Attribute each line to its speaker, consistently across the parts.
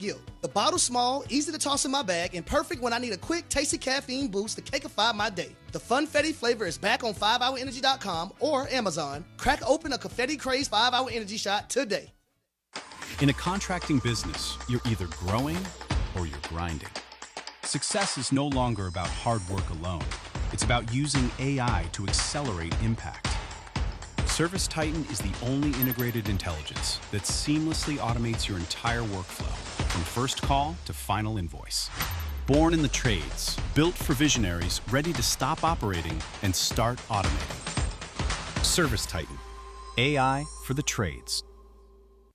Speaker 1: The bottle's small, easy to toss in my bag, and perfect when I need a quick, tasty caffeine boost to cakeify my day. The Funfetti flavor is back on 5hourenergy.com or Amazon. Crack open a confetti crazed 5-Hour Energy shot today.
Speaker 2: In a contracting business, you're either growing or you're grinding. Success is no longer about hard work alone. It's about using AI to accelerate impact. Service Titan is the only integrated intelligence that seamlessly automates your entire workflow, from first call to final invoice. Born in the trades, built for visionaries ready to stop operating and start automating. Service Titan, AI for the trades.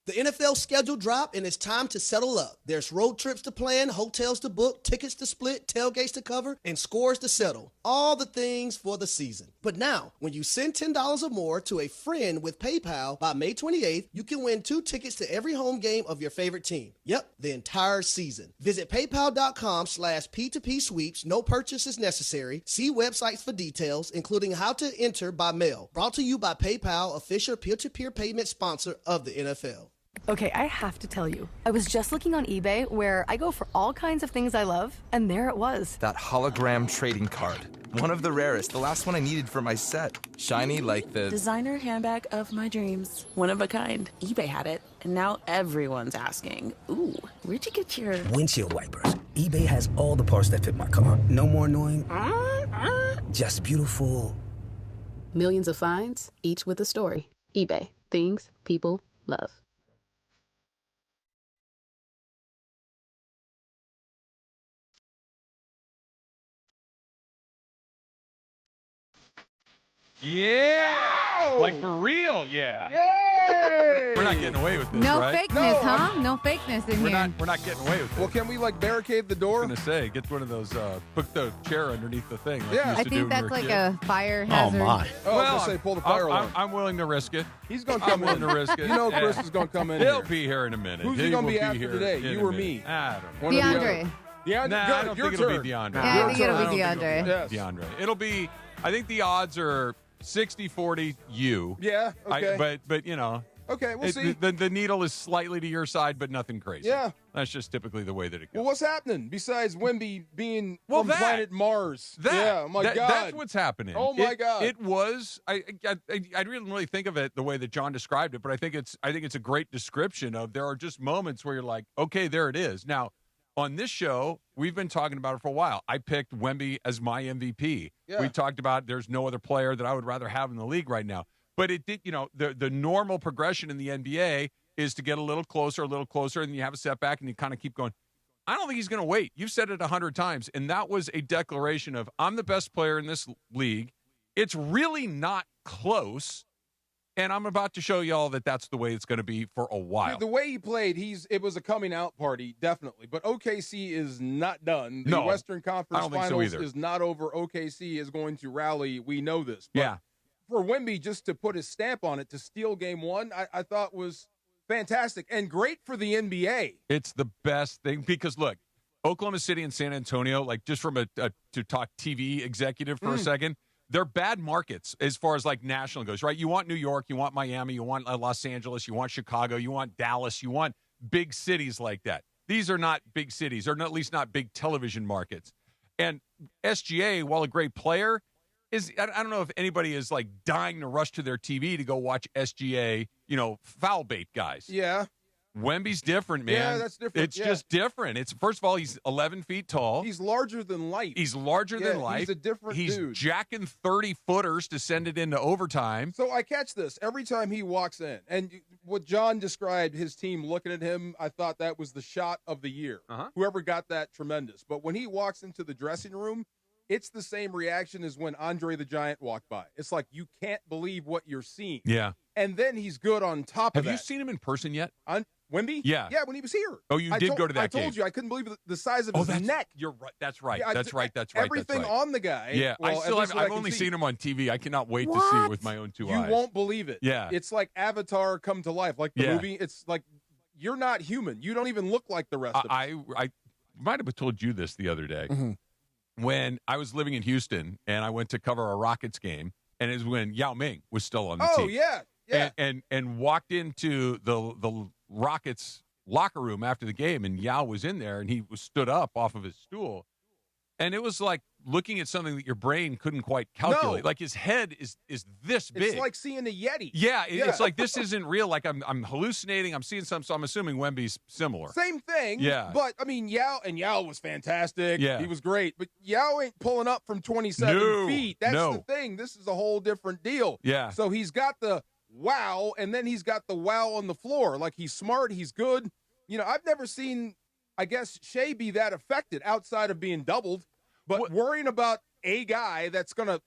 Speaker 1: The NFL schedule dropped, and it's time to settle up. There's road trips to plan, hotels to book, tickets to split, tailgates to cover, and scores to settle. All the things for the season. But now, when you send $10 or more to a friend with PayPal by May 28th, you can win 2 tickets to every home game of your favorite team. Yep, the entire season. Visit paypal.com/P2P sweeps. No purchase is necessary. See websites for details, including how to enter by mail. Brought to you by PayPal, official peer-to-peer payment sponsor of the NFL.
Speaker 3: Okay, I have to tell you, I was just looking on eBay where I go for all kinds of things I love, and there it was.
Speaker 4: That hologram trading card. One of the rarest, the last one I needed for my set. Shiny like the
Speaker 5: designer handbag of my dreams. One of a kind. eBay had it, and now everyone's asking, ooh, where'd you get your
Speaker 6: windshield wipers? eBay has all the parts that fit my car. No more annoying, just beautiful.
Speaker 7: Millions of finds, each with a story. eBay. Things people love.
Speaker 8: Yeah! Like for real, yeah.
Speaker 9: Yay!
Speaker 8: We're not getting away with this,
Speaker 10: no
Speaker 8: right?
Speaker 10: fakeness, huh? No fakeness in here.
Speaker 8: We're not getting away with this.
Speaker 9: Well, can we like barricade the door?
Speaker 8: I was gonna say, get one of those, put the chair underneath the thing. Like
Speaker 9: Yeah.
Speaker 8: you used
Speaker 10: I
Speaker 8: to
Speaker 10: think
Speaker 8: do when
Speaker 10: that's
Speaker 8: you were
Speaker 10: like
Speaker 8: kid.
Speaker 10: a fire hazard.
Speaker 9: Oh, I was gonna say pull the fire alarm.
Speaker 8: I'm willing to risk it.
Speaker 9: He's gonna come
Speaker 8: I'm willing
Speaker 9: in.
Speaker 8: to risk it.
Speaker 9: You know Chris
Speaker 8: Yeah.
Speaker 9: is gonna come in
Speaker 8: He'll
Speaker 9: here.
Speaker 8: be here in a minute.
Speaker 9: Who's he gonna be after today? You or me?
Speaker 8: I don't know.
Speaker 9: One or the other.
Speaker 10: DeAndre.
Speaker 9: DeAndre,
Speaker 8: Nah,
Speaker 9: good.
Speaker 8: I don't
Speaker 9: Your
Speaker 8: think it'll
Speaker 9: turn.
Speaker 8: be DeAndre.
Speaker 10: Yeah, I think it'll be
Speaker 8: I don't think
Speaker 10: DeAndre.
Speaker 9: Yes.
Speaker 8: DeAndre. It'll be, I think the odds are 60-40 you.
Speaker 9: Yeah, okay.
Speaker 8: But you know.
Speaker 9: Okay, we'll see.
Speaker 8: The needle is slightly to your side, but nothing crazy.
Speaker 9: Yeah.
Speaker 8: That's just typically the way that it goes.
Speaker 9: Well, what's happening besides Wemby being from planet Mars?
Speaker 8: Yeah,
Speaker 9: oh my God.
Speaker 8: That's what's happening.
Speaker 9: Oh my God.
Speaker 8: It was. I didn't really think of it the way that John described it, but I think it's a great description of there are just moments where you're like, okay, there it is. Now, on this show, we've been talking about it for a while. I picked Wemby as my MVP.
Speaker 9: Yeah.
Speaker 8: We talked about there's no other player that I would rather have in the league right now. But it did, the normal progression in the NBA is to get a little closer, and then you have a setback, and you kind of keep going. I don't think he's going to wait. You've said it 100 times, and that was a declaration of, I'm the best player in this league. It's really not close, and I'm about to show y'all that that's the way it's going to be for a while.
Speaker 9: The way he played, it was a coming out party, definitely. But OKC is not done. The Western Conference Finals is not over. OKC is going to rally. We know this. But
Speaker 8: yeah.
Speaker 9: For Wemby just to put his stamp on it, to steal game one, I thought was fantastic and great for the NBA.
Speaker 8: It's the best thing because, look, Oklahoma City and San Antonio, like just from to talk TV executive for a second, they're bad markets as far as like national goes, right? You want New York, you want Miami, you want Los Angeles, you want Chicago, you want Dallas, you want big cities like that. These are not big cities, or at least not big television markets. And SGA, while a great player, I don't know if anybody is like dying to rush to their TV to go watch SGA, foul bait guys.
Speaker 9: Yeah.
Speaker 8: Wemby's different, man.
Speaker 9: Yeah, that's different.
Speaker 8: It's just different. It's first of all, he's 11 feet tall.
Speaker 9: He's larger than life.
Speaker 8: He's larger than life.
Speaker 9: He's a different dude.
Speaker 8: He's jacking 30-footers to send it into overtime.
Speaker 9: So I catch this every time he walks in. And what John described, his team looking at him, I thought that was the shot of the year. Whoever got that, tremendous. But when he walks into the dressing room, it's the same reaction as when Andre the Giant walked by. It's like you can't believe what you're seeing.
Speaker 8: Yeah.
Speaker 9: And then he's good on top of that.
Speaker 8: Have you seen him in person yet?
Speaker 9: Wemby?
Speaker 8: Yeah.
Speaker 9: Yeah, when he was here.
Speaker 8: Oh, you did go to that game.
Speaker 9: I told you, I couldn't believe the size of his neck.
Speaker 8: You're right. That's right.
Speaker 9: Yeah,
Speaker 8: That's right.
Speaker 9: Everything on the guy.
Speaker 8: Yeah,
Speaker 9: well,
Speaker 8: I've only seen him on TV. I cannot wait to see it with my own two eyes.
Speaker 9: You won't believe it.
Speaker 8: Yeah.
Speaker 9: It's like Avatar come to life, like the movie. It's like you're not human. You don't even look like the rest of us.
Speaker 8: I might have told you this the other day. When I was living in Houston and I went to cover a Rockets game, and it was when Yao Ming was still on the team.
Speaker 9: Oh, yeah.
Speaker 8: And walked into the Rockets locker room after the game, and Yao was in there, and he was stood up off of his stool. And it was like looking at something that your brain couldn't quite calculate.
Speaker 9: No.
Speaker 8: Like his head is this big.
Speaker 9: It's like seeing a Yeti.
Speaker 8: Yeah, it's like this isn't real. Like I'm hallucinating. I'm seeing something. So I'm assuming Wemby's similar.
Speaker 9: Same thing.
Speaker 8: Yeah.
Speaker 9: But, I mean, Yao was fantastic.
Speaker 8: Yeah.
Speaker 9: He was great. But Yao ain't pulling up from 27 feet. That's
Speaker 8: No.
Speaker 9: the thing. This is a whole different deal.
Speaker 8: Yeah.
Speaker 9: So he's got the wow, and then he's got the wow on the floor. Like, he's smart. He's good. You know, I've never seen, I guess, Shea be that affected outside of being doubled. But worrying about a guy that's going to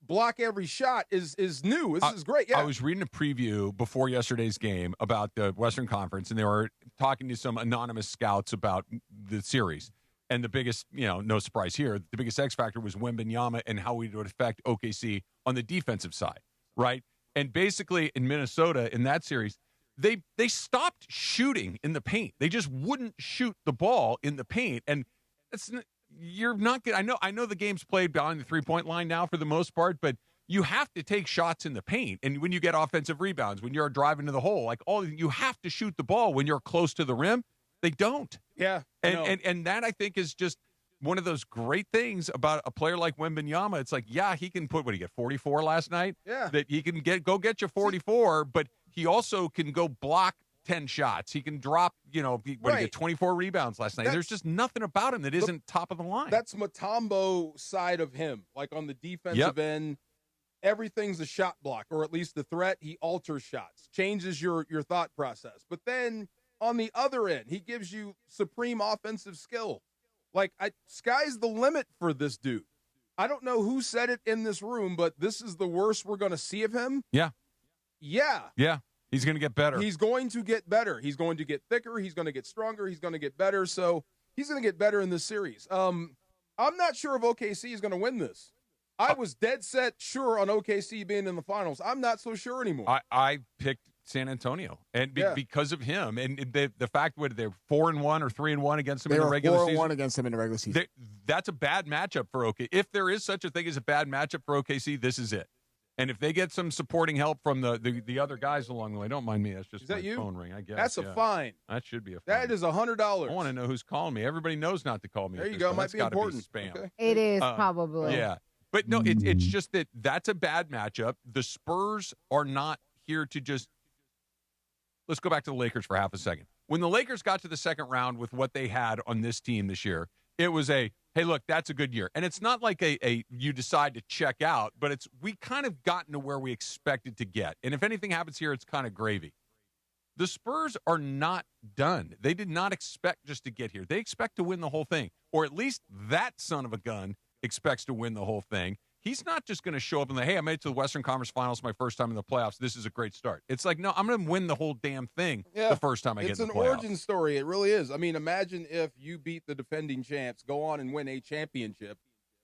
Speaker 9: block every shot is new. This is great. Yeah.
Speaker 8: I was reading a preview before yesterday's game about the Western Conference, and they were talking to some anonymous scouts about the series. And the biggest, no surprise here, the biggest X factor was Wembanyama and how it would affect OKC on the defensive side, right? And basically in Minnesota in that series, they stopped shooting in the paint. They just wouldn't shoot the ball in the paint, and you're not good. I know the game's played behind the 3-point line now for the most part, but you have to take shots in the paint. And when you get offensive rebounds, when you're driving to the hole, you have to shoot the ball when you're close to the rim. They don't.
Speaker 9: Yeah.
Speaker 8: And that I think is just one of those great things about a player like Wembanyama. It's like, yeah, he can put, what did he get, 44 last night?
Speaker 9: Yeah.
Speaker 8: That he can go get you 44, but he also can go block 10 shots. He can drop, he get 24 rebounds last night. There's just nothing about him that isn't top of the line.
Speaker 9: That's Mutombo side of him. Like on the defensive end, everything's a shot block, or at least the threat. He alters shots, changes your thought process. But then on the other end, he gives you supreme offensive skill. Like, sky's the limit for this dude. I don't know who said it in this room, but this is the worst we're going to see of him.
Speaker 8: Yeah.
Speaker 9: Yeah.
Speaker 8: Yeah. He's going to get better.
Speaker 9: He's going to get better. He's going to get thicker. He's going to get stronger. He's going to get better. So he's going to get better in this series. I'm not sure if OKC is going to win this. I was dead set sure on OKC being in the finals. I'm not so sure anymore.
Speaker 8: I picked San Antonio, and because of him, and the fact that they're 4-1 or 3-1 against him in the regular season.
Speaker 11: 4-1 against him in the regular season.
Speaker 8: That's a bad matchup for OKC. If there is such a thing as a bad matchup for OKC, this is it. And if they get some supporting help from the other guys along the way, don't mind me. That's just my phone ring, I guess.
Speaker 9: That's a fine.
Speaker 8: That should be a fine.
Speaker 9: That is $100.
Speaker 8: I want to know who's calling me. Everybody knows not to call me.
Speaker 9: There you go. Might be important.
Speaker 8: Spam.
Speaker 9: Okay.
Speaker 10: It is probably.
Speaker 8: Yeah. But no, it's just that's a bad matchup. The Spurs are not here to just – let's go back to the Lakers for half a second. When the Lakers got to the second round with what they had on this team this year, it was hey, look, that's a good year. And it's not like you decide to check out, but it's we kind of gotten to where we expected to get. And if anything happens here, it's kind of gravy. The Spurs are not done. They did not expect just to get here. They expect to win the whole thing, or at least that son of a gun expects to win the whole thing. He's not just going to show up and hey, I made it to the Western Conference Finals my first time in the playoffs. This is a great start. It's like, no, I'm going to win the whole damn thing the first time I get in the playoffs.
Speaker 9: It's an origin story. It really is. I mean, imagine if you beat the defending champs, go on and win a championship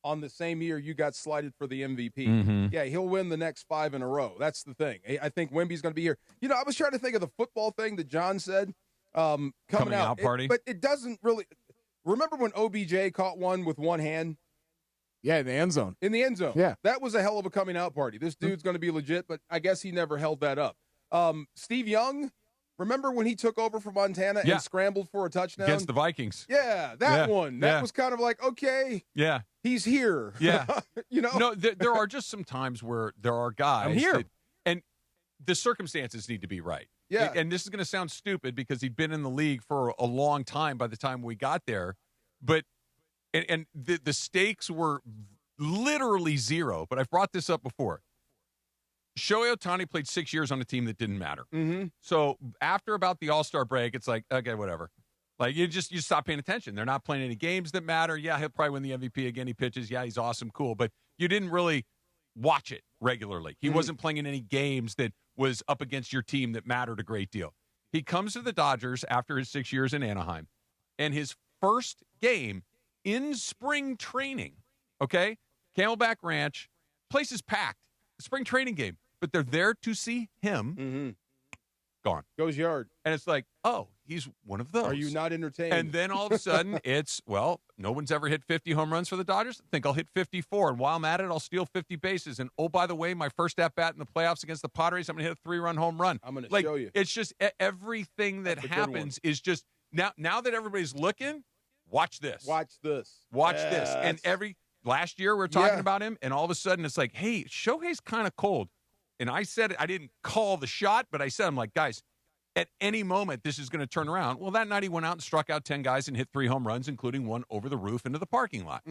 Speaker 9: on the same year you got slighted for the MVP.
Speaker 8: Mm-hmm.
Speaker 9: Yeah, he'll win the next 5 in a row. That's the thing. I think Wemby's going to be here. I was trying to think of the football thing that John said coming out
Speaker 8: party.
Speaker 9: But it doesn't really – remember when OBJ caught one with one hand?
Speaker 11: Yeah, in the end zone.
Speaker 9: In the end zone.
Speaker 11: Yeah.
Speaker 9: That was a hell of a coming out party. This dude's going to be legit, but I guess he never held that up. Steve Young, remember when he took over for Montana and scrambled for a touchdown?
Speaker 8: Against the Vikings.
Speaker 9: Yeah, that one. That was kind of like, okay, he's here.
Speaker 8: Yeah.
Speaker 9: No,
Speaker 8: there are just some times where there are guys.
Speaker 9: I'm here.
Speaker 8: And the circumstances need to be right.
Speaker 9: Yeah.
Speaker 8: And this is going to sound stupid because he'd been in the league for a long time by the time we got there. But And the stakes were literally zero, but I've brought this up before. Shohei Ohtani played 6 years on a team that didn't matter.
Speaker 9: Mm-hmm.
Speaker 8: So after about the All-Star break, it's like, okay, whatever. Like, you stop paying attention. They're not playing any games that matter. Yeah, he'll probably win the MVP again. He pitches. Yeah, he's awesome, cool. But you didn't really watch it regularly. He wasn't playing in any games that was up against your team that mattered a great deal. He comes to the Dodgers after his 6 years in Anaheim, and his first game in spring training, okay? Camelback Ranch, place is packed. Spring training game. But they're there to see him.
Speaker 9: Mm-hmm.
Speaker 8: gone.
Speaker 9: Goes yard.
Speaker 8: And it's like, oh, he's one of those.
Speaker 9: Are you not entertained?
Speaker 8: And then all of a sudden, it's, well, no one's ever hit 50 home runs for the Dodgers. I think I'll hit 54. And while I'm at it, I'll steal 50 bases. And, oh, by the way, my first at-bat in the playoffs against the Padres, I'm going to hit a 3-run home run.
Speaker 9: I'm going to show you.
Speaker 8: It's just everything that happens is just, now that everybody's looking, watch this.
Speaker 9: Watch this.
Speaker 8: Watch this. And last year we were talking about him, and all of a sudden it's like, hey, Shohei's kind of cold. And I said, I didn't call the shot, but I said, I'm like, guys, at any moment this is going to turn around. Well, that night he went out and struck out 10 guys and hit 3 home runs, including one over the roof into the parking lot.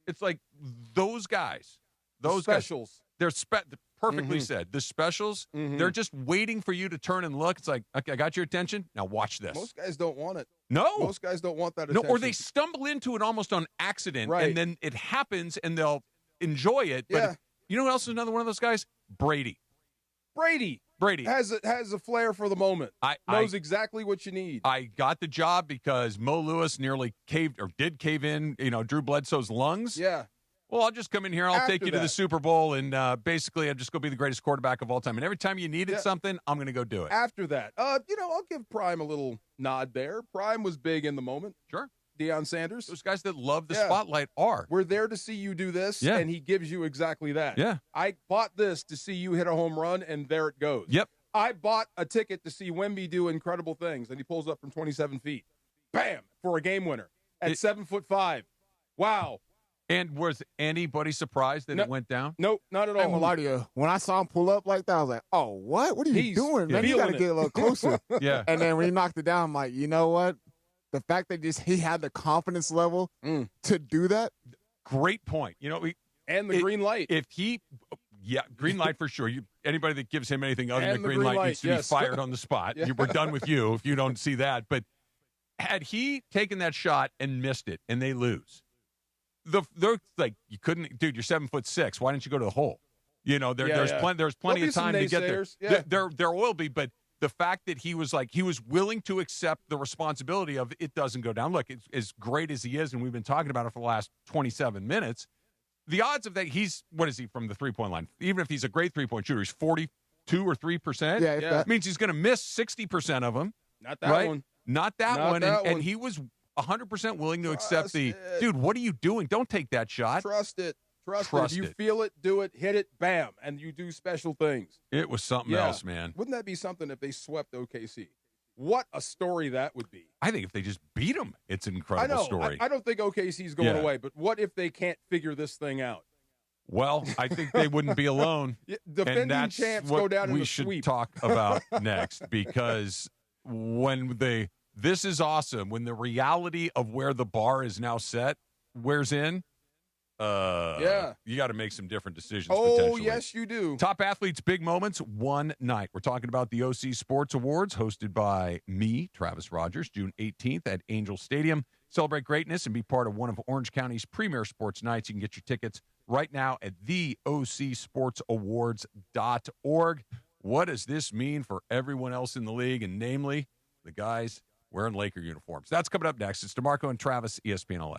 Speaker 8: It's like those guys, those
Speaker 9: specials.
Speaker 8: Guys, they're perfectly said. The specials, they're just waiting for you to turn and look. It's like, okay, I got your attention. Now watch this.
Speaker 9: Most guys don't want it.
Speaker 8: No.
Speaker 9: Most guys don't want that attention.
Speaker 8: No, or they stumble into it almost on accident, and then it happens, and they'll enjoy it. But you know who else is another one of those guys? Brady
Speaker 9: has a flair for the moment. Knows exactly what you need.
Speaker 8: I got the job because Mo Lewis nearly did cave in, Drew Bledsoe's lungs.
Speaker 9: Yeah.
Speaker 8: Well, I'll just come in here. I'll take you to the Super Bowl, and basically I'm just going to be the greatest quarterback of all time. And every time you needed something, I'm going to go do it.
Speaker 9: After that, I'll give Prime a little nod there. Prime was big in the moment.
Speaker 8: Sure.
Speaker 9: Deion Sanders.
Speaker 8: Those guys that love the spotlight are.
Speaker 9: We're there to see you do this, and he gives you exactly that.
Speaker 8: Yeah.
Speaker 9: I bought this to see you hit a home run, and there it goes.
Speaker 8: Yep.
Speaker 9: I bought a ticket to see Wemby do incredible things, and he pulls up from 27 feet. Bam! For a game winner at 7'5". Wow.
Speaker 8: And was anybody surprised that it went down?
Speaker 9: Nope, not at all.
Speaker 11: I'm gonna lie to you. When I saw him pull up like that, I was like, "Oh, what? What are you doing, man? You got to get a little closer."
Speaker 8: Yeah.
Speaker 11: And then when he knocked it down, I'm like, you know what? The fact that he had the confidence level to do that.
Speaker 8: Great point.
Speaker 9: And the green light.
Speaker 8: Green light for sure. Anybody that gives him anything other than a green light needs to be fired on the spot. We're done with you if you don't see that. But had he taken that shot and missed it, and they lose, they're like, you couldn't, dude. You're 7'6". Why didn't you go to the hole? There's plenty of time to get there.
Speaker 9: Yeah.
Speaker 8: There will be, but the fact that he was willing to accept the responsibility of it doesn't go down. Look, it's as great as he is, and we've been talking about it for the last 27 minutes. The odds of that, what is he from the 3-point line? Even if he's a great 3-point shooter, he's 42 or 3%.
Speaker 11: Yeah.
Speaker 8: That means he's going to miss 60% of them.
Speaker 9: Not that one.
Speaker 8: Not that one. And he was 100% willing to accept dude, what are you doing? Don't take that shot.
Speaker 9: Trust it. If you feel it, do it, hit it, bam, and you do special things.
Speaker 8: It was something else, man.
Speaker 9: Wouldn't that be something if they swept OKC? What a story that would be.
Speaker 8: I think if they just beat them, it's an incredible story.
Speaker 9: I don't think OKC's going away, but what if they can't figure this thing out?
Speaker 8: Well, I think they wouldn't be alone.
Speaker 9: Defending champs go down in the
Speaker 8: sweep.
Speaker 9: sweep.
Speaker 8: We should talk about next, because this is awesome. When the reality of where the bar is now set wears in, you got to make some different decisions.
Speaker 9: Oh, yes, you do.
Speaker 8: Top athletes, big moments, one night. We're talking about the OC Sports Awards, hosted by me, Travis Rogers, June 18th at Angel Stadium. Celebrate greatness and be part of one of Orange County's premier sports nights. You can get your tickets right now at theocsportsawards.org. What does this mean for everyone else in the league, and namely the guys wearing Laker uniforms? That's coming up next. It's DeMarco and Travis, ESPN LA.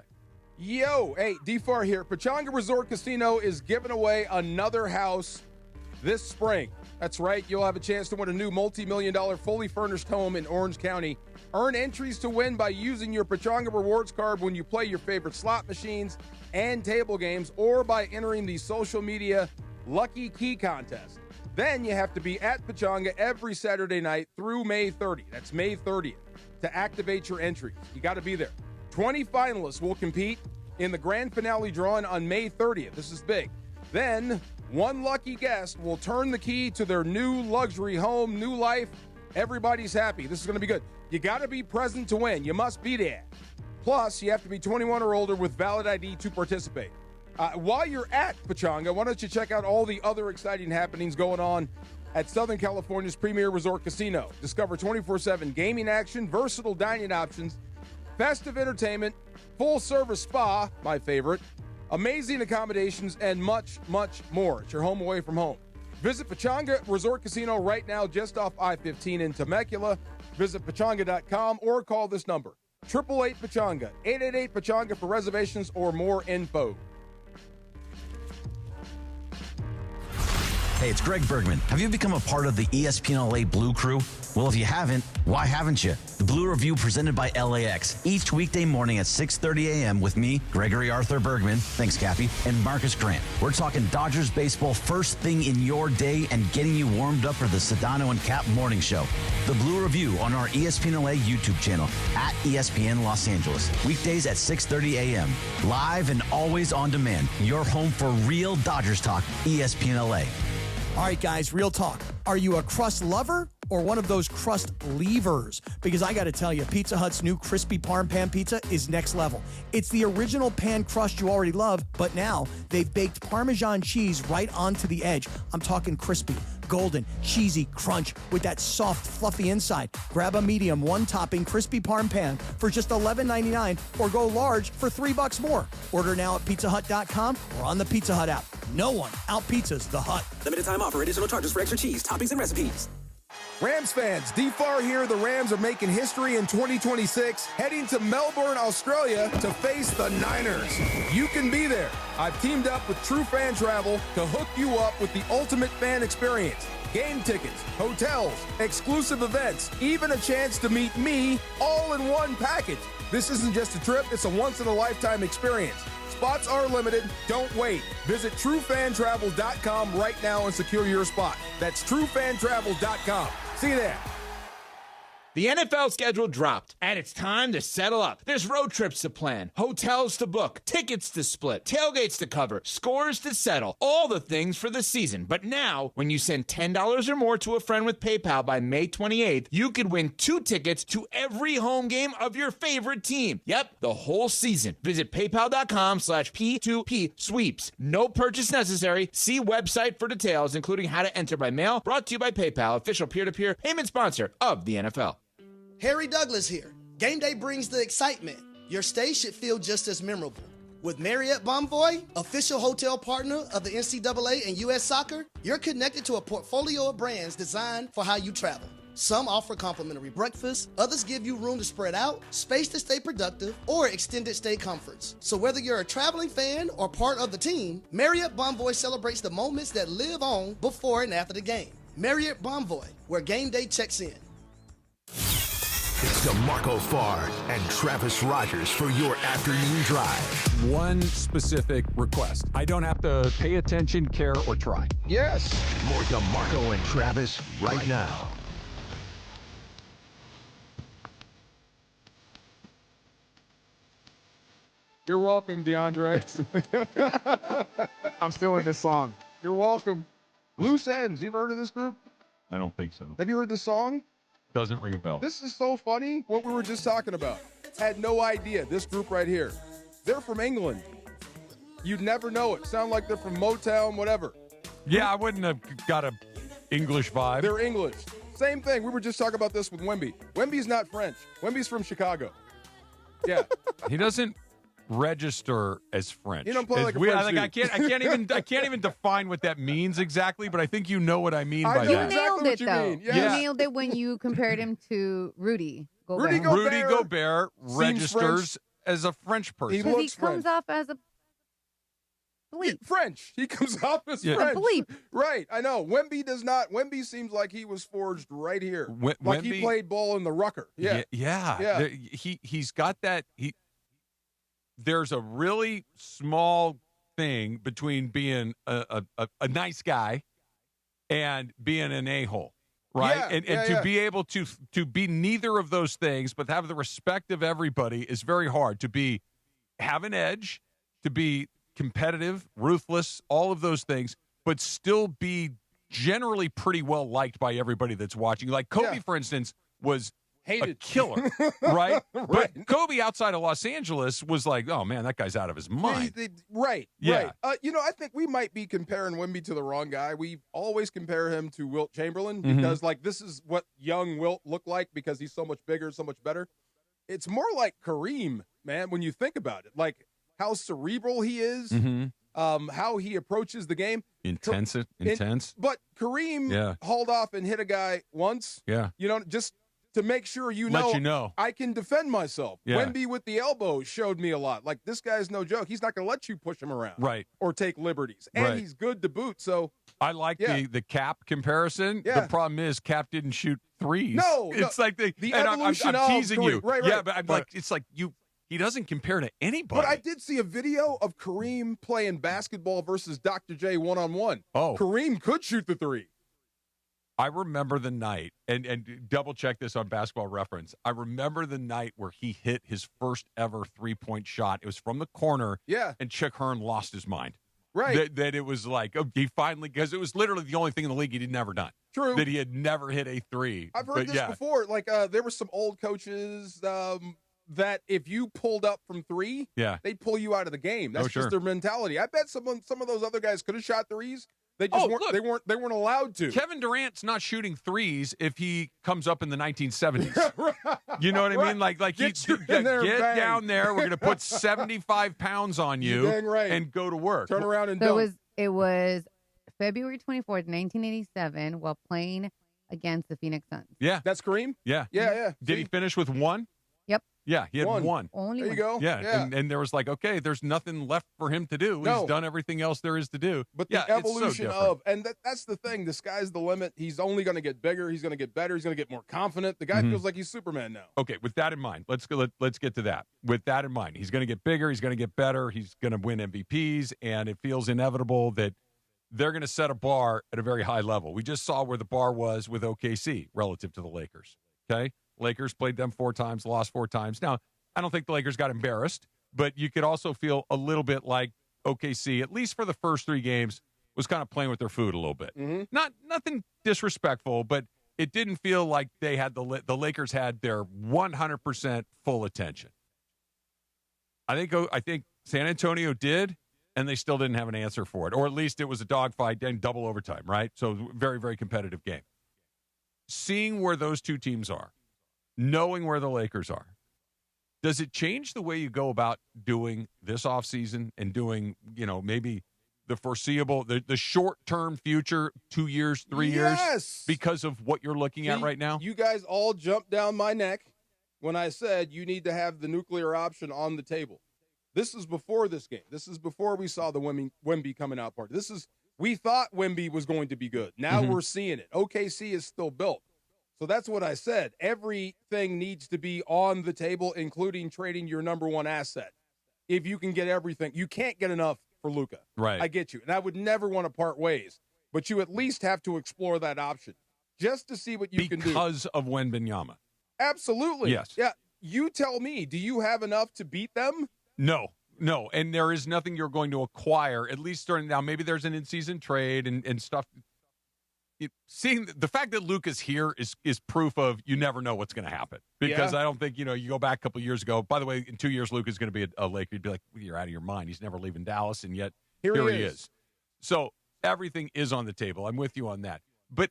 Speaker 9: Yo, hey, D-Far here. Pechanga Resort Casino is giving away another house this spring. That's right. You'll have a chance to win a new multi-million-dollar fully furnished home in Orange County. Earn entries to win by using your Pechanga Rewards card when you play your favorite slot machines and table games, or by entering the social media Lucky Key Contest. Then you have to be at Pechanga every Saturday night through May 30th. That's May 30th to activate your entries. You got to be there. 20 finalists will compete in the grand finale drawing on May 30th. This is big. Then, one lucky guest will turn the key to their new luxury home, new life. Everybody's happy. This is going to be good. You got to be present to win. You must be there. Plus, you have to be 21 or older with valid ID to participate. While you're at Pechanga, why don't you check out all the other exciting happenings going on at Southern California's premier resort casino. Discover 24/7 gaming action, versatile dining options, festive entertainment, full-service spa, my favorite, amazing accommodations, and much, much more. It's your home away from home. Visit Pechanga Resort Casino right now, just off I-15 in Temecula. Visit Pechanga.com or call this number, 888-PECHANGA, 888-PECHANGA for reservations or more info.
Speaker 12: Hey, it's Greg Bergman. Have you become a part of the ESPN LA Blue Crew? Well, if you haven't, why haven't you? The Blue Review presented by LAX each weekday morning at 6:30 a.m. with me, Gregory Arthur Bergman, thanks Cappy, and Marcus Grant. We're talking Dodgers baseball first thing in your day and getting you warmed up for the Sedano and Cap morning show. The Blue Review on our ESPN LA YouTube channel at ESPN Los Angeles. Weekdays at 6:30 a.m. Live and always on demand. Your home for real Dodgers talk, ESPN LA.
Speaker 13: All right, guys, real talk. Are you a crust lover or one of those crust leavers? Because I got to tell you, Pizza Hut's new crispy parm pan pizza is next level. It's the original pan crust you already love, but now they've baked Parmesan cheese right onto the edge. I'm talking crispy, golden, cheesy crunch with that soft, fluffy inside. Grab a medium, one-topping crispy parm pan for just $11.99 or go large for $3 more. Order now at pizzahut.com or on the Pizza Hut app. No one out-pizzas the Hut.
Speaker 14: Limited time offer. Additional charges for extra cheese, toppings, and recipes.
Speaker 9: Rams fans, D-Far here. The Rams are making history in 2026, heading to Melbourne, Australia to face the Niners. You can be there. I've teamed up with True Fan Travel to hook you up with the ultimate fan experience. Game tickets, hotels, exclusive events, even a chance to meet me all in one package. This isn't just a trip, it's a once-in-a-lifetime experience. Spots are limited. Don't wait. Visit TrueFanTravel.com right now and secure your spot. That's TrueFanTravel.com. See you there.
Speaker 15: The NFL schedule dropped, and it's time to settle up. There's road trips to plan, hotels to book, tickets to split, tailgates to cover, scores to settle, all the things for the season. But now, when you send $10 or more to a friend with PayPal by May 28th, you could win 2 tickets to every home game of your favorite team. Yep, the whole season. Visit PayPal.com/P2P sweeps. No purchase necessary. See website for details, including how to enter by mail. Brought to you by PayPal, official peer-to-peer payment sponsor of the NFL.
Speaker 1: Harry Douglas here. Game day brings the excitement. Your stay should feel just as memorable. With Marriott Bonvoy, official hotel partner of the NCAA and U.S. Soccer, you're connected to a portfolio of brands designed for how you travel. Some offer complimentary breakfast, others give you room to spread out, space to stay productive, or extended stay comforts. So whether you're a traveling fan or part of the team, Marriott Bonvoy celebrates the moments that live on before and after the game. Marriott Bonvoy, where game day checks in.
Speaker 16: It's DeMarco Farr and Travis Rogers for your afternoon drive.
Speaker 8: One specific request. I don't have to pay attention, care, or try.
Speaker 16: Yes. More DeMarco and Travis right now.
Speaker 9: You're welcome, DeAndre.
Speaker 11: I'm still in this song.
Speaker 9: You're welcome. Loose Ends. You've heard of this group?
Speaker 8: I don't think so.
Speaker 9: Have you heard this song?
Speaker 8: Doesn't ring a bell.
Speaker 9: This is so funny, what we were just talking about. Had no idea, this group right here. They're from England. You'd never know it. Sound like they're from Motown, whatever.
Speaker 8: Yeah, I wouldn't have got a English vibe.
Speaker 9: They're English. Same thing. We were just talking about this with Wemby. Wemby's not French. Wemby's from Chicago. Yeah.
Speaker 8: He doesn't register as French.
Speaker 9: You don't play like a French dude.
Speaker 8: I can't even define what that means exactly, but I think you know what I mean by
Speaker 10: You
Speaker 8: that.
Speaker 10: nailed it, though.
Speaker 9: Yes.
Speaker 10: You nailed it when you compared him to Rudy Gobert.
Speaker 9: Rudy
Speaker 8: Rudy Gobert registers as a French person.
Speaker 10: Because he comes off as a bleep.
Speaker 9: French. He comes off as
Speaker 8: Yeah.
Speaker 9: French.
Speaker 10: A bleep.
Speaker 9: Right. I know. Wemby does not. Wemby seems like he was forged right here. Like he
Speaker 8: Wemby-
Speaker 9: played ball in the Rucker. Yeah.
Speaker 8: Yeah. He's got that. There's a really small thing between being a nice guy and being an a-hole, right?
Speaker 9: Yeah,
Speaker 8: and to be able to be neither of those things, but have the respect of everybody is very hard. To have an edge, to be competitive, ruthless, all of those things, but still be generally pretty well liked by everybody that's watching. Like Kobe, for instance, was
Speaker 9: hated,
Speaker 8: a killer, right? But Kobe outside of Los Angeles was like, oh man, that guy's out of his mind.
Speaker 9: Right.
Speaker 8: Yeah.
Speaker 9: Right. I think we might be comparing Wemby to the wrong guy. We always compare him to Wilt Chamberlain because, this is what young Wilt looked like because he's so much bigger, so much better. It's more like Kareem, man, when you think about it. Like how cerebral he is, how he approaches the game. Intense.
Speaker 8: But
Speaker 9: Kareem hauled off and hit a guy once.
Speaker 8: Yeah.
Speaker 9: Just to make sure
Speaker 8: Let you know.
Speaker 9: I can defend myself.
Speaker 8: Yeah.
Speaker 9: Wemby with the elbow showed me a lot. Like, this guy's no joke. He's not going to let you push him around.
Speaker 8: Right.
Speaker 9: Or take liberties. And
Speaker 8: Right.
Speaker 9: he's good to boot, so.
Speaker 8: I like the Cap comparison.
Speaker 9: Yeah.
Speaker 8: The problem is Cap didn't shoot threes.
Speaker 9: No.
Speaker 8: It's like
Speaker 9: the
Speaker 8: and
Speaker 9: evolution
Speaker 8: I'm
Speaker 9: of
Speaker 8: teasing
Speaker 9: three.
Speaker 8: you.
Speaker 9: Right.
Speaker 8: Yeah, but I'm like, it's like he doesn't compare to anybody.
Speaker 9: But I did see a video of Kareem playing basketball versus Dr. J one-on-one.
Speaker 8: Oh.
Speaker 9: Kareem could shoot the three.
Speaker 8: I remember the night, and double check this on Basketball Reference. I remember the night where he hit his first ever 3-point shot. It was from the corner.
Speaker 9: Yeah.
Speaker 8: And Chick Hearn lost his mind.
Speaker 9: Right.
Speaker 8: That it was like, he finally, because it was literally the only thing in the league he'd never done.
Speaker 9: True.
Speaker 8: That he had never hit a three.
Speaker 9: I've heard this before. Like, there were some old coaches that if you pulled up from three, they'd pull you out of the game. That's just their mentality. I bet some of those other guys could have shot threes. They just weren't they weren't allowed to.
Speaker 8: Kevin Durant's not shooting threes if he comes up in the 1970s. You know what I mean? Like
Speaker 9: get
Speaker 8: get down there. We're going to put 75 pounds on you
Speaker 9: dang right.
Speaker 8: and go to work.
Speaker 9: Turn around and
Speaker 10: So
Speaker 9: dunk.
Speaker 10: it was February 24th, 1987, while playing against the Phoenix Suns.
Speaker 8: Yeah.
Speaker 9: That's Kareem?
Speaker 8: Yeah.
Speaker 9: Yeah.
Speaker 8: Did he finish with one?
Speaker 10: Yep.
Speaker 8: Yeah, he had one.
Speaker 10: Only
Speaker 9: there you go.
Speaker 8: Yeah. And there was like, okay, there's nothing left for him to do.
Speaker 9: No.
Speaker 8: He's done everything else there is to do.
Speaker 9: But
Speaker 8: yeah,
Speaker 9: the
Speaker 8: it's so
Speaker 9: evolution
Speaker 8: different.
Speaker 9: of, and that's the thing, the sky's the limit. He's only going to get bigger. He's going to get better. He's going to get more confident. The guy feels like he's Superman now.
Speaker 8: Okay, with that in mind, let's get to that. With that in mind, he's going to get bigger. He's going to get better. He's going to win MVPs, and it feels inevitable that they're going to set a bar at a very high level. We just saw where the bar was with OKC relative to the Lakers. Okay, Lakers played them 4 times, lost 4 times. Now, I don't think the Lakers got embarrassed, but you could also feel a little bit like OKC, at least for the first 3 games, was kind of playing with their food a little bit. Nothing disrespectful, but it didn't feel like they had the Lakers had their 100% full attention. I think San Antonio did, and they still didn't have an answer for it, or at least it was a dogfight and double overtime, right? So very, very competitive game. Seeing where those two teams are, knowing where the Lakers are, does it change the way you go about doing this offseason and doing, maybe the foreseeable, the short-term future, 2 years, 3 years?
Speaker 9: Yes.
Speaker 8: Because of what you're looking at right now?
Speaker 9: You guys all jumped down my neck when I said you need to have the nuclear option on the table. This is before this game. This is before we saw the Wemby coming out party. We thought Wemby was going to be good. Now we're seeing it. OKC is still built. So that's what I said. Everything needs to be on the table, including trading your number one asset. If you can get everything, you can't get enough for Luka.
Speaker 8: Right.
Speaker 9: I get you. And I would never want to part ways. But you at least have to explore that option just to see what you can do.
Speaker 8: Because of Wembanyama.
Speaker 9: Absolutely.
Speaker 8: Yes.
Speaker 9: Yeah. You tell me, do you have enough to beat them?
Speaker 8: No. And there is nothing you're going to acquire, at least starting now. Maybe there's an in-season trade and stuff. Seeing the fact that Luka's here is proof of you never know what's going to happen. Because I don't think, you go back a couple of years ago. By the way, in 2 years, Luka's going to be a Laker. You'd be like, you're out of your mind. He's never leaving Dallas, and yet here he is. So everything is on the table. I'm with you on that. But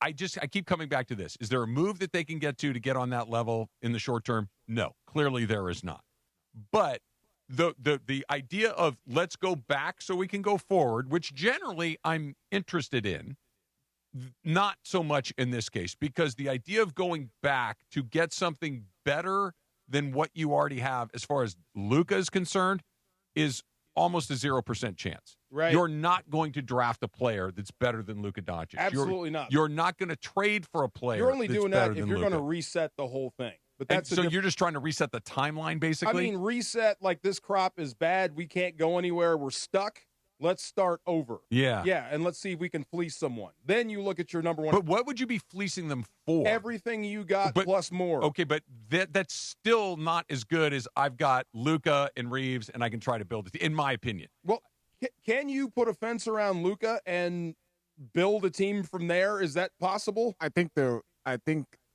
Speaker 8: I keep coming back to this. Is there a move that they can get to get on that level in the short term? No, clearly there is not. But the idea of let's go back so we can go forward, which generally I'm interested in, not so much in this case, because the idea of going back to get something better than what you already have as far as Luka is concerned is almost a 0% chance.
Speaker 9: Right.
Speaker 8: You're not going to draft a player that's better than Luka Doncic.
Speaker 9: Absolutely not.
Speaker 8: You're not going to trade for a player.
Speaker 9: You're only
Speaker 8: that's
Speaker 9: doing
Speaker 8: better
Speaker 9: that if
Speaker 8: than
Speaker 9: you're going to
Speaker 8: Luka.
Speaker 9: reset the whole thing. But
Speaker 8: And
Speaker 9: that's
Speaker 8: so you're just trying to reset the timeline, basically?
Speaker 9: I mean, reset like this crop is bad. We can't go anywhere. We're stuck. Let's start over.
Speaker 8: Yeah.
Speaker 9: Yeah, and let's see if we can fleece someone. Then you look at your number one.
Speaker 8: But what would you be fleecing them for?
Speaker 9: Everything you got plus more.
Speaker 8: Okay, but that's still not as good as I've got Luka and Reeves, and I can try to build it, in my opinion.
Speaker 9: Well, can you put a fence around Luka and build a team from there? Is that possible?
Speaker 11: I think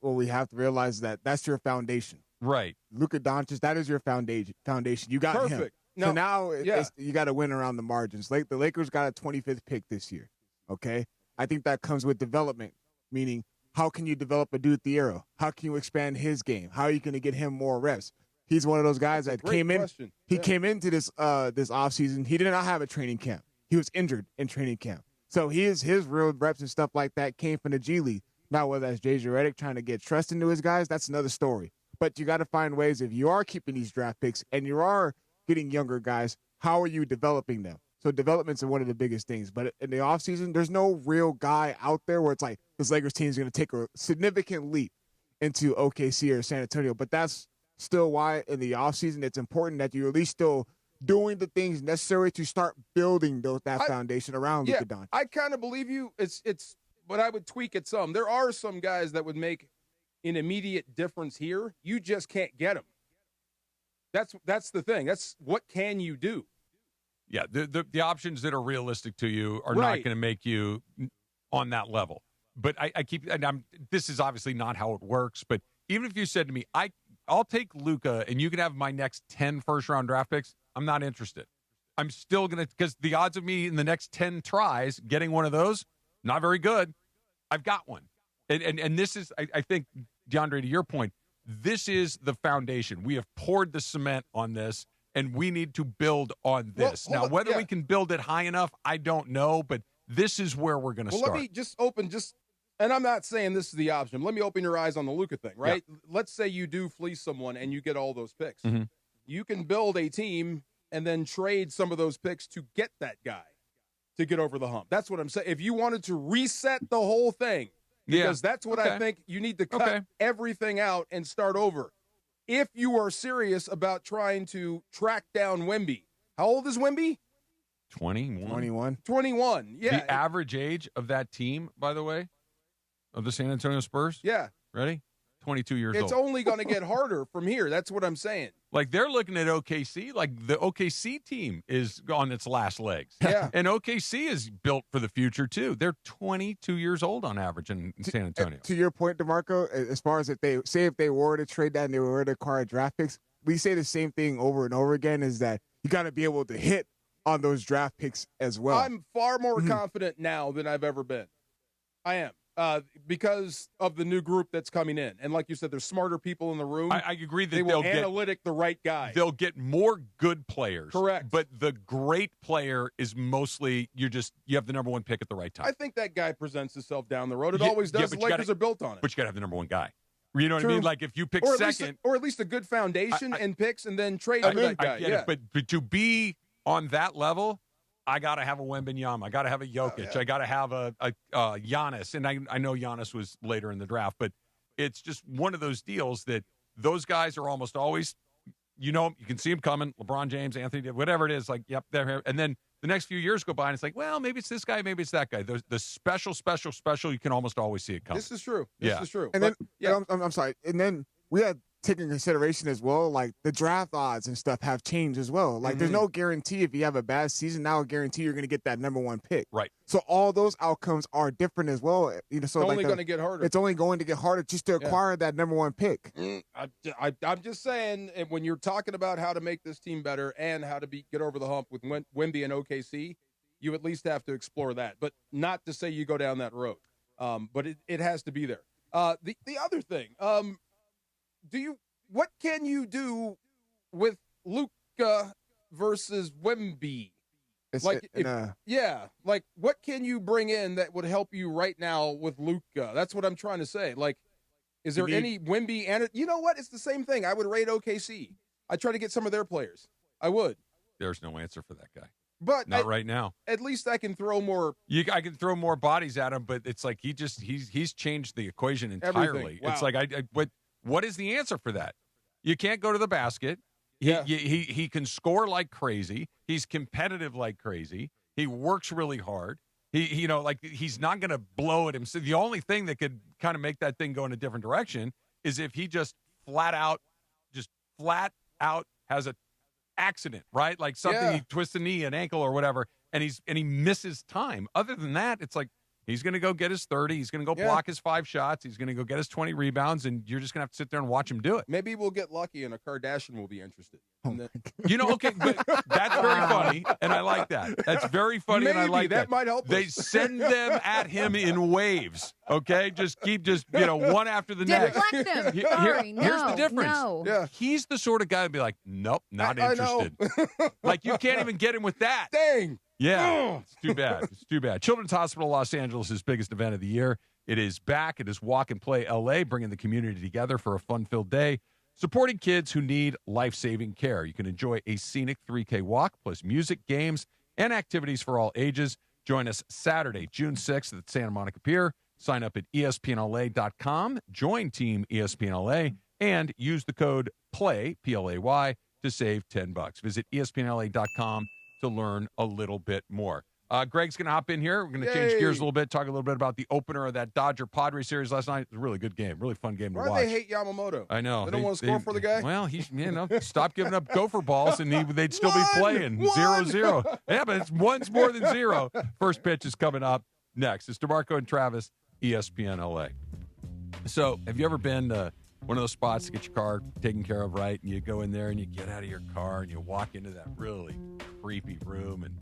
Speaker 11: what we have to realize is that's your foundation.
Speaker 8: Right.
Speaker 11: Luka Doncic, that is your foundation. You got him.
Speaker 9: Perfect.
Speaker 11: So now you got to win around the margins. The Lakers got a 25th pick this year, okay? I think that comes with development, meaning how can you develop a dude Thiero? How can you expand his game? How are you going to get him more reps? He's one of those guys that came in. He came into this offseason. He did not have a training camp. He was injured in training camp. So his real reps and stuff like that came from the G League. Now, whether that's J.J. Redick trying to get trust into his guys, that's another story. But you got to find ways, if you are keeping these draft picks and you are getting younger guys, how are you developing them? So development's one of the biggest things. But in the offseason, there's no real guy out there where it's like this Lakers team is going to take a significant leap into OKC or San Antonio. But that's still why in the offseason it's important that you're at least still doing the things necessary to start building that foundation around Luka Doncic.
Speaker 9: I kind of believe you. It's, but I would tweak it some. There are some guys that would make an immediate difference here. You just can't get them. That's the thing. That's what can you do?
Speaker 8: Yeah, the options that are realistic to you are not going to make you on that level. But this is obviously not how it works. But even if you said to me, I'll take Luka and you can have my next 10 first-round draft picks, I'm not interested. I'm still going to, because the odds of me in the next 10 tries getting one of those, not very good. I've got one. And this is, I think, DeAndre, to your point, this is the foundation. We have poured the cement on this, and we need to build on this. Now, whether we can build it high enough, I don't know, but this is where we're going to start.
Speaker 9: Let me just and I'm not saying this is the option. Let me open your eyes on the Luka thing, right? Yeah. Let's say you do fleece someone and you get all those picks. Mm-hmm. You can build a team and then trade some of those picks to get that guy to get over the hump. That's what I'm saying. If you wanted to reset the whole thing, because that's what I think you need to cut everything out and start over. If you are serious about trying to track down Wemby. How old is Wemby?
Speaker 8: 21.
Speaker 9: 21, yeah.
Speaker 8: The average age of that team, by the way, of the San Antonio Spurs?
Speaker 9: Yeah.
Speaker 8: Ready? 22 years old.
Speaker 9: It's only going to get harder from here. That's what I'm saying.
Speaker 8: Like, they're looking at OKC. Like, the OKC team is on its last legs.
Speaker 9: Yeah.
Speaker 8: And OKC is built for the future, too. They're 22 years old on average in San Antonio.
Speaker 11: To your point, DeMarco, as far as if they were to trade that and they were to acquire draft picks, we say the same thing over and over again, is that you got to be able to hit on those draft picks as well.
Speaker 9: I'm far more confident now than I've ever been. I am. Because of the new group that's coming in. And like you said, there's smarter people in the room.
Speaker 8: I agree that
Speaker 9: they
Speaker 8: they'll
Speaker 9: will analytic the right guy.
Speaker 8: They'll get more good players.
Speaker 9: Correct.
Speaker 8: But the great player is mostly you have the number one pick at the right time.
Speaker 9: I think that guy presents himself down the road. It always does. The Lakers are built on it.
Speaker 8: But you got to have the number one guy. You know what I mean? Like, if you pick second.
Speaker 9: Or at least a good foundation and picks and then trade for that guy.
Speaker 8: I get it, but to be on that level, I got to have a Wembanyama. I got to have a Jokic. I got to have a Giannis. And I know Giannis was later in the draft, but it's just one of those deals that those guys are almost always, you can see them coming. LeBron James, Anthony, whatever it is, like, yep, they're here. And then the next few years go by, and it's like, well, maybe it's this guy, maybe it's that guy. The special, you can almost always see it coming.
Speaker 9: This is true. This is true.
Speaker 11: And then, I'm sorry. And then we had taken consideration as well, like the draft odds and stuff have changed as well. Like, there's no guarantee if you have a bad season, now a guarantee you're going to get that number one pick.
Speaker 8: Right.
Speaker 11: So all those outcomes are different as well. So
Speaker 9: it's only going to get harder.
Speaker 11: It's only going to get harder just to acquire that number one pick.
Speaker 9: I'm just saying, when you're talking about how to make this team better and how to get over the hump with Wemby and OKC, you at least have to explore that. But not to say you go down that road. But it has to be there. The other thing, what can you do with Luka versus Wemby? What can you bring in that would help you right now with Luka? That's what I'm trying to say. Like, is there any Wemby and you know what? It's the same thing. I would rate OKC. I'd try to get some of their players. I would.
Speaker 8: There's no answer for that guy.
Speaker 9: But
Speaker 8: not right now.
Speaker 9: At least I can throw more.
Speaker 8: I can throw more bodies at him, but it's like he's changed the equation entirely.
Speaker 9: Wow.
Speaker 8: It's like what is the answer for that? You can't go to the basket. He can score like crazy. He's competitive like crazy. He works really hard. He's not going to blow at himself. The only thing that could kind of make that thing go in a different direction is if he just flat out has a accident, right? Like something, he twists a knee, an ankle, or whatever, and he misses time. Other than that, it's like he's going to go get his 30. He's going to go block his 5 shots. He's going to go get his 20 rebounds, and you're just going to have to sit there and watch him do it.
Speaker 9: Maybe we'll get lucky, and a Kardashian will be interested.
Speaker 8: But that's very funny, and I like that. That's very funny, and I like that.
Speaker 9: That might help
Speaker 8: They
Speaker 9: us.
Speaker 8: send them at him in waves, okay? Just keep one after the next.
Speaker 10: Deflect them.
Speaker 8: Here's the difference.
Speaker 10: No.
Speaker 9: Yeah.
Speaker 8: He's the sort of guy to be like, nope, not interested. Like, you can't even get him with that.
Speaker 9: Dang.
Speaker 8: Yeah, it's too bad. It's too bad. Children's Hospital Los Angeles' biggest event of the year It is back. It is Walk and Play LA, bringing the community together for a fun-filled day, supporting kids who need life-saving care. You can enjoy a scenic 3K walk, plus music, games, and activities for all ages. Join us Saturday, June 6th at Santa Monica Pier. Sign up at espnla.com, join Team ESPNLA, and use the code PLAY, P-L-A-Y, to save $10. Visit espnla.com to learn a little bit more. Greg's going to hop in here. We're going to change gears a little bit, talk a little bit about the opener of that Dodger-Padres series last night. It was a really good game, really fun game to watch.
Speaker 9: Why do they hate Yamamoto?
Speaker 8: I know.
Speaker 9: They don't want to score for the guy?
Speaker 8: Well, stop giving up gopher balls, and they'd still be playing 0-0. Yeah, but one's more than 0. First pitch is coming up next. It's DeMarco and Travis, ESPN LA. So, have you ever been to one of those spots to get your car taken care of right, and you go in there and you get out of your car and you walk into that really creepy room, and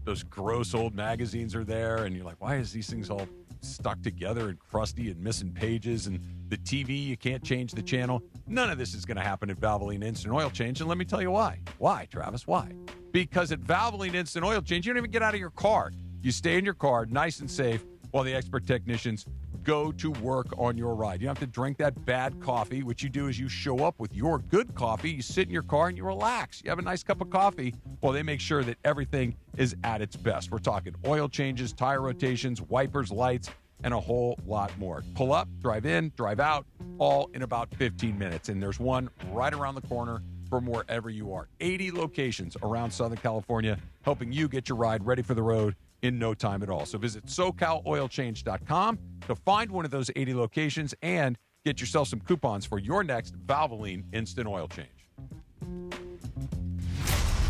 Speaker 8: those gross old magazines are there, and you're like, why is these things all stuck together and crusty and missing pages, and the TV, you can't change the channel? None of this is going to happen at Valvoline Instant Oil Change, and let me tell you why. Why, Travis? Why? Because at Valvoline Instant Oil Change, you don't even get out of your car. You stay in your car, nice and safe, while the expert technicians go to work on your ride. You don't have to drink that bad coffee. What you do is you show up with your good coffee, you sit in your car, and you relax. You have a nice cup of coffee while they make sure that everything is at its best. We're talking oil changes, tire rotations, wipers, lights, and a whole lot more. Pull up, drive in, drive out, all in about 15 minutes. And there's one right around the corner from wherever you are. 80 locations around Southern California, helping you get your ride ready for the road in no time at all. So visit SoCalOilChange.com to find one of those 80 locations and get yourself some coupons for your next Valvoline Instant Oil Change.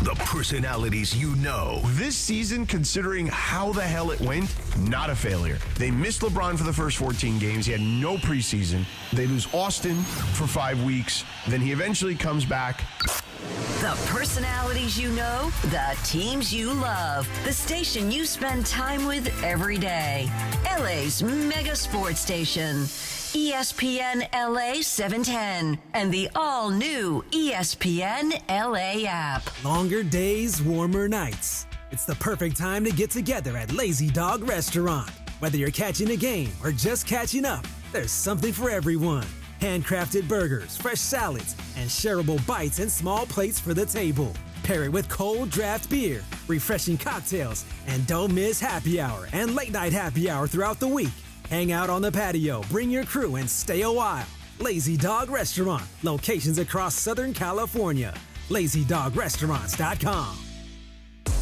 Speaker 16: The personalities you know.
Speaker 17: This season, considering how the hell it went, not a failure. They missed LeBron for the first 14 games. He had no preseason. They lose Austin for 5 weeks. Then he eventually comes back.
Speaker 18: The personalities you know, the teams you love, the station you spend time with every day. LA's mega sports station. ESPN LA 710 and the all-new ESPN LA app.
Speaker 19: Longer days, warmer nights. It's the perfect time to get together at Lazy Dog Restaurant. Whether you're catching a game or just catching up, there's something for everyone. Handcrafted burgers, fresh salads, and shareable bites and small plates for the table. Pair it with cold draft beer, refreshing cocktails, and don't miss happy hour and late night happy hour throughout the week. Hang out on the patio, bring your crew, and stay a while. Lazy Dog Restaurant, locations across Southern California. LazyDogRestaurants.com.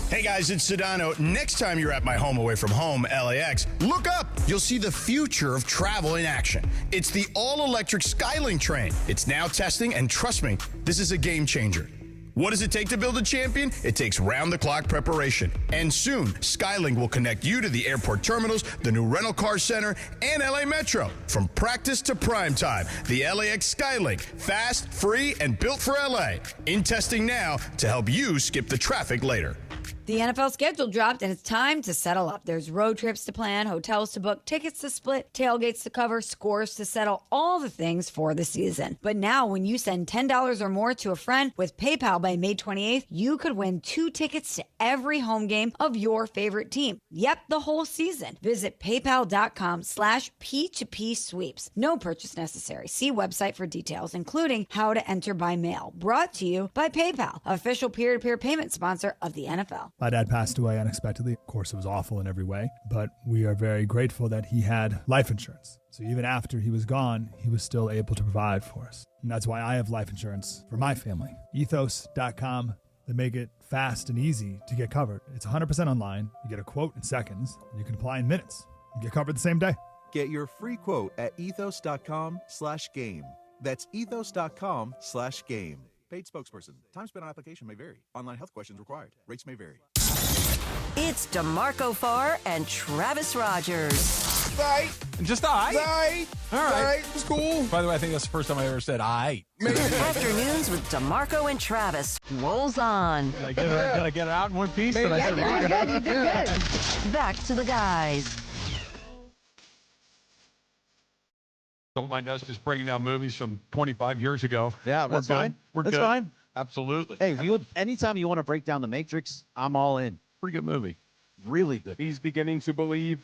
Speaker 17: Hey guys, it's Sedano. Next time you're at my home away from home, LAX, look up. You'll see the future of travel in action. It's the all-electric Skylink train. It's now testing, and trust me, this is a game changer. What does it take to build a champion? It takes round-the-clock preparation. And soon, Skylink will connect you to the airport terminals, the new rental car center, and LA Metro. From practice to prime time, the LAX Skylink. Fast, free, and built for LA. In testing now to help you skip the traffic later.
Speaker 20: The NFL schedule dropped, and it's time to settle up. There's road trips to plan, hotels to book, tickets to split, tailgates to cover, scores to settle, all the things for the season. But now, when you send $10 or more to a friend with PayPal by May 28th, you could win 2 tickets to every home game of your favorite team. Yep, the whole season. Visit paypal.com/P2P sweeps. No purchase necessary. See website for details, including how to enter by mail. Brought to you by PayPal, official peer-to-peer payment sponsor of the NFL.
Speaker 21: My dad passed away unexpectedly. Of course, it was awful in every way, but we are very grateful that he had life insurance. So even after he was gone, he was still able to provide for us. And that's why I have life insurance for my family. Ethos.com. They make it fast and easy to get covered. It's 100% online. You get a quote in seconds. And you can apply in minutes. You get covered the same day.
Speaker 22: Get your free quote at ethos.com/game. That's ethos.com/game. Paid spokesperson. Time spent on application may vary. Online health questions required. Rates may vary.
Speaker 18: It's DeMarco Farr and Travis Rogers.
Speaker 8: Just all right. All right.
Speaker 9: It was cool.
Speaker 8: By the way, I think that's the first time I ever said I.
Speaker 18: Afternoons with DeMarco and Travis rolls on.
Speaker 8: Did I get it out in one piece?
Speaker 18: Back to the guys.
Speaker 8: Some of my notes just breaking down movies from 25 years ago.
Speaker 23: Yeah, that's fine.
Speaker 8: That's
Speaker 23: fine.
Speaker 8: Absolutely.
Speaker 23: Hey, anytime you want to break down The Matrix, I'm all in.
Speaker 8: Pretty good movie.
Speaker 23: Really good.
Speaker 9: He's beginning to believe.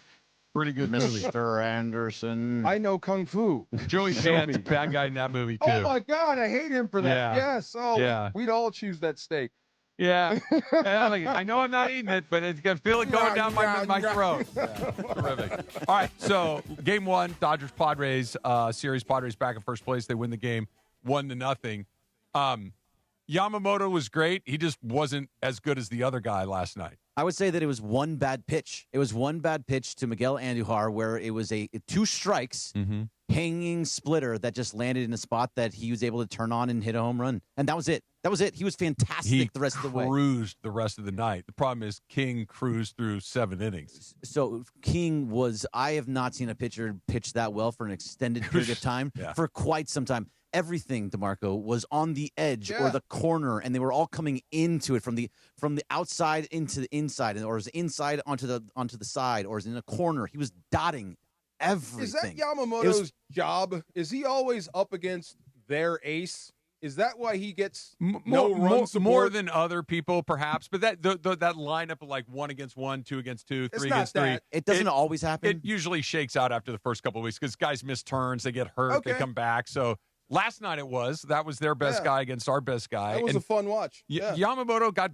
Speaker 8: Pretty good movie.
Speaker 2: Mr. Anderson.
Speaker 9: I know Kung Fu.
Speaker 8: Joey Pants, bad guy in that movie, too.
Speaker 9: Oh, my God. I hate him for that.
Speaker 8: Yeah.
Speaker 9: Yes. Oh,
Speaker 8: Yeah.
Speaker 9: we'd all choose that steak.
Speaker 8: Yeah. I know I'm not eating it, but I can feel it going down my throat. Yeah. Terrific. All right, so game one, Dodgers-Padres series. Padres back in first place. They win the game 1-0. Yamamoto was great. He just wasn't as good as the other guy last night.
Speaker 2: I would say that it was one bad pitch. It was one bad pitch to Miguel Andujar where it was a 2 strikes, hanging splitter that just landed in a spot that he was able to turn on and hit a home run. And that was it. That was it. He was fantastic the rest of the way.
Speaker 8: He cruised the rest of the night. The problem is King cruised through 7 innings.
Speaker 2: So King was, I have not seen a pitcher pitch that well for an extended period of time for quite some time. Everything, DeMarco, was on the edge or the corner, and they were all coming into it from the outside into the inside, or was inside onto the side, or was in a corner. He was dotting everything.
Speaker 9: Is that Yamamoto's job? Is he always up against their ace? Is that why he gets no run support?
Speaker 8: More than other people, perhaps, but that that lineup of like 1 against 1, 2 against 2, 3 against 3.
Speaker 2: It doesn't always happen.
Speaker 8: It usually shakes out after the first couple of weeks because guys miss turns, they get hurt, they come back. So last night that was their best guy against our best guy.
Speaker 9: That was a fun watch.
Speaker 8: Yamamoto got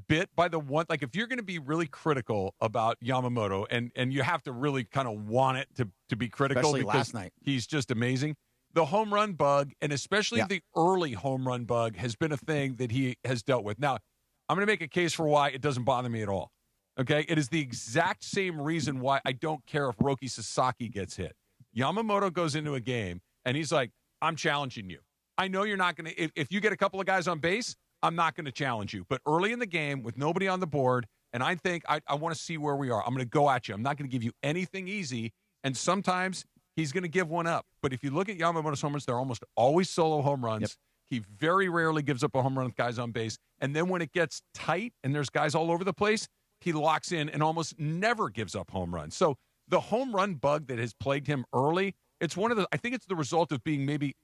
Speaker 8: bit by the one. Like if you're going to be really critical about Yamamoto, and you have to really kind of want it to be critical,
Speaker 2: especially
Speaker 8: because
Speaker 2: last night.
Speaker 8: He's just amazing. The home run bug, and especially the early home run bug, has been a thing that he has dealt with. Now, I'm going to make a case for why it doesn't bother me at all. Okay? It is the exact same reason why I don't care if Roki Sasaki gets hit. Yamamoto goes into a game, and he's like, I'm challenging you. I know you're not going to – if you get a couple of guys on base, I'm not going to challenge you. But early in the game, with nobody on the board, and I think I want to see where we are. I'm going to go at you. I'm not going to give you anything easy. And sometimes – he's going to give one up. But if you look at Yamamoto's home runs, they're almost always solo home runs. Yep. He very rarely gives up a home run with guys on base. And then when it gets tight and there's guys all over the place, he locks in and almost never gives up home runs. So the home run bug that has plagued him early, it's one of the, I think it's the result of being maybe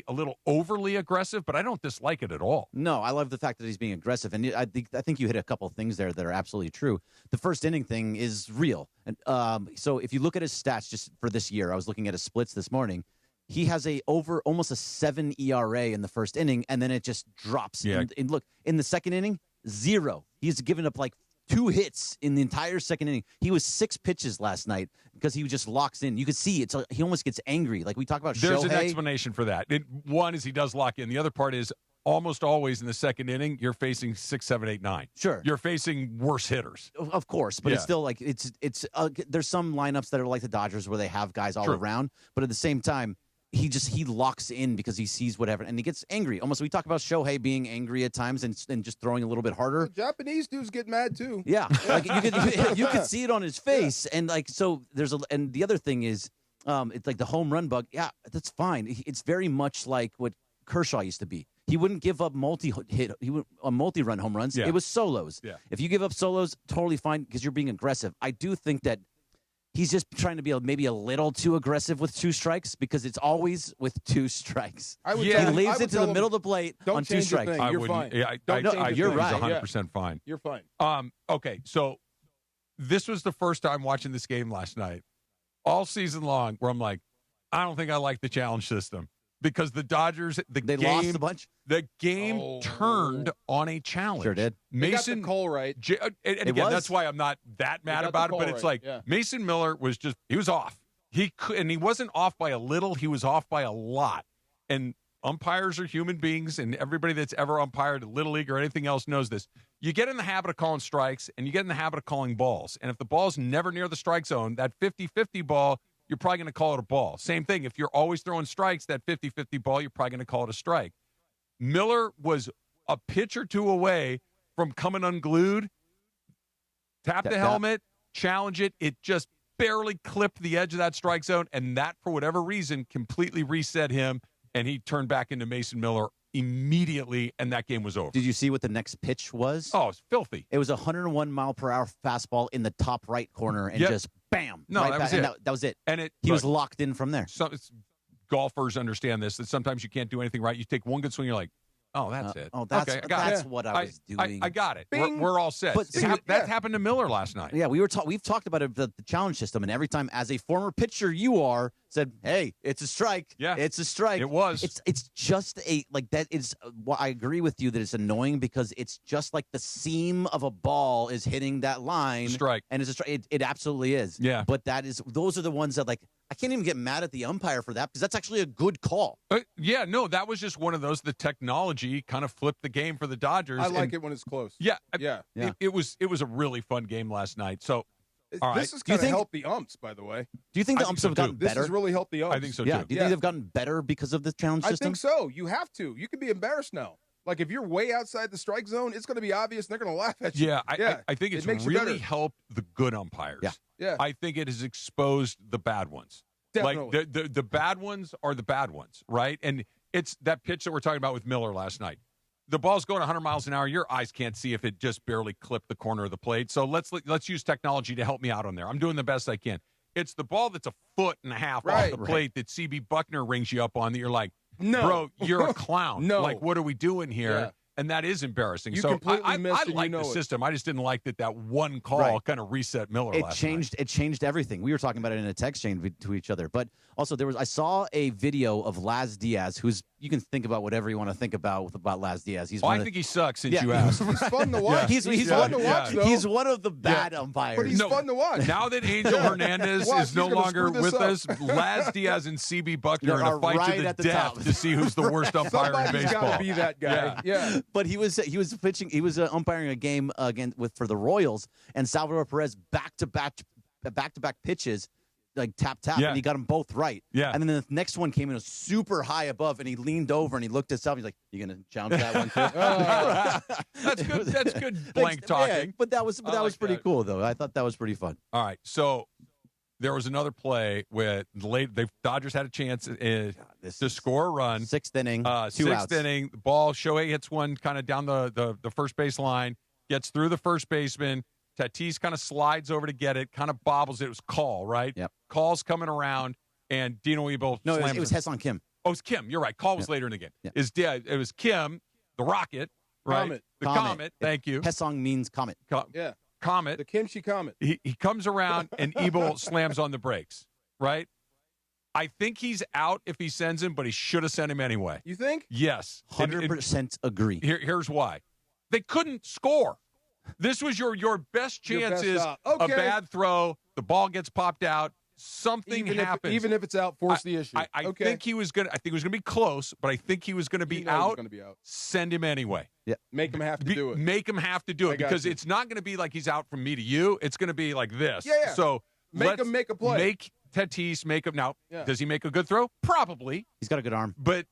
Speaker 8: a little overly aggressive, but I don't dislike it at all.
Speaker 2: No, I love the fact that he's being aggressive. And I think you hit a couple of things there that are absolutely true. The first inning thing is real. And so if you look at his stats just for this year, I was looking at his splits this morning. He has almost a 7 ERA in the first inning, and then it just drops.
Speaker 8: Yeah.
Speaker 2: And look, in the second inning, 0. He's given up like 2 hits in the entire second inning. He was 6 pitches last night because he just locks in. You could see he almost gets angry. Like we talk about
Speaker 8: There's
Speaker 2: Shohei.
Speaker 8: an explanation for that. One is he does lock in. The other part is almost always in the second inning, you're facing 6, 7, 8, 9.
Speaker 2: Sure.
Speaker 8: You're facing worse hitters.
Speaker 2: Of course, but it's still like it's there's some lineups that are like the Dodgers where they have guys all around, but at the same time, he locks in because he sees whatever, and he gets angry. Almost, we talk about Shohei being angry at times and just throwing a little bit harder.
Speaker 9: Japanese dudes get mad too.
Speaker 2: Yeah, like you could see it on his face, and like so. And the other thing is, it's like the home run bug. Yeah, that's fine. It's very much like what Kershaw used to be. He wouldn't give up multi-run home runs.
Speaker 8: Yeah.
Speaker 2: It was solos.
Speaker 8: Yeah.
Speaker 2: If you give up solos, totally fine because you're being aggressive. I do think that he's just trying to be maybe a little too aggressive with 2 strikes because it's always with 2 strikes. He leaves it to the middle of the plate on 2 strikes.
Speaker 9: You're fine.
Speaker 8: You're right. 100% fine.
Speaker 9: You're fine.
Speaker 8: Okay, so this was the first time watching this game last night, all season long, where I'm like, I don't think I like the challenge system because the Dodgers,
Speaker 2: they lost a bunch.
Speaker 8: The game turned on a challenge.
Speaker 2: Sure did.
Speaker 8: Mason
Speaker 9: Cole right.
Speaker 8: And again, that's why I'm not that mad about it. But it's like Mason Miller he was off. He wasn't off by a little. He was off by a lot. And umpires are human beings, and everybody that's ever umpired a Little League or anything else knows this. You get in the habit of calling strikes, and you get in the habit of calling balls. And if the ball's never near the strike zone, that 50-50 ball, you're probably going to call it a ball. Same thing. If you're always throwing strikes, that 50-50 ball, you're probably going to call it a strike. Miller was a pitch or 2 away from coming unglued, tap the helmet, challenge it. It just barely clipped the edge of that strike zone, and that, for whatever reason, completely reset him, and he turned back into Mason Miller immediately, and that game was over.
Speaker 2: Did you see what the next pitch was?
Speaker 8: Oh, it's filthy.
Speaker 2: It was a 101-mile-per-hour fastball in the top right corner, and just bam.
Speaker 8: No, that was it.
Speaker 2: That was it.
Speaker 8: And
Speaker 2: he was locked in from there.
Speaker 8: Golfers understand this, that sometimes you can't do anything right. You take one good swing, you're like, Oh, that's it.
Speaker 2: Oh, that's
Speaker 8: okay, I got
Speaker 2: that's
Speaker 8: it.
Speaker 2: what I was doing.
Speaker 8: I got it. We're all set.
Speaker 2: But
Speaker 8: That happened to Miller last night.
Speaker 2: Yeah, we've talked about it, the challenge system, and every time, as a former pitcher, you are said, "Hey, it's a strike.
Speaker 8: Yeah,
Speaker 2: it's a strike."
Speaker 8: It was.
Speaker 2: It's just that is. Well, I agree with you that it's annoying because it's just like the seam of a ball is hitting that line.
Speaker 8: Strike,
Speaker 2: and it's a strike. It absolutely is.
Speaker 8: Yeah,
Speaker 2: but those are the ones that I can't even get mad at the umpire for that because that's actually a good call.
Speaker 8: Yeah, no, that was just one of those. The technology kind of flipped the game for the Dodgers.
Speaker 9: I like it when it's close.
Speaker 8: Yeah,
Speaker 9: yeah.
Speaker 8: It was a really fun game last night. So, all right.
Speaker 9: This has kind of helped the umps, by the way.
Speaker 2: Do you think the umps have gotten better?
Speaker 9: This has really helped the umps.
Speaker 8: I think so
Speaker 2: yeah.
Speaker 8: too.
Speaker 2: Do you think they've gotten better because of the challenge system?
Speaker 9: I think so. You have to. You can be embarrassed now. Like if you're way outside the strike zone, it's going to be obvious, and they're going to laugh at you.
Speaker 8: Yeah, I think it's really helped the good umpires.
Speaker 9: Yeah.
Speaker 8: I think it has exposed the bad ones.
Speaker 9: Definitely.
Speaker 8: Like the bad ones are the bad ones, right? And it's that pitch that we're talking about with Miller last night. The ball's going 100 miles an hour. Your eyes can't see if it just barely clipped the corner of the plate. So let's use technology to help me out on there. I'm doing the best I can. It's the ball that's 1.5 feet off the plate that CB Buckner rings you up on that you're like,
Speaker 9: no,
Speaker 8: bro, you're a clown.
Speaker 9: No.
Speaker 8: Like, what are we doing here?
Speaker 9: Yeah.
Speaker 8: And that is embarrassing.
Speaker 9: You
Speaker 8: So
Speaker 9: completely missed
Speaker 8: I
Speaker 9: it,
Speaker 8: like
Speaker 9: you know
Speaker 8: the
Speaker 9: it.
Speaker 8: system. I just didn't like that one call kind of reset Miller last night.
Speaker 2: It changed everything. We were talking about it in a text chain to each other. But also I saw a video of Laz Diaz, who's you can think about whatever you want to think about Laz Diaz.
Speaker 8: I think he sucks since you asked.
Speaker 9: He's fun to watch.
Speaker 2: He's fun to watch. Though. He's one of the bad umpires.
Speaker 9: But he's fun to watch.
Speaker 8: Now that Angel Hernandez is no longer with us, Laz Diaz and CB Buckner in a fight
Speaker 2: right
Speaker 8: to the
Speaker 2: at the
Speaker 8: death
Speaker 2: top.
Speaker 8: to see who's the worst umpire in
Speaker 9: Somebody's
Speaker 8: baseball.
Speaker 9: got to be that guy. Yeah.
Speaker 2: But he was pitching. He was umpiring a game for the Royals, and Salvador Perez back to back pitches. Like tap, and he got them both right.
Speaker 8: Yeah.
Speaker 2: And then the next one came in super high above, and he leaned over and he looked at himself. He's like, "You gonna challenge that one too?"
Speaker 8: That's good. That's good blank talking.
Speaker 2: Yeah, but that was pretty cool though. I thought that was pretty fun.
Speaker 8: All right, so there was another play where the Dodgers had a chance to score a run.
Speaker 2: Sixth inning, 2 outs.
Speaker 8: Sixth inning, the ball. Shohei hits one kind of down the first base line, gets through the first baseman. Tatis kind of slides over to get it, kind of bobbles it. It was Call, right?
Speaker 2: Yep.
Speaker 8: Call's coming around, and Dino Ebel slams
Speaker 2: it was Hesson Kim.
Speaker 8: Oh, it's Kim. You're right. Call was later in the game.
Speaker 2: Yep.
Speaker 8: It was Kim, the Rocket, right?
Speaker 9: Comet.
Speaker 8: The Comet. Thank you.
Speaker 2: Hesson means comet.
Speaker 8: Comet.
Speaker 9: The Kimchi Comet.
Speaker 8: He comes around, and Ebel slams on the brakes, right? I think he's out if he sends him, but he should have sent him anyway.
Speaker 9: You think?
Speaker 8: Yes.
Speaker 2: 100% agree.
Speaker 8: Here's why. They couldn't score. This was your best chances. A bad throw. The ball gets popped out. Something happens.
Speaker 9: Even if it's out, force the issue.
Speaker 8: I think he was gonna. I think it was gonna be close, but I think he was gonna be out. Send him anyway.
Speaker 2: Yeah.
Speaker 9: Make him have to do it.
Speaker 8: Make him have to do it because it's not gonna be like he's out from me to you. It's gonna be like this.
Speaker 9: Yeah.
Speaker 8: So
Speaker 9: make him make a play.
Speaker 8: Make Tatis make him now.
Speaker 9: Yeah.
Speaker 8: Does he make a good throw? Probably.
Speaker 2: He's got a good arm.
Speaker 8: But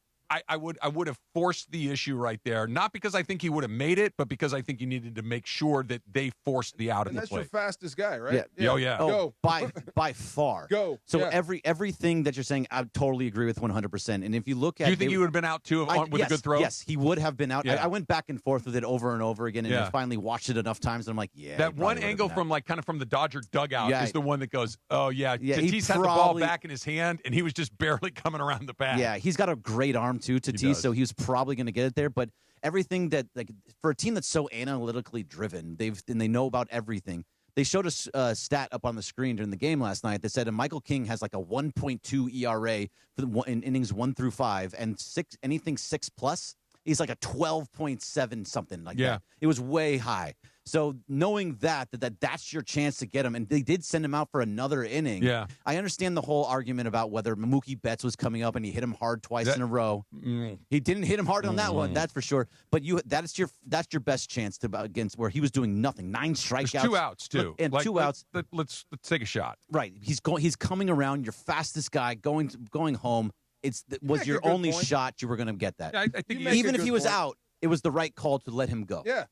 Speaker 8: I would have forced the issue right there, not because I think he would have made it, but because I think he needed to make sure that they forced the out of
Speaker 9: And
Speaker 8: the
Speaker 9: that's
Speaker 8: play.
Speaker 9: your fastest guy, right?
Speaker 2: Yeah.
Speaker 8: Oh, yeah.
Speaker 2: Oh, by far.
Speaker 9: Go.
Speaker 2: So
Speaker 9: Yeah.
Speaker 2: everything that you're saying, I totally agree with 100%. And if you look at,
Speaker 8: Do you think he would have been out too with a good throw?
Speaker 2: Yes, he would have been out.
Speaker 8: Yeah.
Speaker 2: I went back and forth with it over and over again, and I finally watched it enough times, and I'm like, yeah.
Speaker 8: That one angle from from the Dodger dugout is the one that goes, oh yeah,
Speaker 2: Yeah, he
Speaker 8: Tatis had the ball
Speaker 2: probably-
Speaker 8: back in his hand, and he was just barely coming around the bat.
Speaker 2: Yeah, he's got a great arm too, Tatis, so he was probably going to get it there. But everything that, like, for a team that's so analytically driven, they know about everything. They showed us a stat up on the screen during the game last night that said Michael King has like a 1.2 ERA in innings 1 through 5, and anything 6+, he's like a 12.7 something like that. It was way high. So knowing that's your chance to get him, and they did send him out for another inning.
Speaker 8: Yeah.
Speaker 2: I understand the whole argument about whether Mookie Betts was coming up and he hit him hard twice in a row. He didn't hit him hard on that one, that's for sure. But that's your best chance to against where he was doing nothing. 9 strikeouts,
Speaker 8: There's 2 outs too,
Speaker 2: and 2 outs.
Speaker 8: Let's take a shot.
Speaker 2: Right, he's coming around. Your fastest guy going home. Was your only shot. You were going to get that.
Speaker 8: Yeah, I think
Speaker 2: even if he was out, it was the right call to let him go.
Speaker 9: Yeah.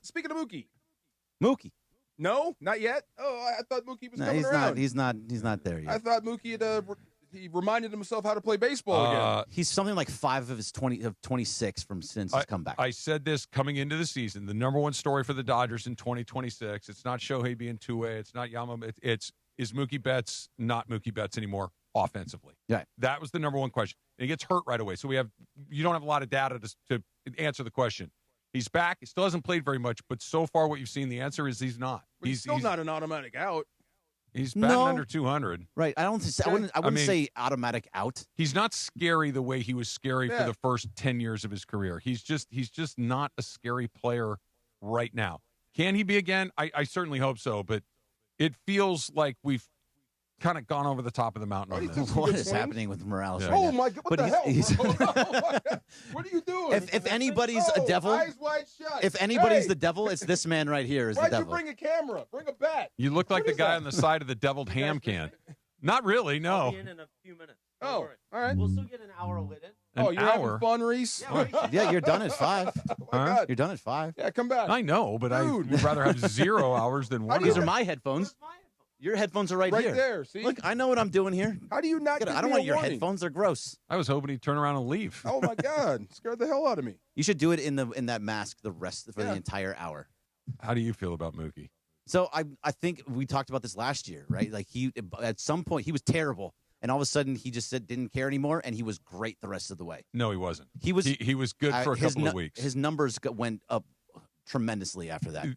Speaker 9: Speaking of Mookie. No, not yet. Oh, I thought Mookie was coming around.
Speaker 2: He's not there yet.
Speaker 9: I thought Mookie had he reminded himself how to play baseball again.
Speaker 2: He's something like 5 of his 26 since his comeback.
Speaker 8: I said this coming into the season. The number one story for the Dodgers in 2026. It's not Shohei being two-way. It's not Yamamoto. Is Mookie Betts not Mookie Betts anymore offensively?
Speaker 2: Yeah.
Speaker 8: That was the number one question. And he gets hurt right away. So you don't have a lot of data to answer the question. He's back. He still hasn't played very much, but so far what you've seen, the answer is he's not.
Speaker 9: But he's still not an automatic out.
Speaker 8: He's batting under 200.
Speaker 2: Right. I wouldn't say automatic out.
Speaker 8: He's not scary the way he was scary for the first 10 years of his career. He's just not a scary player right now. Can he be again? I certainly hope so, but it feels like we've kind of gone over the top of the mountain on this.
Speaker 2: What is happening with Morales right now?
Speaker 9: Oh, my God. What the hell? Oh, my God. What are you doing?
Speaker 2: If anybody's a devil,
Speaker 9: eyes wide shut.
Speaker 2: if anybody's the devil, it's this man right here is the
Speaker 9: Why'd
Speaker 2: devil.
Speaker 9: you bring a camera? Bring a bat.
Speaker 8: You look like the guy on the side of the deviled ham can. Not really, no.
Speaker 3: I'll be in a few minutes.
Speaker 9: Oh, all right.
Speaker 3: We'll still get an hour lit in.
Speaker 9: Oh, you're having fun, Reese?
Speaker 2: Yeah, you're done at 5.
Speaker 9: God.
Speaker 2: You're done at 5.
Speaker 9: Yeah, come back.
Speaker 8: I know, but I would rather have 0 hours than 1
Speaker 2: These
Speaker 8: hour.
Speaker 2: are my headphones. Your headphones are right here.
Speaker 9: there, see?
Speaker 2: Look, I know what I'm doing here.
Speaker 9: How do you not give
Speaker 2: I don't
Speaker 9: me
Speaker 2: want
Speaker 9: a
Speaker 2: your
Speaker 9: warning?
Speaker 2: headphones. They're gross.
Speaker 8: I was hoping he'd turn around and leave.
Speaker 9: Oh, my God. Scared the hell out of me.
Speaker 2: You should do it in that mask the entire hour.
Speaker 8: How do you feel about Mookie?
Speaker 2: So I think we talked about this last year, right? Like he at some point he was terrible, and all of a sudden he just didn't care anymore, and he was great the rest of the way.
Speaker 8: No, he wasn't.
Speaker 2: He was
Speaker 8: good for a couple of weeks.
Speaker 2: His numbers went up tremendously after that.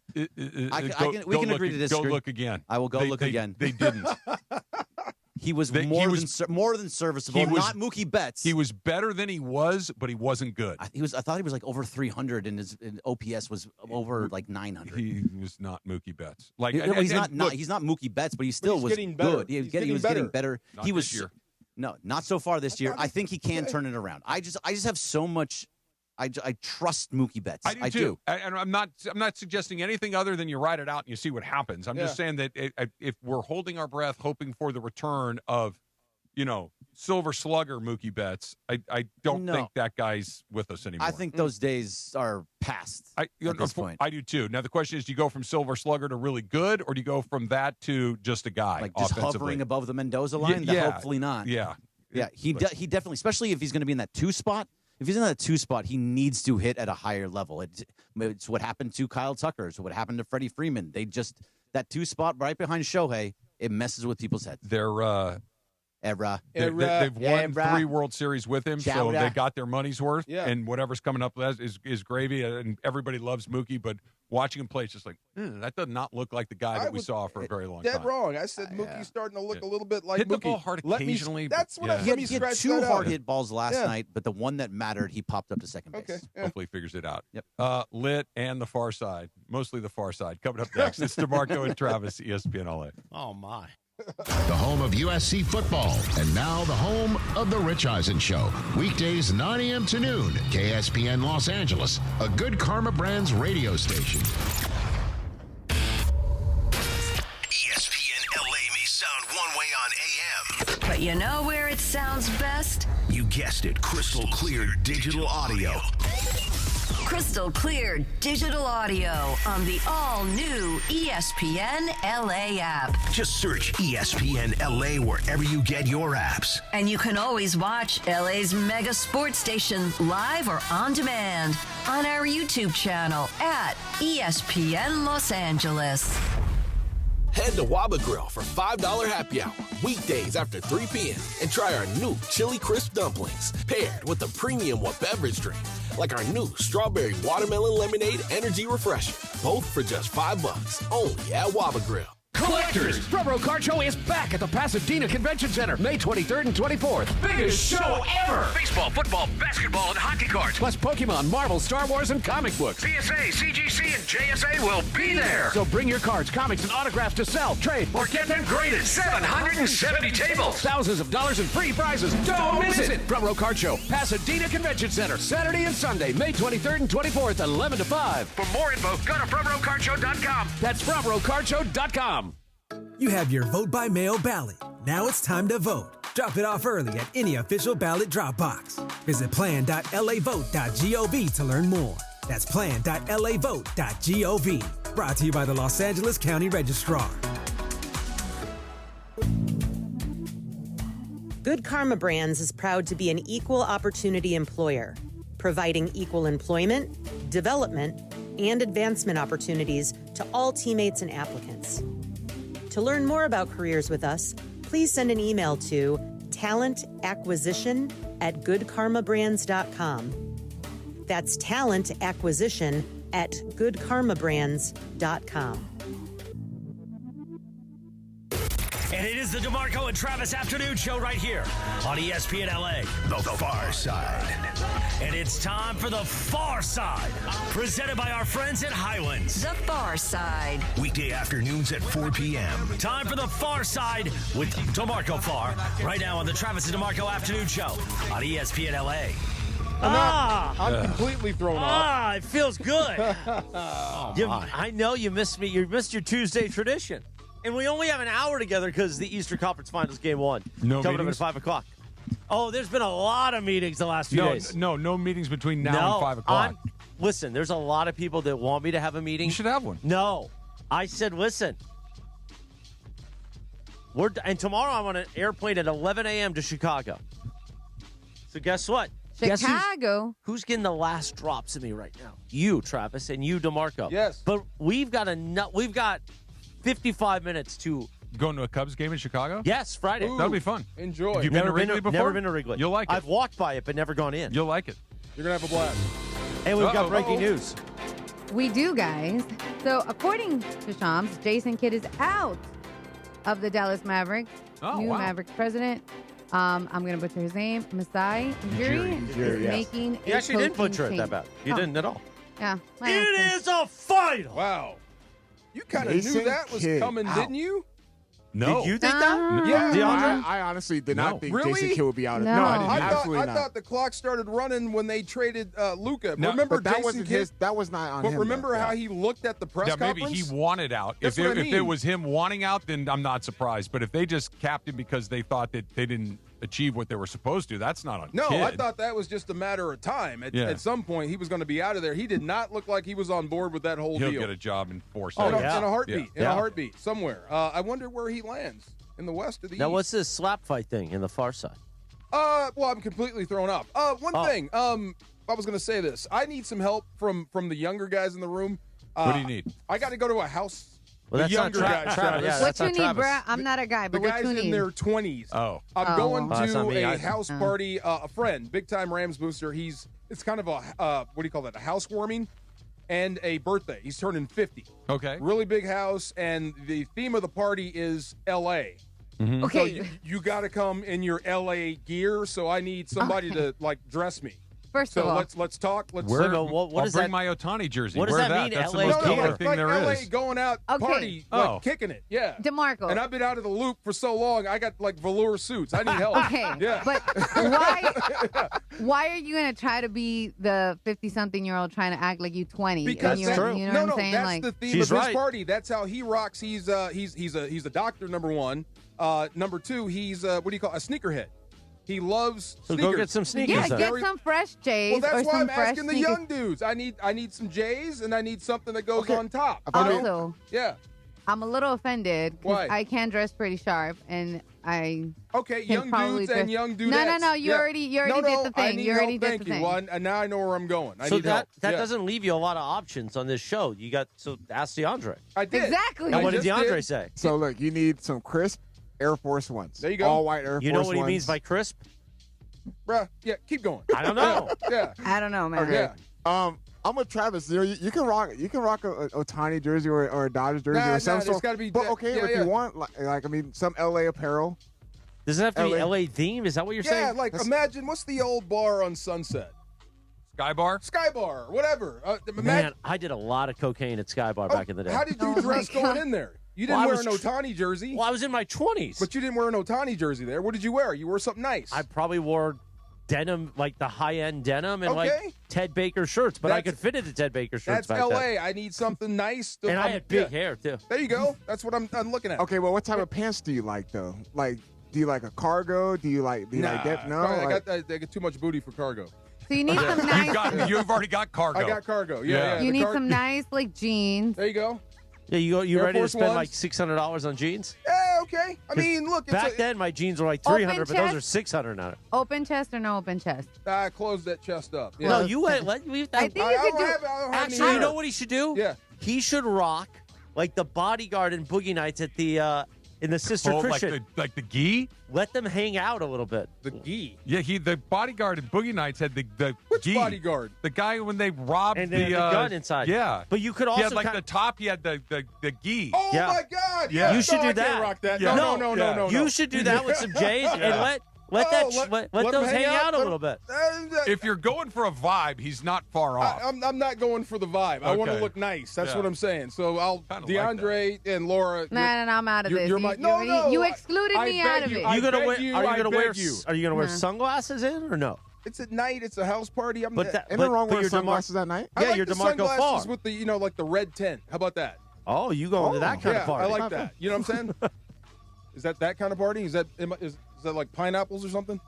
Speaker 2: We can agree to disagree.
Speaker 8: Go look again.
Speaker 2: I will go look again.
Speaker 8: They didn't.
Speaker 2: He was more than serviceable. Not Mookie Betts.
Speaker 8: He was better than he was, but he wasn't good.
Speaker 2: I thought he was like over 300, and his OPS was over like 900.
Speaker 8: He was not Mookie Betts. Like
Speaker 2: he's not Mookie Betts, but he still was
Speaker 9: getting better.
Speaker 2: good. He was getting better.
Speaker 8: Not
Speaker 2: he was
Speaker 8: this year.
Speaker 2: No, not so far this year. I think he can turn it around. I just have so much. I trust Mookie Betts.
Speaker 8: I do too. And I'm not suggesting anything other than you ride it out and you see what happens. I'm just saying that if we're holding our breath, hoping for the return of, Silver Slugger Mookie Betts, I don't think that guy's with us anymore.
Speaker 2: I think those days are past at this point.
Speaker 8: I do too. Now the question is, do you go from Silver Slugger to really good, or do you go from that to just a guy,
Speaker 2: like just hovering above the Mendoza line? Hopefully not.
Speaker 8: Yeah.
Speaker 2: He definitely, especially if he's going to be in that 2 spot. If he's in that 2 spot, he needs to hit at a higher level. It's what happened to Kyle Tucker. It's what happened to Freddie Freeman. That 2 spot right behind Shohei, it messes with people's heads.
Speaker 8: They've won 3 World Series with him, so they got their money's worth.
Speaker 9: Yeah.
Speaker 8: And whatever's coming up is gravy. And everybody loves Mookie, but watching him play, it's just like that does not look like the guy that we saw for a very long time.
Speaker 9: Dead wrong. I said Mookie's starting to look a little bit like
Speaker 8: hit
Speaker 9: Mookie.
Speaker 8: the ball hard occasionally.
Speaker 9: That's what
Speaker 2: He had 2 hard hit balls last
Speaker 9: Yeah.
Speaker 2: night, but the one that mattered, he popped up to second base.
Speaker 9: Okay. Yeah.
Speaker 8: Hopefully he figures it out.
Speaker 2: Yep.
Speaker 8: Lit and the far side, mostly the far side. Coming up next, it's DeMarco and Travis, ESPN LA.
Speaker 3: Oh, my.
Speaker 16: The home of USC football, and now the home of the Rich Eisen Show. Weekdays 9 a.m. to noon, KSPN Los Angeles, a Good Karma Brands radio station.
Speaker 12: ESPN LA may sound one way on AM.
Speaker 18: But you know where it sounds best?
Speaker 16: You guessed it, crystal clear digital audio.
Speaker 18: Crystal clear digital audio on the all-new ESPN LA app.
Speaker 16: Just search ESPN LA wherever you get your apps.
Speaker 18: And you can always watch LA's mega sports station live or on demand on our YouTube channel at ESPN Los Angeles.
Speaker 14: Head to Waba Grill for $5 happy hour weekdays after 3 p.m. and try our new Chili Crisp dumplings paired with a premium beverage drink like our new Strawberry Watermelon Lemonade Energy Refresher, both for just $5 only at Waba Grill.
Speaker 4: Collectors, Front Row Card Show is back at the Pasadena Convention Center, May 23rd and 24th. Biggest show ever! Baseball, football, basketball, and hockey cards, plus Pokemon, Marvel, Star Wars, and comic books. PSA, CGC, and JSA will be there. So bring your cards, comics, and autographs to sell, trade, or get them graded. 770 tables, thousands of dollars in free prizes. Don't miss it! Front Row Card Show, Pasadena Convention Center, Saturday and Sunday, May 23rd and 24th, 11 to 5. For more info, go to frontrowcardshow.com. That's frontrowcardshow.com.
Speaker 19: You have your vote by mail ballot. Now it's time to vote. Drop it off early at any official ballot drop box. Visit plan.lavote.gov to learn more. That's plan.lavote.gov. Brought to you by the Los Angeles County Registrar.
Speaker 5: Good Karma Brands is proud to be an equal opportunity employer, providing equal employment, development, and advancement opportunities to all teammates and applicants. To learn more about careers with us, please send an email to talentacquisition@goodkarmabrands.com. That's talent acquisition at goodkarmabrands.com.
Speaker 6: And it is the DeMarco and Travis Afternoon Show right here on ESPN LA. The Far Side. And it's time for The Far Side, presented by our friends at Highlands.
Speaker 18: The Far Side.
Speaker 6: Weekday afternoons at 4 p.m. Time for The Far Side with DeMarco Farr, right now on the Travis and DeMarco Afternoon Show on ESPN LA.
Speaker 9: I'm completely thrown off.
Speaker 7: It feels good. I know you missed me. You missed your Tuesday tradition. And we only have an hour together because the Eastern Conference Finals Game 1.
Speaker 8: No
Speaker 7: coming
Speaker 8: meetings?
Speaker 7: up at 5 o'clock. Oh, there's been a lot of meetings the last few days.
Speaker 8: No meetings between now and 5 o'clock.
Speaker 7: Listen, there's a lot of people that want me to have a meeting.
Speaker 8: You should have one.
Speaker 7: No. I said, listen. And tomorrow I'm on an airplane at 11 a.m. to Chicago. So guess what? Guess
Speaker 10: Chicago.
Speaker 7: who's getting the last drops of me right now? You, Travis, and you, DeMarco.
Speaker 9: Yes.
Speaker 7: But we've got 55 minutes to
Speaker 8: Going to a Cubs game in Chicago?
Speaker 7: Yes, Friday.
Speaker 9: Ooh,
Speaker 8: That'll be fun.
Speaker 9: Enjoy.
Speaker 8: Have you been to Wrigley before?
Speaker 7: Never been to Wrigley.
Speaker 8: You'll like it.
Speaker 7: I've walked by it, but never gone in.
Speaker 8: You'll like it.
Speaker 9: You're going to have a blast.
Speaker 7: And we've got breaking news.
Speaker 10: We do, guys. So, according to Shams, Jason Kidd is out of the Dallas Mavericks. New Mavericks president. I'm going to butcher his name. Masai Ujiri is making
Speaker 7: He actually didn't butcher it that bad. You
Speaker 10: Oh.
Speaker 7: didn't at all.
Speaker 10: Yeah.
Speaker 7: It is a final.
Speaker 9: Wow. You kind of knew that was coming, didn't you?
Speaker 8: No.
Speaker 7: Did you think that?
Speaker 9: Yeah.
Speaker 11: DeAndre? I honestly did not think
Speaker 9: Really?
Speaker 11: Jason Kidd would be out of
Speaker 10: No.
Speaker 11: No,
Speaker 9: I
Speaker 11: absolutely not.
Speaker 9: thought the clock started running when they traded Luka.
Speaker 8: No,
Speaker 9: remember
Speaker 11: but that
Speaker 9: Jason
Speaker 11: wasn't
Speaker 9: Kidd?
Speaker 11: his. That was not on
Speaker 9: But
Speaker 11: him.
Speaker 9: remember
Speaker 11: though.
Speaker 9: how he looked at the press
Speaker 8: Yeah,
Speaker 9: conference?
Speaker 8: maybe he wanted out.
Speaker 9: That's
Speaker 8: If
Speaker 9: what I
Speaker 8: it
Speaker 9: mean.
Speaker 8: was him wanting out, then I'm not surprised. But if they just capped him because they thought that they didn't achieve what they were supposed to, that's not on
Speaker 9: No,
Speaker 8: Kidd.
Speaker 9: I thought that was just a matter of time. At some point, he was going to be out of there. He did not look like he was on board with that whole
Speaker 8: He'll
Speaker 9: deal.
Speaker 8: get a job in 4
Speaker 9: in
Speaker 8: seconds.
Speaker 9: a heartbeat.
Speaker 8: Yeah.
Speaker 9: In a heartbeat, somewhere. I wonder where he lands. In the West or the
Speaker 7: Now,
Speaker 9: East?
Speaker 7: what's this slap fight thing in the Far Side?
Speaker 9: Well, I'm completely thrown off. One thing. I was going to say this. I need some help from the younger guys in the room.
Speaker 8: What do you need?
Speaker 9: I got to go to a house.
Speaker 7: Well,
Speaker 9: the
Speaker 7: that's
Speaker 9: younger
Speaker 7: not
Speaker 9: guys.
Speaker 7: Travis. Yeah,
Speaker 10: What
Speaker 7: that's
Speaker 10: you
Speaker 7: not
Speaker 10: need,
Speaker 7: Travis.
Speaker 10: bruh? I'm not a guy,
Speaker 9: The
Speaker 10: but what
Speaker 9: guys
Speaker 10: you
Speaker 9: in
Speaker 10: need?
Speaker 9: their 20s.
Speaker 8: Oh.
Speaker 9: I'm going
Speaker 7: well, that's
Speaker 9: to
Speaker 7: not me.
Speaker 9: a house party. A friend, big-time Rams booster. It's kind of a, what do you call that, a housewarming and a birthday. He's turning 50.
Speaker 8: Okay.
Speaker 9: Really big house, and the theme of the party is L.A.
Speaker 8: Mm-hmm.
Speaker 10: Okay.
Speaker 9: So you got to come in your LA gear. So I need somebody to dress me.
Speaker 10: First
Speaker 9: So
Speaker 10: of all,
Speaker 9: let's talk.
Speaker 7: What
Speaker 8: I'll
Speaker 7: does
Speaker 8: bring
Speaker 7: that?
Speaker 8: my Otani jersey.
Speaker 7: What does
Speaker 8: Wear
Speaker 7: that mean,
Speaker 8: That's
Speaker 7: LA
Speaker 8: the most
Speaker 7: gear?
Speaker 8: important
Speaker 9: like
Speaker 8: thing there
Speaker 9: LA
Speaker 8: is.
Speaker 9: going out
Speaker 10: Okay.
Speaker 9: party,
Speaker 8: Oh.
Speaker 9: kicking it. Yeah.
Speaker 10: DeMarco.
Speaker 9: And I've been out of the loop for so long. I got velour suits. I need help.
Speaker 10: Okay,
Speaker 9: Yeah.
Speaker 10: but why are you gonna try to be the 50-something-year-old trying to act like you 20?
Speaker 9: Because
Speaker 10: and you're,
Speaker 9: that's true.
Speaker 10: You know
Speaker 9: no,
Speaker 10: what I'm saying?
Speaker 9: that's
Speaker 10: Like,
Speaker 9: the theme
Speaker 7: She's
Speaker 9: of his
Speaker 7: right.
Speaker 9: party. That's how he rocks. He's a doctor. Number one. Number two. He's what do you call a sneakerhead? He loves
Speaker 7: So
Speaker 9: sneakers.
Speaker 7: go get some sneakers.
Speaker 10: yeah,
Speaker 7: then.
Speaker 10: get some fresh J's
Speaker 9: Well, that's
Speaker 10: or
Speaker 9: why
Speaker 10: some
Speaker 9: I'm
Speaker 10: fresh
Speaker 9: asking the
Speaker 10: sneakers.
Speaker 9: young dudes. I need some J's and I need something that goes
Speaker 11: Okay.
Speaker 9: on top.
Speaker 10: Also,
Speaker 9: Yeah.
Speaker 10: I'm a little offended
Speaker 9: Why?
Speaker 10: because I can dress pretty sharp, and I
Speaker 9: Okay,
Speaker 10: can
Speaker 9: young
Speaker 10: probably
Speaker 9: dudes
Speaker 10: dress.
Speaker 9: and young dudettes.
Speaker 10: No. You
Speaker 9: Yeah.
Speaker 10: already
Speaker 9: No,
Speaker 10: did the
Speaker 9: I
Speaker 10: thing.
Speaker 9: need
Speaker 10: You already
Speaker 9: help.
Speaker 10: did
Speaker 9: Thank
Speaker 10: the
Speaker 9: you.
Speaker 10: thing.
Speaker 9: Well, now I know where I'm going. I
Speaker 7: So
Speaker 9: need help.
Speaker 7: that
Speaker 9: Yeah.
Speaker 7: doesn't leave you a lot of options on this show. You got ask DeAndre.
Speaker 9: I did.
Speaker 10: Exactly.
Speaker 7: And what did
Speaker 9: just
Speaker 7: DeAndre
Speaker 9: did.
Speaker 7: say?
Speaker 11: So look, you need some crisp Air Force Ones.
Speaker 9: There you go.
Speaker 11: All white Air
Speaker 7: You
Speaker 11: Force
Speaker 7: know what he
Speaker 11: Ones.
Speaker 7: means by crisp?
Speaker 9: Bruh, yeah, keep going.
Speaker 7: I don't know.
Speaker 9: Yeah.
Speaker 10: I don't know, man.
Speaker 11: Okay.
Speaker 9: Yeah.
Speaker 11: I'm with Travis. You can rock a Otani jersey or a Dodgers jersey
Speaker 9: Nah,
Speaker 11: or some
Speaker 9: it's
Speaker 11: sort.
Speaker 9: gotta be-
Speaker 11: But okay,
Speaker 9: yeah,
Speaker 11: if
Speaker 9: yeah.
Speaker 11: you want like I mean some LA apparel.
Speaker 7: Does it have to be
Speaker 11: LA.
Speaker 7: LA theme? Is that what you're
Speaker 9: Yeah,
Speaker 7: saying?
Speaker 9: like imagine what's the old bar on Sunset?
Speaker 8: Sky Bar?
Speaker 9: Sky Bar, or whatever.
Speaker 7: Man, I did a lot of cocaine at Sky Bar back in the day.
Speaker 9: How did you
Speaker 10: Oh,
Speaker 9: dress
Speaker 10: my
Speaker 9: going
Speaker 10: God.
Speaker 9: in there? You
Speaker 7: Well,
Speaker 9: didn't
Speaker 7: I
Speaker 9: wear
Speaker 7: was
Speaker 9: an
Speaker 7: tr-
Speaker 9: Otani jersey.
Speaker 7: Well, I was in my 20s.
Speaker 9: But you didn't wear an Otani jersey there. What did you wear? You wore something nice.
Speaker 7: I probably wore denim, like the high-end denim and
Speaker 9: Okay.
Speaker 7: like Ted Baker shirts, but I could fit into Ted Baker shirts
Speaker 9: That's
Speaker 7: back
Speaker 9: LA.
Speaker 7: then.
Speaker 9: I need something nice.
Speaker 7: And I had big hair, too.
Speaker 9: There you go. That's what I'm looking at.
Speaker 11: Okay, well, what type of pants do you like though? Like, do you like a cargo? Do you like that? No,
Speaker 9: I
Speaker 11: like,
Speaker 9: got too much booty for cargo.
Speaker 10: So you need some nice.
Speaker 8: You've already got cargo.
Speaker 9: I got cargo. Yeah.
Speaker 10: You
Speaker 9: the
Speaker 10: need some nice like jeans.
Speaker 9: There you go.
Speaker 7: Yeah, you
Speaker 9: Air
Speaker 7: ready to
Speaker 9: Force
Speaker 7: spend
Speaker 9: Ones?
Speaker 7: like $600 on jeans?
Speaker 9: Yeah, okay. I mean, look. It's
Speaker 7: Back then, my jeans were like $300, but those
Speaker 10: chest?
Speaker 7: are $600 now.
Speaker 10: Open chest or no open chest?
Speaker 9: I closed that chest up. Yeah.
Speaker 7: No, you went. I think
Speaker 10: you could do.
Speaker 9: I don't have any
Speaker 7: Actually, you
Speaker 9: hair.
Speaker 7: know what he should do?
Speaker 9: Yeah.
Speaker 7: He should rock like the bodyguard in Boogie Nights at the in the Sister Christian.
Speaker 8: Like the gi?
Speaker 7: Let them hang out a little bit.
Speaker 9: The gi?
Speaker 8: Yeah, the bodyguard in Boogie Nights had the
Speaker 9: Which
Speaker 8: gi.
Speaker 9: bodyguard?
Speaker 8: The guy when they robbed
Speaker 7: And they had the gun inside.
Speaker 8: Yeah.
Speaker 7: But you could
Speaker 8: He
Speaker 7: also
Speaker 8: had the top, he had the gi.
Speaker 9: Oh,
Speaker 7: Yeah.
Speaker 9: my God.
Speaker 8: Yeah.
Speaker 7: You should
Speaker 9: No,
Speaker 7: do
Speaker 9: I
Speaker 7: that.
Speaker 9: can't rock that.
Speaker 8: Yeah.
Speaker 9: No.
Speaker 7: You should do that with some J's and let
Speaker 9: Oh,
Speaker 7: those
Speaker 9: them
Speaker 7: hang out a
Speaker 9: Let
Speaker 7: little bit.
Speaker 8: If you're going for a vibe, he's not far off.
Speaker 9: I'm not going for the vibe. I want to
Speaker 8: Okay.
Speaker 9: look nice. That's
Speaker 8: Yeah.
Speaker 9: what I'm saying. So I'll
Speaker 8: Kinda
Speaker 9: DeAndre and Laura.
Speaker 10: No, I'm out of this.
Speaker 9: You're
Speaker 10: You excluded me out of it.
Speaker 9: I
Speaker 7: You gonna
Speaker 9: beg
Speaker 7: wear?
Speaker 9: you,
Speaker 7: Are you
Speaker 9: I
Speaker 7: gonna wear?
Speaker 9: beg you.
Speaker 7: Are you gonna wear
Speaker 10: Nah.
Speaker 7: sunglasses in or no?
Speaker 9: It's at night. It's a house party.
Speaker 7: But
Speaker 11: Ain't nothing wrong with
Speaker 7: you're
Speaker 11: sunglasses at night.
Speaker 9: I
Speaker 7: Yeah,
Speaker 9: like
Speaker 7: you're
Speaker 9: the
Speaker 7: DeMarco
Speaker 9: sunglasses
Speaker 7: Farr.
Speaker 9: with the like the red tint. How about that?
Speaker 7: Oh, you going to that kind
Speaker 9: yeah,
Speaker 7: of party?
Speaker 9: I like that. You know what I'm saying? Is that kind of party? Is that like pineapples or something?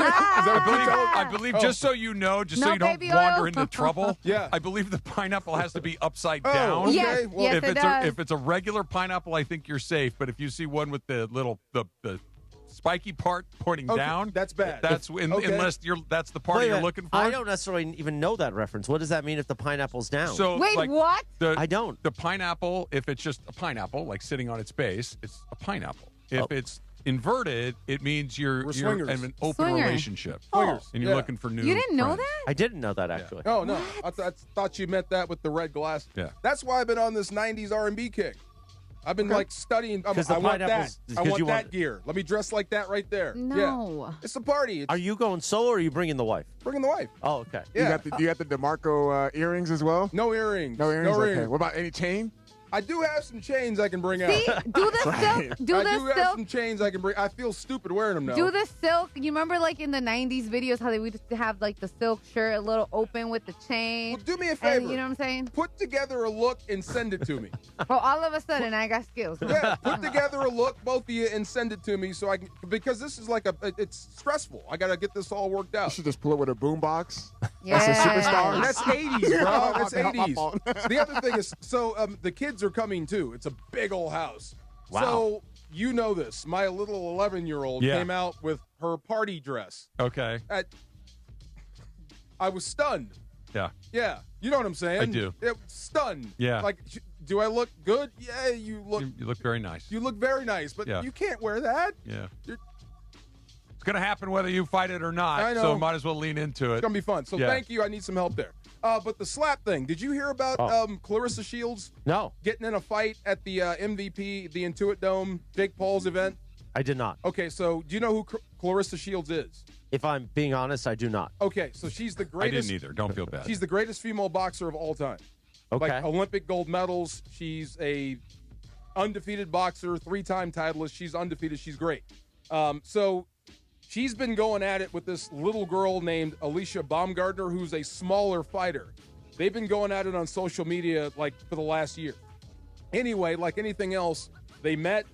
Speaker 8: I believe just so you know, just so
Speaker 10: No
Speaker 8: you don't
Speaker 10: baby
Speaker 8: wander
Speaker 10: oil.
Speaker 8: into trouble.
Speaker 9: Yeah.
Speaker 8: I believe the pineapple has to be upside
Speaker 9: Oh,
Speaker 8: down.
Speaker 9: okay.
Speaker 10: Yes,
Speaker 9: Well,
Speaker 10: yes,
Speaker 8: if
Speaker 10: it
Speaker 8: it's
Speaker 10: does.
Speaker 8: if it's a regular pineapple, I think you're safe. But if you see one with the little the spiky part pointing
Speaker 9: Okay,
Speaker 8: down,
Speaker 9: that's bad.
Speaker 8: That's
Speaker 9: Okay.
Speaker 8: unless that's the party
Speaker 7: Wait a
Speaker 8: you're
Speaker 7: minute.
Speaker 8: looking for.
Speaker 7: I don't necessarily even know that reference. What does that mean if the pineapple's down?
Speaker 8: So
Speaker 10: Wait,
Speaker 8: like,
Speaker 10: what?
Speaker 7: I don't.
Speaker 8: The pineapple, if it's just a pineapple, like sitting on its base, it's a pineapple. If it's inverted, it means you're in
Speaker 9: swingers.
Speaker 8: an open
Speaker 10: Swinger.
Speaker 8: relationship.
Speaker 9: Swingers.
Speaker 8: And you're
Speaker 9: Yeah.
Speaker 8: looking for new
Speaker 10: You didn't know
Speaker 8: friends.
Speaker 10: that?
Speaker 7: I didn't know that actually.
Speaker 9: Oh no, I thought you meant that with the red glass.
Speaker 8: Yeah.
Speaker 9: That's why I've been on this '90s R&B kick. I've been like studying. I
Speaker 7: 'Cause the
Speaker 9: want that.
Speaker 7: pineapples-
Speaker 9: I
Speaker 7: 'cause
Speaker 9: want
Speaker 7: you
Speaker 9: that
Speaker 7: want-
Speaker 9: gear. Let me dress like that right there.
Speaker 10: No.
Speaker 9: Yeah. It's a party. It's
Speaker 7: Are you going solo or are you bringing the wife?
Speaker 9: bringing the wife.
Speaker 7: Oh, okay.
Speaker 9: Yeah.
Speaker 11: You got the DeMarco earrings as well?
Speaker 9: No earrings.
Speaker 11: No earrings?
Speaker 9: No
Speaker 11: Okay.
Speaker 9: earrings.
Speaker 11: What about any chain?
Speaker 9: I do have some chains I can bring out.
Speaker 10: See, do the silk. Do
Speaker 9: I
Speaker 10: the
Speaker 9: do have
Speaker 10: silk.
Speaker 9: some chains I can bring. I feel stupid wearing them now.
Speaker 10: Do the silk. You remember, like in the '90s videos, how they would just have like the silk shirt a little open with the chain.
Speaker 9: Well, do me a
Speaker 10: And,
Speaker 9: favor.
Speaker 10: you know what I'm saying?
Speaker 9: Put together a look and send it to me.
Speaker 10: Well, all of a sudden, I got skills.
Speaker 9: Yeah, put together a look, both of you, and send it to me so I can. Because this is like it's stressful. I got to get this all worked
Speaker 11: You
Speaker 9: out.
Speaker 11: should just pull it with a boombox.
Speaker 10: Yeah.
Speaker 11: That's a superstar.
Speaker 9: That's 80s, bro. That's
Speaker 11: My
Speaker 9: 80s.
Speaker 11: fault.
Speaker 9: The other thing is, so the kids are coming too. It's a big old house.
Speaker 7: Wow.
Speaker 9: So you know this. My little 11-year-old
Speaker 8: Yeah.
Speaker 9: came out with her party dress.
Speaker 8: Okay.
Speaker 9: I was stunned.
Speaker 8: Yeah.
Speaker 9: Yeah, you know what I'm saying.
Speaker 8: I do.
Speaker 9: Stunned.
Speaker 8: Yeah.
Speaker 9: Like, do I look good? Yeah, you look.
Speaker 8: You look very nice.
Speaker 9: You look very nice, but
Speaker 8: Yeah.
Speaker 9: you can't wear that.
Speaker 8: Yeah.
Speaker 9: You're-
Speaker 8: It's going to happen whether you fight it or not.
Speaker 9: I know.
Speaker 8: So might as well lean into it.
Speaker 9: It's gonna be fun. So
Speaker 8: Yeah.
Speaker 9: thank you. I need some help there. But the slap thing. Did you hear about Clarissa Shields
Speaker 7: No,
Speaker 9: getting in a fight at the MVP, the Intuit Dome, Jake Paul's event?
Speaker 7: I did not.
Speaker 9: Okay, so do you know who Clarissa Shields is?
Speaker 7: If I'm being honest, I do not.
Speaker 9: Okay, so she's the
Speaker 8: I
Speaker 9: greatest.
Speaker 8: didn't either. Don't feel bad.
Speaker 9: She's the greatest female boxer of all time.
Speaker 7: Okay.
Speaker 9: Like Olympic gold medals. She's a undefeated boxer, 3-time titleist. She's undefeated. She's great. So she's been going at it with this little girl named Alicia Baumgartner, who's a smaller fighter. They've been going at it on social media like for the last year. Anyway, like anything else, they met,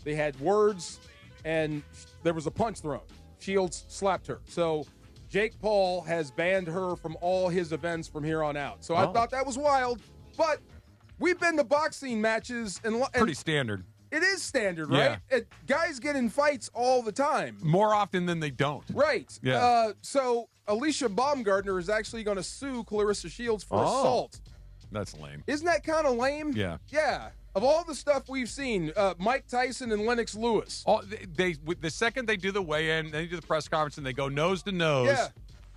Speaker 9: they had words, and there was a punch thrown. Shields slapped her. So Jake Paul has banned her from all his events from here on out. So I thought that was wild, but we've been to boxing matches and
Speaker 8: Pretty standard.
Speaker 9: it is standard,
Speaker 8: Yeah.
Speaker 9: right? Guys get in fights all the time.
Speaker 8: More often than they don't.
Speaker 9: Right.
Speaker 8: Yeah.
Speaker 9: So Alicia Baumgartner is actually going to sue Clarissa Shields for assault.
Speaker 8: That's lame.
Speaker 9: Isn't that kind of lame?
Speaker 8: Yeah.
Speaker 9: Yeah. Of all the stuff we've seen, Mike Tyson and Lennox Lewis.
Speaker 8: The second they do the weigh-in, they do the press conference, and they go nose to nose.
Speaker 9: Yeah.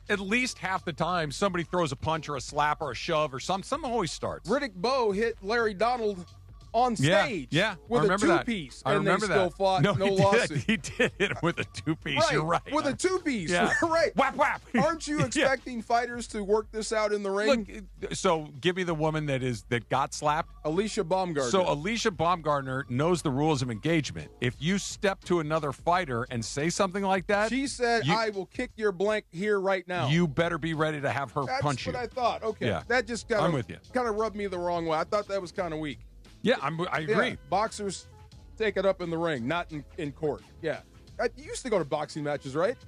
Speaker 8: At least half the time, somebody throws a punch or a slap or a shove or something always starts.
Speaker 9: Riddick Bowe hit Larry Donald on
Speaker 8: Yeah,
Speaker 9: stage
Speaker 8: yeah,
Speaker 9: with
Speaker 8: I remember
Speaker 9: a
Speaker 8: that.
Speaker 9: two-piece,
Speaker 8: I
Speaker 9: and they
Speaker 8: remember
Speaker 9: still
Speaker 8: that.
Speaker 9: fought no
Speaker 8: he
Speaker 9: lawsuit.
Speaker 8: Did. He did hit him with a two-piece.
Speaker 9: Right,
Speaker 8: You're right.
Speaker 9: with a two-piece.
Speaker 8: Yeah.
Speaker 9: Right.
Speaker 8: Whap, whap.
Speaker 9: Aren't you expecting fighters to work this out in the ring?
Speaker 8: Look, so give me the woman that got slapped.
Speaker 9: Alicia Baumgartner.
Speaker 8: So Alicia Baumgartner knows the rules of engagement. If you step to another fighter and say something like that,
Speaker 9: she said, I will kick your blank here right now.
Speaker 8: You better be ready to have her
Speaker 9: That's
Speaker 8: punch you.
Speaker 9: what I thought. Okay.
Speaker 8: Yeah.
Speaker 9: That just
Speaker 8: I'm with you.
Speaker 9: kind of rubbed me the wrong way. I thought that was kind of weak.
Speaker 8: Yeah, I agree.
Speaker 9: Yeah, boxers take it up in the ring, not in court. Yeah. You used to go to boxing matches, right?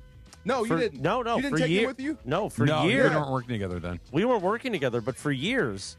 Speaker 9: No, you didn't.
Speaker 7: No.
Speaker 9: You didn't
Speaker 7: for
Speaker 9: take
Speaker 7: years.
Speaker 9: him with you?
Speaker 7: No, for
Speaker 8: no,
Speaker 7: years.
Speaker 8: we weren't working together then.
Speaker 7: We weren't working together, but for years,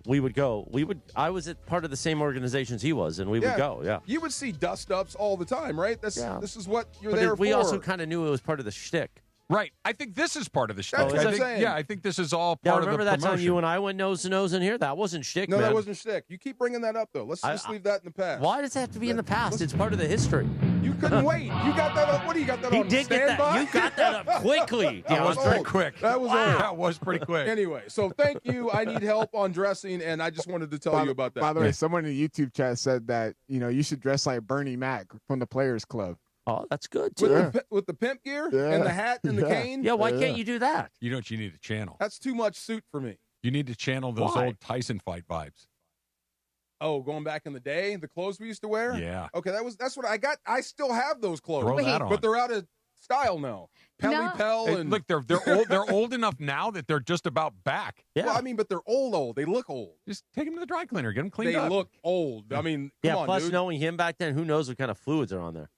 Speaker 7: we would go. I was at part of the same organizations he was, and we would go. Yeah.
Speaker 9: You would see dust-ups all the time, right? This is what you're
Speaker 7: But
Speaker 9: there
Speaker 7: we
Speaker 9: for.
Speaker 7: also kind of knew it was part of the shtick.
Speaker 8: Right. I think this is part of the shtick.
Speaker 9: That's what I'm saying.
Speaker 8: I think this is all part of the
Speaker 7: remember that
Speaker 8: promotion.
Speaker 7: time you and I went nose to nose in here? That wasn't shtick,
Speaker 9: No,
Speaker 7: man.
Speaker 9: that wasn't shtick. You keep bringing that up, though. Let's just leave that in the past.
Speaker 7: Why does it have to be in the past? It's part of the history.
Speaker 9: You couldn't wait. You got that up. What do you got that
Speaker 7: He
Speaker 9: on
Speaker 7: did get that.
Speaker 9: standby?
Speaker 7: You got that up quickly.
Speaker 9: That was
Speaker 8: pretty
Speaker 9: old.
Speaker 8: quick.
Speaker 9: That was
Speaker 8: Wow.
Speaker 9: old.
Speaker 8: That was pretty quick.
Speaker 9: Anyway, so thank you. I need help on dressing, and I just wanted to tell you about that.
Speaker 11: By the way, someone in the YouTube chat said that you should dress like Bernie Mac from the Players Club.
Speaker 7: Oh, that's good too.
Speaker 9: With the pimp gear and the hat and the cane.
Speaker 7: Yeah, why can't you do that?
Speaker 8: You know what you need to channel?
Speaker 9: That's too much suit for me.
Speaker 8: You need to channel those
Speaker 7: Why?
Speaker 8: old Tyson fight vibes.
Speaker 9: Oh, going back in the day, the clothes we used to wear?
Speaker 8: Yeah.
Speaker 9: Okay, that's what I got. I still have those clothes.
Speaker 8: Throw that on.
Speaker 9: But they're out of style now. Pell
Speaker 8: Hey,
Speaker 9: and
Speaker 8: look, they're old. They're old enough now that they're just about back.
Speaker 7: Yeah.
Speaker 9: Well, I mean, but they're old. They look old.
Speaker 8: Just take them to the dry cleaner. Get them cleaned
Speaker 9: They
Speaker 8: up.
Speaker 9: look old. I mean,
Speaker 7: Yeah,
Speaker 9: come on,
Speaker 7: plus
Speaker 9: dude.
Speaker 7: knowing him back then, who knows what kind of fluids are on there.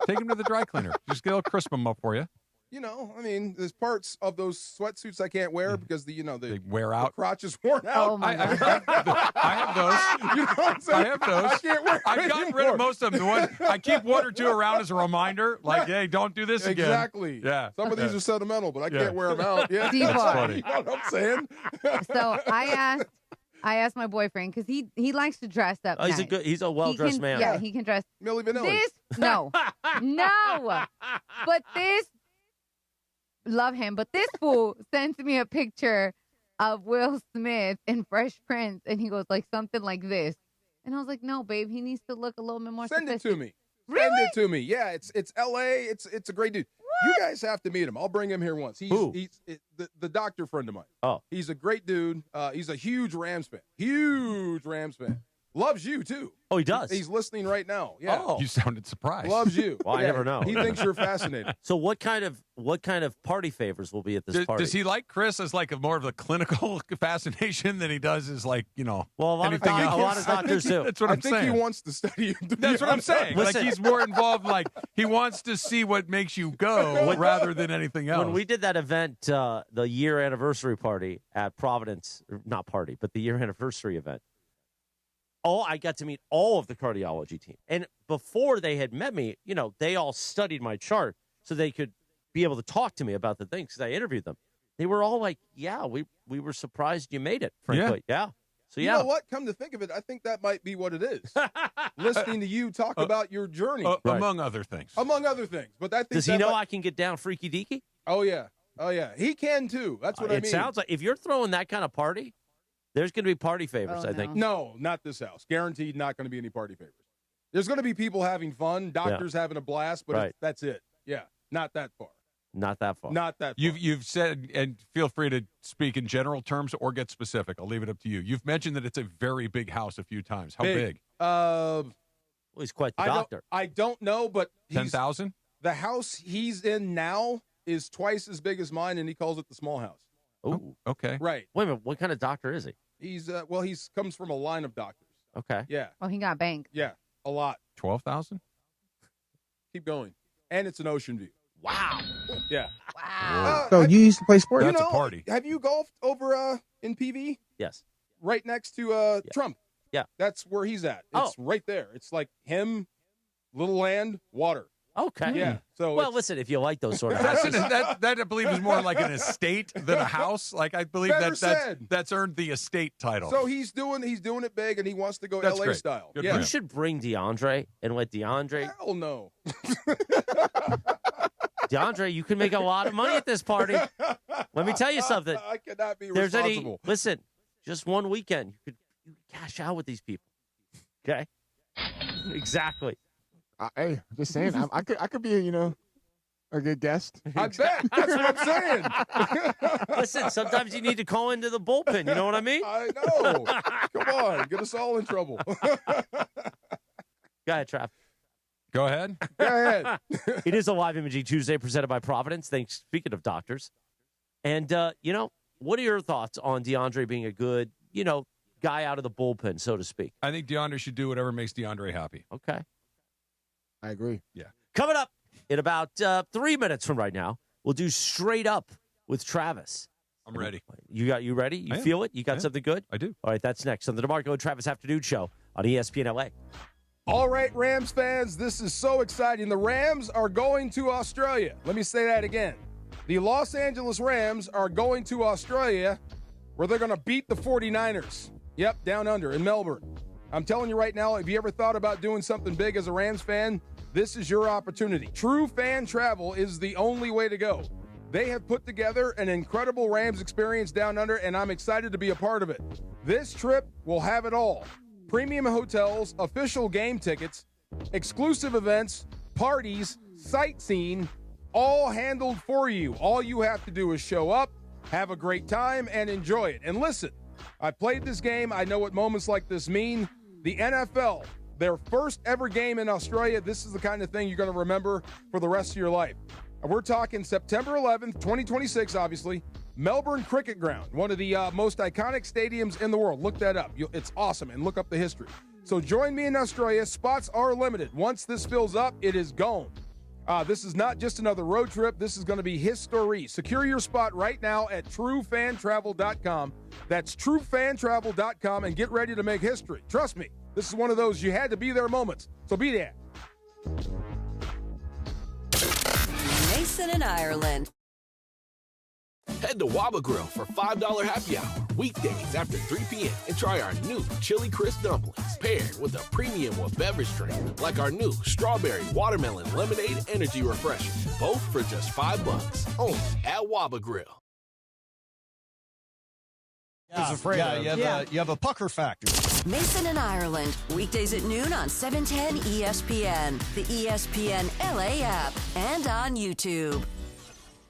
Speaker 8: Take them to the dry cleaner. Just they'll crisp them up for you.
Speaker 9: You know, I mean, there's parts of those sweatsuits I can't wear because
Speaker 8: they
Speaker 9: the
Speaker 8: wear out.
Speaker 9: The crotch is worn out.
Speaker 10: Oh, my God.
Speaker 8: I have those.
Speaker 9: You know what I'm saying?
Speaker 8: I have those.
Speaker 9: I can't wear
Speaker 8: I've
Speaker 9: it
Speaker 8: gotten rid
Speaker 9: anymore.
Speaker 8: of most of them. I keep one or two around as a reminder, like, hey, don't do this again.
Speaker 9: Exactly.
Speaker 8: Yeah.
Speaker 9: Some of these
Speaker 8: Yeah.
Speaker 9: are sentimental, but I
Speaker 8: Yeah.
Speaker 9: can't wear them out. Yeah.
Speaker 10: Deep
Speaker 9: That's
Speaker 10: one.
Speaker 8: funny.
Speaker 9: You know what I'm saying?
Speaker 10: So I asked my boyfriend because he likes to dress up.
Speaker 7: Oh,
Speaker 10: nice.
Speaker 7: he's a well-dressed
Speaker 10: He can-
Speaker 7: man.
Speaker 10: Yeah, he can dress.
Speaker 9: Milli Vanilli.
Speaker 10: This no, but this love him. But this fool sends me a picture of Will Smith in Fresh Prince, and he goes like something like this, and I was like, no, babe, he needs to look a little bit more.
Speaker 9: Send it to
Speaker 10: sophisticated.
Speaker 9: me.
Speaker 10: Really?
Speaker 9: Send it to me. Yeah, it's L.A. It's a great dude. You guys have to meet him. I'll bring him here once. He's the doctor friend of mine.
Speaker 7: Oh.
Speaker 9: He's a great dude. He's a huge Rams fan. Huge Rams fan. Loves you too.
Speaker 7: Oh, he does.
Speaker 9: He's listening right now. Yeah.
Speaker 7: Oh.
Speaker 8: You sounded surprised.
Speaker 9: Loves you.
Speaker 7: Well, I
Speaker 9: Yeah.
Speaker 7: never know.
Speaker 9: He thinks you're fascinating.
Speaker 7: So what kind of party favors will be at this party?
Speaker 8: Does he like Chris as like more of a clinical fascination than he does as like,
Speaker 7: Well, a lot of
Speaker 8: anything else?
Speaker 7: a lot of doctors do.
Speaker 8: That's what
Speaker 9: I
Speaker 8: I'm
Speaker 9: think
Speaker 8: saying.
Speaker 9: he wants to study you. to
Speaker 8: That's
Speaker 9: be
Speaker 8: what I'm
Speaker 9: honest.
Speaker 8: saying.
Speaker 7: Listen.
Speaker 8: Like he's more involved. Like he wants to see what makes you go rather than anything else.
Speaker 7: When we did that event, the year anniversary party at Providence, not party, but the year anniversary event, I got to meet all of the cardiology team. And before they had met me, they all studied my chart so they could be able to talk to me about the things because I interviewed them. They were all like, yeah, we were surprised you made it, frankly. Yeah. So,
Speaker 9: You
Speaker 7: yeah.
Speaker 9: know what? Come to think of it, I think that might be what it is. Listening to you talk about your journey.
Speaker 7: Right.
Speaker 8: among other things.
Speaker 9: Among other things. But I think
Speaker 7: Does he
Speaker 9: that
Speaker 7: know
Speaker 9: might-
Speaker 7: I can get down freaky deaky?
Speaker 9: Oh, yeah. Oh, yeah. He can, too. That's what I mean.
Speaker 7: It sounds like if you're throwing that kind of party, there's going to be party favors, I think.
Speaker 9: No, not this house. Guaranteed not going to be any party favors. There's going to be people having fun, doctors having a blast, but
Speaker 7: Right.
Speaker 9: that's it. Yeah, not that far.
Speaker 7: Not that far.
Speaker 9: Not that far.
Speaker 8: You've said, and feel free to speak in general terms or get specific. I'll leave it up to you. You've mentioned that it's a very big house a few times. How big?
Speaker 7: Well, he's quite the doctor.
Speaker 9: I don't know, but
Speaker 8: 10,000?
Speaker 9: The house he's in now is twice as big as mine, and he calls it the small house.
Speaker 7: Oh,
Speaker 8: okay.
Speaker 9: Right.
Speaker 7: Wait a minute. What kind of doctor is he?
Speaker 9: He's he's comes from a line of doctors.
Speaker 7: Okay.
Speaker 9: Yeah.
Speaker 10: Oh, he got banked.
Speaker 9: Yeah, a lot.
Speaker 8: 12,000?
Speaker 9: Keep going. And it's an ocean view.
Speaker 7: Wow.
Speaker 9: Yeah.
Speaker 10: Wow.
Speaker 11: So you used to play sports?
Speaker 8: That's a party.
Speaker 9: Have you golfed over in PV?
Speaker 7: Yes.
Speaker 9: Right next to Trump.
Speaker 7: Yeah.
Speaker 9: That's where he's at. It's right there. It's like him, little land, water.
Speaker 7: Okay.
Speaker 9: Yeah. So
Speaker 7: well, listen, if you like those sort of
Speaker 8: That's
Speaker 7: houses.
Speaker 8: that I believe is more like an estate than a house. Like I believe
Speaker 9: Better said.
Speaker 8: that's earned the estate title.
Speaker 9: So he's doing it big, and he wants to go
Speaker 8: That's
Speaker 9: LA
Speaker 8: great.
Speaker 9: style.
Speaker 8: Good
Speaker 9: Yeah.
Speaker 8: for
Speaker 7: You should bring DeAndre and let DeAndre.
Speaker 9: Hell no.
Speaker 7: DeAndre, you can make a lot of money at this party. Let me tell you something.
Speaker 9: I cannot be
Speaker 7: There's
Speaker 9: responsible.
Speaker 7: listen, just one weekend you could cash out with these people. Okay. Exactly.
Speaker 11: Hey, just saying, I could be a good guest.
Speaker 9: I bet. That's what I'm saying.
Speaker 7: Listen, sometimes you need to call into the bullpen. You know what I mean?
Speaker 9: I know. Come on, get us all in trouble.
Speaker 7: Go ahead, Trav.
Speaker 8: Go ahead.
Speaker 9: Go ahead.
Speaker 7: It is a live imaging Tuesday presented by Providence. Thanks. Speaking of doctors, and what are your thoughts on DeAndre being a good, guy out of the bullpen, so to speak?
Speaker 8: I think DeAndre should do whatever makes DeAndre happy.
Speaker 7: Okay.
Speaker 11: I agree.
Speaker 8: Yeah.
Speaker 7: Coming up in about 3 minutes from right now, we'll do Straight Up with Travis.
Speaker 8: I'm ready.
Speaker 7: You ready? You
Speaker 8: I am.
Speaker 7: feel it? You got
Speaker 8: I am.
Speaker 7: something good?
Speaker 8: I do.
Speaker 7: All right, that's next on the DeMarco and Travis Afternoon Show on ESPN LA.
Speaker 9: All right, Rams fans, this is so exciting. The Rams are going to Australia. Let me say that again. The Los Angeles Rams are going to Australia, where they're going to beat the 49ers. Yep, down under in Melbourne. I'm telling you right now, if you ever thought about doing something big as a Rams fan, this is your opportunity. True fan travel is the only way to go. They have put together an incredible Rams experience down under, and I'm excited to be a part of it. This trip will have it all. Premium hotels, official game tickets, exclusive events, parties, sightseeing, all handled for you. All you have to do is show up, have a great time, and enjoy it. And listen, I played this game. I know what moments like this mean. The NFL, their first ever game in Australia, this is the kind of thing you're going to remember for the rest of your life. We're talking September 11th, 2026, obviously. Melbourne Cricket Ground, one of the most iconic stadiums in the world. Look that up. It's awesome, and look up the history. So join me in Australia. Spots are limited. Once this fills up, it is gone. This is not just another road trip. This is going to be history. Secure your spot right now at truefantravel.com. That's truefantravel.com, and get ready to make history. Trust me, this is one of those you had to be there moments. So be there.
Speaker 18: Mason in Ireland.
Speaker 14: Head to Waba Grill for $5 happy hour weekdays after 3 p.m. and try our new Chili Crisp dumplings paired with a premium beverage drink like our new Strawberry Watermelon Lemonade Energy Refresher, both for just $5 only at Waba Grill.
Speaker 1: You have a pucker factor.
Speaker 18: Mason in Ireland, weekdays at noon on 710 ESPN, the ESPN LA app, and on YouTube.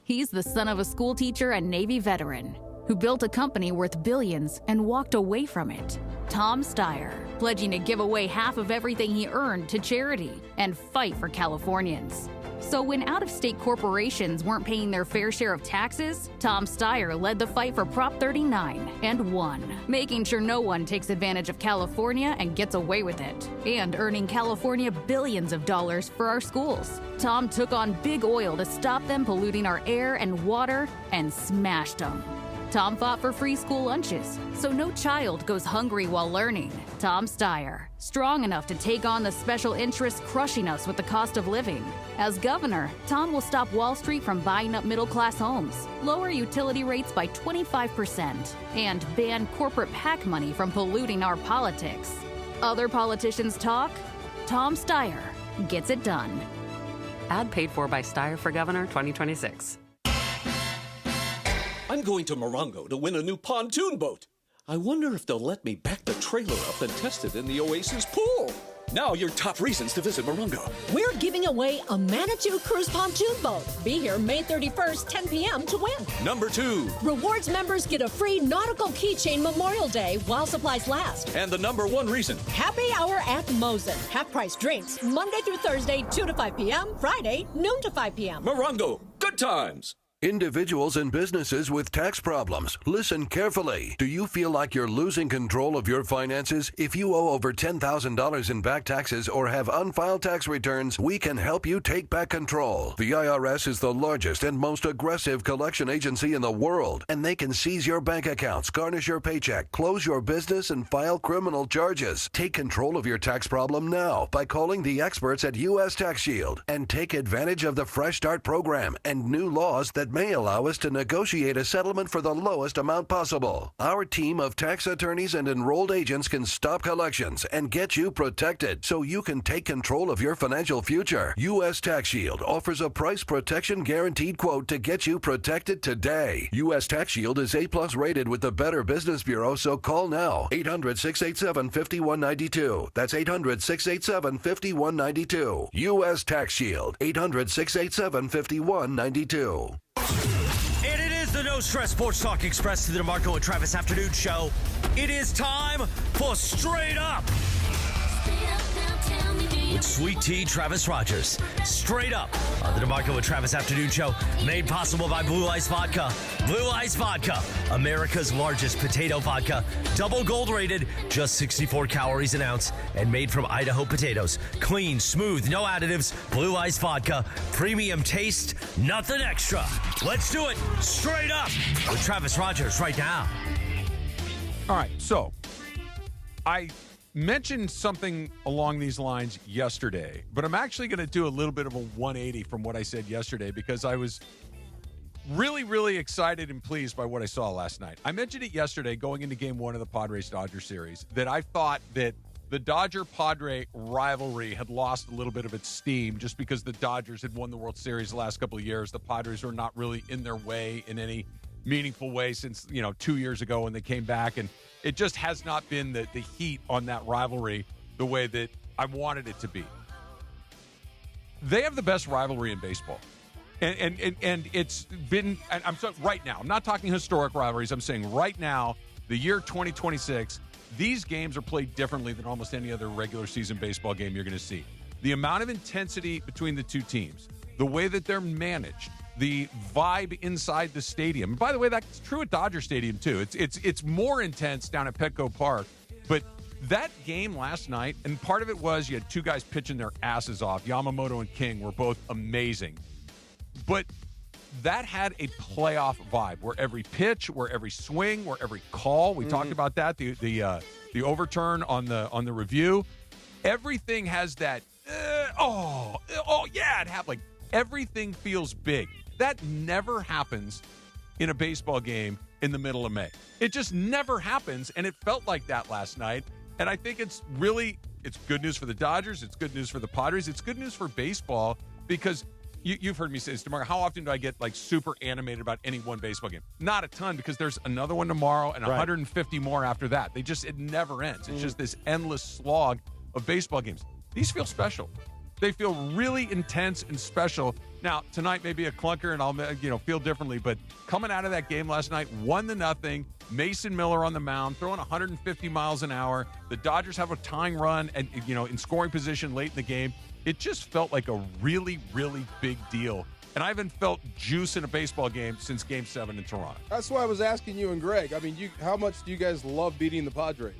Speaker 13: He's the son of a school teacher and Navy veteran who built a company worth billions and walked away from it. Tom Steyer, pledging to give away half of everything he earned to charity and fight for Californians. So when out-of-state corporations weren't paying their fair share of taxes, Tom Steyer led the fight for Prop 39 and won, making sure no one takes advantage of California and gets away with it, and earning California billions of dollars for our schools. Tom took on big oil to stop them polluting our air and water and smashed them. Tom fought for free school lunches, so no child goes hungry while learning. Tom Steyer, strong enough to take on the special interests crushing us with the cost of living. As governor, Tom will stop Wall Street from buying up middle-class homes, lower utility rates by 25%, and ban corporate PAC money from polluting our politics. Other politicians talk, Tom Steyer gets it done.
Speaker 15: Ad paid for by Steyer for Governor 2026.
Speaker 24: I'm going to Morongo to win a new pontoon boat. I wonder if they'll let me back the trailer up and test it in the Oasis pool. Now your top reasons to visit Morongo.
Speaker 25: We're giving away a Manitou Cruise pontoon boat. Be here May 31st, 10 p.m. to win.
Speaker 24: Number 2.
Speaker 25: Rewards members get a free nautical keychain Memorial Day while supplies last.
Speaker 24: And the number 1 reason.
Speaker 25: Happy hour at Mosen. Half-price drinks, Monday through Thursday, 2 to 5 p.m., Friday, noon to 5 p.m.
Speaker 24: Morongo, good times.
Speaker 26: Individuals and businesses with tax problems, listen carefully. Do you feel like you're losing control of your finances? If you owe over $10,000 in back taxes or have unfiled tax returns, we can help you take back control. The IRS is the largest and most aggressive collection agency in the world, and they can seize your bank accounts, garnish your paycheck, close your business, and file criminal charges. Take control of your tax problem now by calling the experts at U.S. Tax Shield and take advantage of the Fresh Start program and new laws that may allow us to negotiate a settlement for the lowest amount possible. Our team of tax attorneys and enrolled agents can stop collections and get you protected so you can take control of your financial future. U.S. Tax Shield offers a price protection guaranteed quote to get you protected today. U.S. Tax Shield is A+ rated with the Better Business Bureau, so call now. 800-687-5192. That's 800-687-5192. U.S. Tax Shield. 800-687-5192.
Speaker 6: And it is the No Stress Sports Talk Express to the DeMarco and Travis Afternoon Show. It is time for Straight Up with Sweet Tea Travis Rogers. Straight Up on the DeMarco and Travis Afternoon Show, made possible by Blue Ice Vodka. Blue Ice Vodka, America's largest potato vodka. Double gold rated, just 64 calories an ounce, and made from Idaho potatoes. Clean, smooth, no additives. Blue Ice Vodka, premium taste, nothing extra. Let's do it. Straight Up with Travis Rogers right now.
Speaker 8: All right, so mentioned something along these lines yesterday, but I'm actually going to do a little bit of a 180 from what I said yesterday because I was really, really excited and pleased by what I saw last night. I mentioned it yesterday going into Game 1 of the Padres-Dodgers series that I thought that the Dodger-Padre rivalry had lost a little bit of its steam just because the Dodgers had won the World Series the last couple of years. The Padres were not really in their way in any meaningful way since, 2 years ago when they came back. And it just has not been the heat on that rivalry the way that I wanted it to be. They have the best rivalry in baseball. And it's been, and I'm talking right now, I'm not talking historic rivalries. I'm saying right now, the year 2026, these games are played differently than almost any other regular season baseball game you're going to see. The amount of intensity between the two teams, the way that they're managed, the vibe inside the stadium. And by the way, that's true at Dodger Stadium too. It's more intense down at Petco Park. But that game last night, and part of it was you had two guys pitching their asses off. Yamamoto and King were both amazing. But that had a playoff vibe where every pitch, where every swing, where every call, we talked about that, the overturn on the review. Everything has that, yeah, it happened. Like, everything feels big. That never happens in a baseball game in the middle of May. It just never happens, and it felt like that last night. And I think it's good news for the Dodgers. It's good news for the Padres. It's good news for baseball because you've heard me say this, tomorrow. How often do I get like super animated about any one baseball game? Not a ton, because there's another one tomorrow and 150 more after that. It never ends. It's just this endless slog of baseball games. These feel special. They feel really intense and special. Now, tonight may be a clunker, and I'll feel differently. But coming out of that game last night, 1-0, Mason Miller on the mound, throwing 150 miles an hour. The Dodgers have a tying run, and in scoring position late in the game. It just felt like a really, really big deal. And I haven't felt juice in a baseball game since Game 7 in Toronto.
Speaker 9: That's why I was asking you and Greg. I mean, how much do you guys love beating the Padres?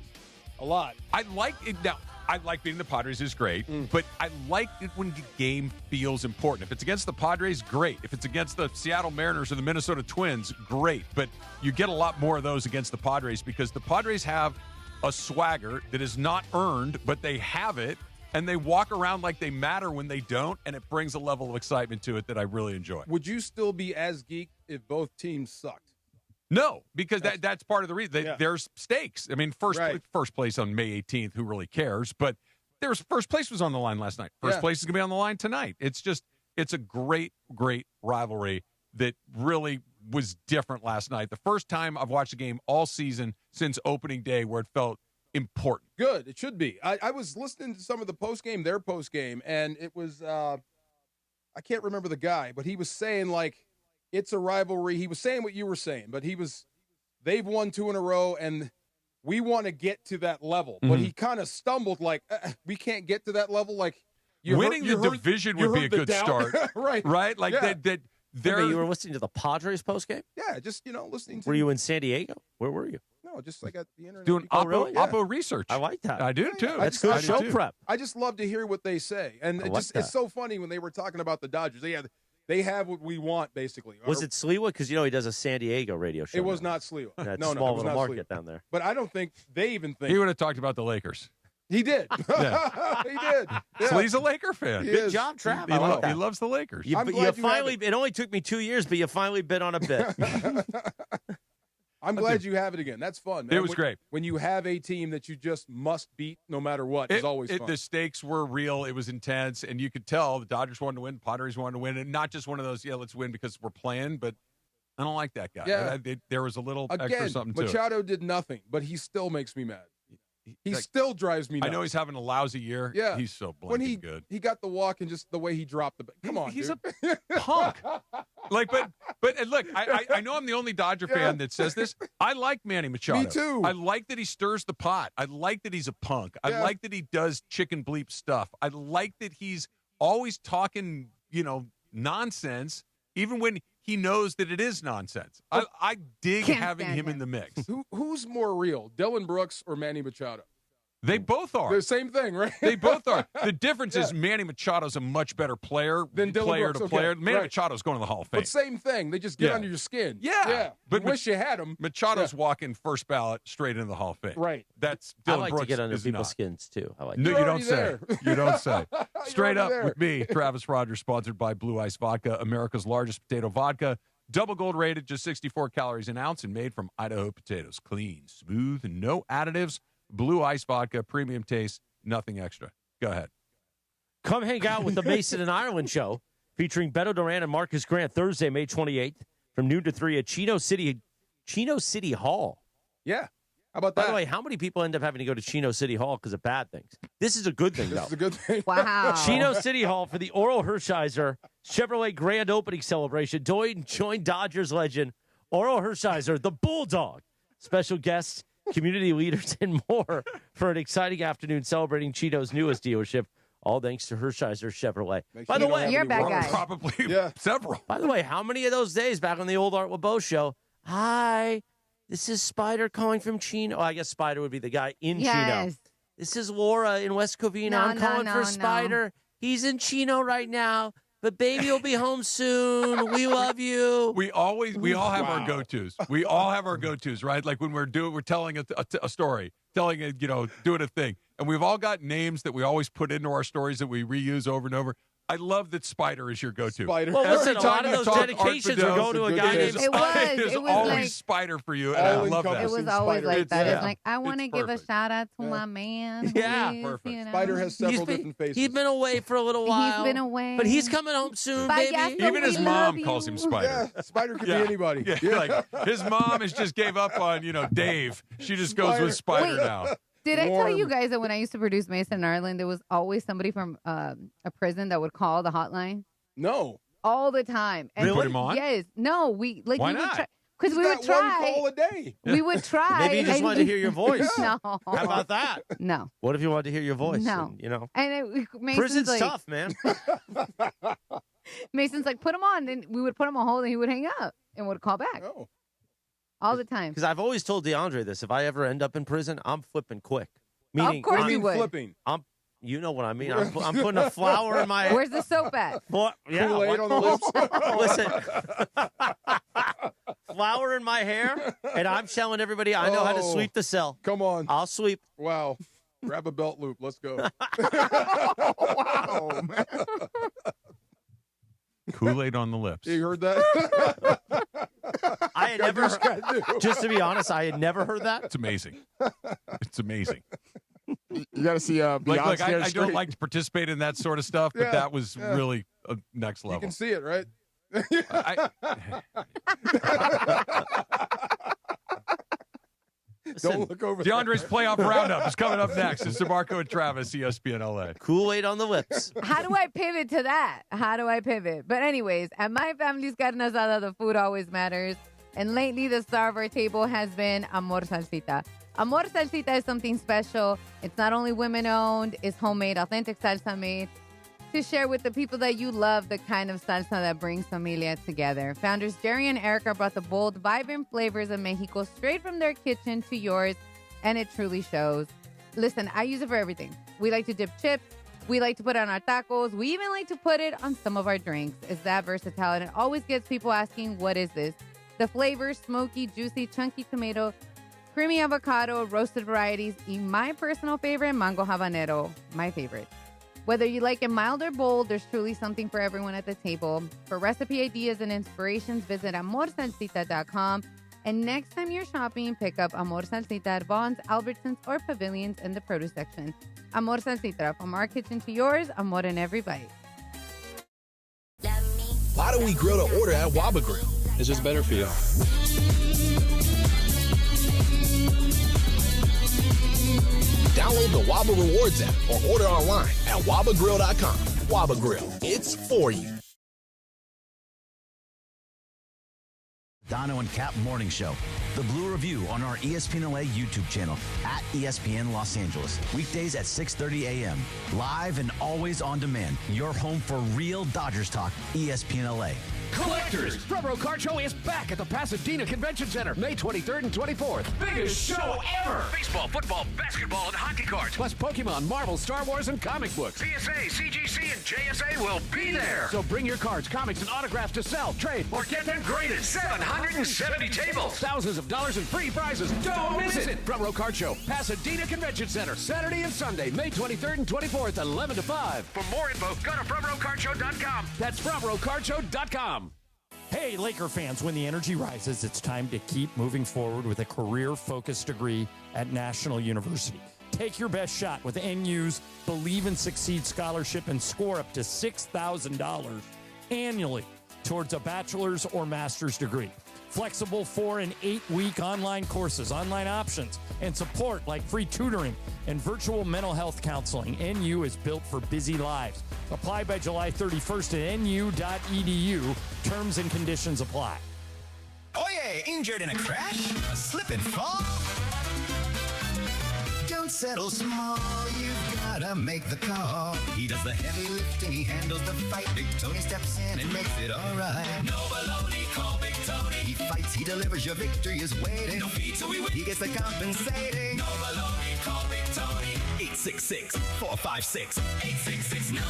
Speaker 9: A lot.
Speaker 8: I like it now. I like beating the Padres is great, but I like it when the game feels important. If it's against the Padres, great. If it's against the Seattle Mariners or the Minnesota Twins, great. But you get a lot more of those against the Padres because the Padres have a swagger that is not earned, but they have it, and they walk around like they matter when they don't, and it brings a level of excitement to it that I really enjoy.
Speaker 9: Would you still be as geeked if both teams sucked?
Speaker 8: No, because that's part of the reason. There's stakes. I mean, first place on May 18th, who really cares? But first place was on the line last night. First place is going to be on the line tonight. It's a great, great rivalry that really was different last night. The first time I've watched a game all season since opening day where it felt important.
Speaker 9: Good. It should be. I was listening to some of the their post game, and it was, I can't remember the guy, but he was saying, like, it's a rivalry. He was saying what you were saying, but they've won 2 in a row, and we want to get to that level. But he kind of stumbled, like, we can't get to that level. Like,
Speaker 8: winning the division would be a good start. Right? Like,
Speaker 7: you were listening to the Padres postgame?
Speaker 9: Yeah, just, listening to.
Speaker 7: Were you in San Diego? Where were you?
Speaker 9: No, just like at the internet.
Speaker 8: Doing Oppo research.
Speaker 7: I like that.
Speaker 8: I do, too.
Speaker 7: That's good show prep.
Speaker 9: I just love to hear what they say. And it's so funny when they were talking about the Dodgers. They have what we want, basically.
Speaker 7: Was it Sliwa? Because, he does a San Diego radio show.
Speaker 9: It was not Sliwa.
Speaker 7: That
Speaker 9: no,
Speaker 7: small
Speaker 9: it was
Speaker 7: little
Speaker 9: not
Speaker 7: market
Speaker 9: Sliwa.
Speaker 7: down there.
Speaker 9: But I don't think they even think.
Speaker 8: He would have talked about the Lakers.
Speaker 9: He did. He did. Yeah.
Speaker 8: He's a Laker fan.
Speaker 7: Good job, Trav.
Speaker 8: He loves the Lakers.
Speaker 7: You finally. It only took me 2 years, but you finally bit on a bit.
Speaker 9: I'm glad you have it again. That's fun, man.
Speaker 8: It was great.
Speaker 9: When you have a team that you just must beat no matter what, it's always fun.
Speaker 8: The stakes were real. It was intense, and you could tell the Dodgers wanted to win, Padres wanted to win, and not just one of those, let's win because we're playing, but I don't like that guy.
Speaker 9: Yeah.
Speaker 8: There was a little extra something to it.
Speaker 9: Machado did nothing, but he still makes me mad. He still drives me nuts.
Speaker 8: I know he's having a lousy year.
Speaker 9: Yeah.
Speaker 8: He's so blinking good.
Speaker 9: He got the walk and just the way he dropped the – come on,
Speaker 8: he's
Speaker 9: dude.
Speaker 8: a punk. But look, I know I'm the only Dodger fan that says this. I like Manny Machado.
Speaker 9: Me too.
Speaker 8: I like that he stirs the pot. I like that he's a punk. I like that he does chicken bleep stuff. I like that he's always talking, nonsense, even when he knows that it is nonsense. I dig having him in the mix.
Speaker 9: Who's more real, Dylan Brooks or Manny Machado?
Speaker 8: They both are.
Speaker 9: The same thing, right?
Speaker 8: They both are. The difference is Manny Machado's a much better player
Speaker 9: than Dylan
Speaker 8: player
Speaker 9: Brooks.
Speaker 8: to player.
Speaker 9: Okay.
Speaker 8: Manny
Speaker 9: Right.
Speaker 8: Machado's going to the Hall of Fame.
Speaker 9: But same thing. They just get under your skin.
Speaker 8: Yeah.
Speaker 9: But wish you had him.
Speaker 8: Machado's walking first ballot straight into the Hall of Fame.
Speaker 9: Right.
Speaker 8: That's
Speaker 7: I
Speaker 8: Dylan
Speaker 7: like
Speaker 8: Brooks
Speaker 7: to get under
Speaker 8: is
Speaker 7: people's
Speaker 8: not.
Speaker 7: skins, too. I like
Speaker 8: No,
Speaker 7: that.
Speaker 8: you don't say. You don't say. Straight up
Speaker 9: there.
Speaker 8: with me, Travis Rogers, sponsored by Blue Ice Vodka, America's largest potato vodka. Double gold rated, just 64 calories an ounce, and made from Idaho potatoes. Clean, smooth, and no additives. Blue Ice Vodka, premium taste, nothing extra. Go ahead.
Speaker 7: Come hang out with the Mason and Ireland show, featuring Beto Duran and Marcus Grant Thursday, May 28th, from noon to 3 at Chino City Hall.
Speaker 9: Yeah. How about that?
Speaker 7: By the way, how many people end up having to go to Chino City Hall because of bad things? This is a good thing, though.
Speaker 9: This is a good thing.
Speaker 10: Wow.
Speaker 7: Chino City Hall for the Oral Hershiser Chevrolet Grand Opening Celebration. Join Dodgers legend Oral Hershiser, the Bulldog. Special guests, community leaders, and more for an exciting afternoon celebrating Chino's newest dealership. All thanks to Hershiser Chevrolet. By the way,
Speaker 10: You're a bad guy.
Speaker 8: Probably several.
Speaker 7: By the way, how many of those days back on the old Art LeBeau show? Hi, this is Spider calling from Chino. Oh, I guess Spider would be the guy in Chino.
Speaker 10: Yes.
Speaker 7: This is Laura in West Covina.
Speaker 10: No,
Speaker 7: I'm
Speaker 10: no,
Speaker 7: calling
Speaker 10: no,
Speaker 7: for
Speaker 10: no.
Speaker 7: Spider. He's in Chino right now, but baby will be home soon. We love you.
Speaker 8: We all have our go-tos. We all have our go-tos, right? Like when we're telling a story, doing a thing. And we've all got names that we always put into our stories that we reuse over and over. I love that Spider is your go-to.
Speaker 9: Spider.
Speaker 7: Well,
Speaker 8: Every
Speaker 7: listen, a lot
Speaker 8: time
Speaker 7: of
Speaker 8: you
Speaker 7: those
Speaker 8: talk
Speaker 7: dedications
Speaker 8: Art
Speaker 7: are going to a
Speaker 8: Bedeau,
Speaker 7: guy named
Speaker 10: It was.
Speaker 7: Spider.
Speaker 8: There's
Speaker 10: It was
Speaker 8: always
Speaker 10: like-
Speaker 8: Spider for you, and I love that.
Speaker 10: It was always
Speaker 9: Spider.
Speaker 10: like that.
Speaker 8: Yeah.
Speaker 10: It's like, I want to
Speaker 8: It's
Speaker 10: give a
Speaker 8: perfect.
Speaker 10: shout out to my man.
Speaker 7: Yeah.
Speaker 10: who is,
Speaker 8: Perfect.
Speaker 10: you know.
Speaker 9: Spider has several
Speaker 7: He's been-
Speaker 9: different faces.
Speaker 7: He's been away for a little while.
Speaker 10: He's been away.
Speaker 7: But he's coming home soon,
Speaker 10: Bye,
Speaker 7: baby.
Speaker 10: Gaston.
Speaker 8: Even his
Speaker 10: We
Speaker 8: mom
Speaker 10: love
Speaker 8: calls
Speaker 10: you.
Speaker 8: him Spider.
Speaker 9: Yeah, Spider could
Speaker 8: Yeah.
Speaker 9: be anybody.
Speaker 8: Yeah, like his mom has just gave up on Dave. She just goes with Spider
Speaker 10: Wait.
Speaker 8: now.
Speaker 10: Did I tell
Speaker 9: Warm.
Speaker 10: you guys that when I used to produce Mason in Ireland, there was always somebody from a prison that would call the hotline
Speaker 9: No.
Speaker 10: all the time? And
Speaker 8: Put him on?
Speaker 10: Yes. No, we like
Speaker 8: Why
Speaker 10: we would
Speaker 8: not?
Speaker 10: try because we
Speaker 9: He's
Speaker 10: would
Speaker 9: got one
Speaker 10: try.
Speaker 9: call a day.
Speaker 10: We would try.
Speaker 7: Maybe he just
Speaker 10: and
Speaker 7: wanted to hear your voice.
Speaker 10: No.
Speaker 7: How about that?
Speaker 10: No.
Speaker 7: What if you wanted to hear your voice?
Speaker 10: No.
Speaker 7: And,
Speaker 10: And Mason's
Speaker 7: prison's
Speaker 10: like,
Speaker 7: tough, man.
Speaker 10: Mason's like, put him on. And we would put him on hold and he would hang up and would call back
Speaker 9: No.
Speaker 10: all the time.
Speaker 7: Because I've always told DeAndre this. If I ever end up in prison, I'm flipping quick. Meaning,
Speaker 10: Of course
Speaker 9: I
Speaker 10: you
Speaker 9: mean
Speaker 10: would.
Speaker 9: flipping.
Speaker 7: you know what I mean. I'm putting a flower in my
Speaker 10: Where's the soap at?
Speaker 7: Yeah,
Speaker 9: Kool-Aid on the lips.
Speaker 7: Listen, flower in my hair, and I'm telling everybody I know how to
Speaker 9: Oh.
Speaker 7: sweep the cell.
Speaker 9: Come on.
Speaker 7: I'll sweep.
Speaker 9: Wow. Grab a belt loop. Let's go.
Speaker 11: Wow, man.
Speaker 8: Kool-Aid on the lips.
Speaker 9: You heard that?
Speaker 7: I had never, just to be honest, I had never heard that.
Speaker 8: It's amazing. It's amazing.
Speaker 11: You got to see
Speaker 8: Like,
Speaker 11: Beyonce
Speaker 8: look, I
Speaker 11: hair
Speaker 8: don't
Speaker 11: straight.
Speaker 8: like to participate in that sort of stuff, but
Speaker 9: Yeah,
Speaker 8: that was
Speaker 9: yeah.
Speaker 8: really a next
Speaker 9: You
Speaker 8: level.
Speaker 9: can see it, right? Don't look over
Speaker 8: DeAndre's
Speaker 9: there.
Speaker 8: playoff roundup is coming up next. It's DeMarco and Travis, ESPN LA.
Speaker 7: Kool-Aid on the lips.
Speaker 10: How do I pivot to that? How do I pivot? But anyways, at my family's carne asada, the food always matters. And lately, the star of our table has been Amor Salsita. Amor Salsita is something special. It's not only women-owned, it's homemade, authentic salsa made to share with the people that you love the kind of salsa that brings familia together. Founders Jerry and Erica brought the bold, vibrant flavors of Mexico straight from their kitchen to yours, and it truly shows. Listen, I use it for everything. We like to dip chips. We like to put it on our tacos. We even like to put it on some of our drinks. It's that versatile, and it always gets people asking, what is this? The flavors, smoky, juicy, chunky tomato, creamy avocado, roasted varieties, and my personal favorite, mango habanero, my favorite. Whether you like it mild or bold, there's truly something for everyone at the table. For recipe ideas and inspirations, visit amorsalsita.com. And next time you're shopping, pick up Amor Salsita at Vaughn's, Albertsons, or Pavilions in the produce section. Amor Salsita, from our kitchen to yours, amor in every bite.
Speaker 14: Why do we grill to order at Waba Grill?
Speaker 1: It's just better for you.
Speaker 14: Download the Waba Rewards app or order online at wabagrill.com. Waba Grill, it's for you.
Speaker 12: Dono and Cap Morning Show. The Blue Review on our ESPN LA YouTube channel at ESPN Los Angeles. Weekdays at 6:30 a.m. Live and always on demand. Your home for real Dodgers talk, ESPN LA.
Speaker 4: Collectors, Front Row Card Show is back at the Pasadena Convention Center, May 23rd and 24th. Biggest show ever. Baseball, football, basketball, and hockey cards. Plus Pokemon, Marvel, Star Wars, and comic books. CSA, CGC, and JSA will be there. So bring your cards, comics, and autographs to sell, trade, or get them graded. 770 tables. Thousands of dollars in free prizes. Don't miss it. Front Row Card Show, Pasadena Convention Center, Saturday and Sunday, May 23rd and 24th, 11 to 5. For more info, go to frontrowcardshow.com. That's frontrowcardshow.com.
Speaker 1: Hey, Laker fans, when the energy rises, it's time to keep moving forward with a career-focused degree at National University. Take your best shot with NU's Believe and Succeed scholarship and score up to $6,000 annually towards a bachelor's or master's degree. Flexible 4- and 8-week online courses, online options, and support like free tutoring and virtual mental health counseling. NU is built for busy lives. Apply by July 31st at nu.edu. Terms and conditions apply.
Speaker 17: Oh yeah, injured in a crash? A slip and fall? Don't settle small, you've gotta make the call. He does the heavy lifting, he handles the fight. Big Tony steps in and makes it alright. No baloney, call Big Tony. He fights, he delivers, your victory is waiting. No fee till we win. He gets the compensating. No baloney, call Big Tony. 866-456-8669.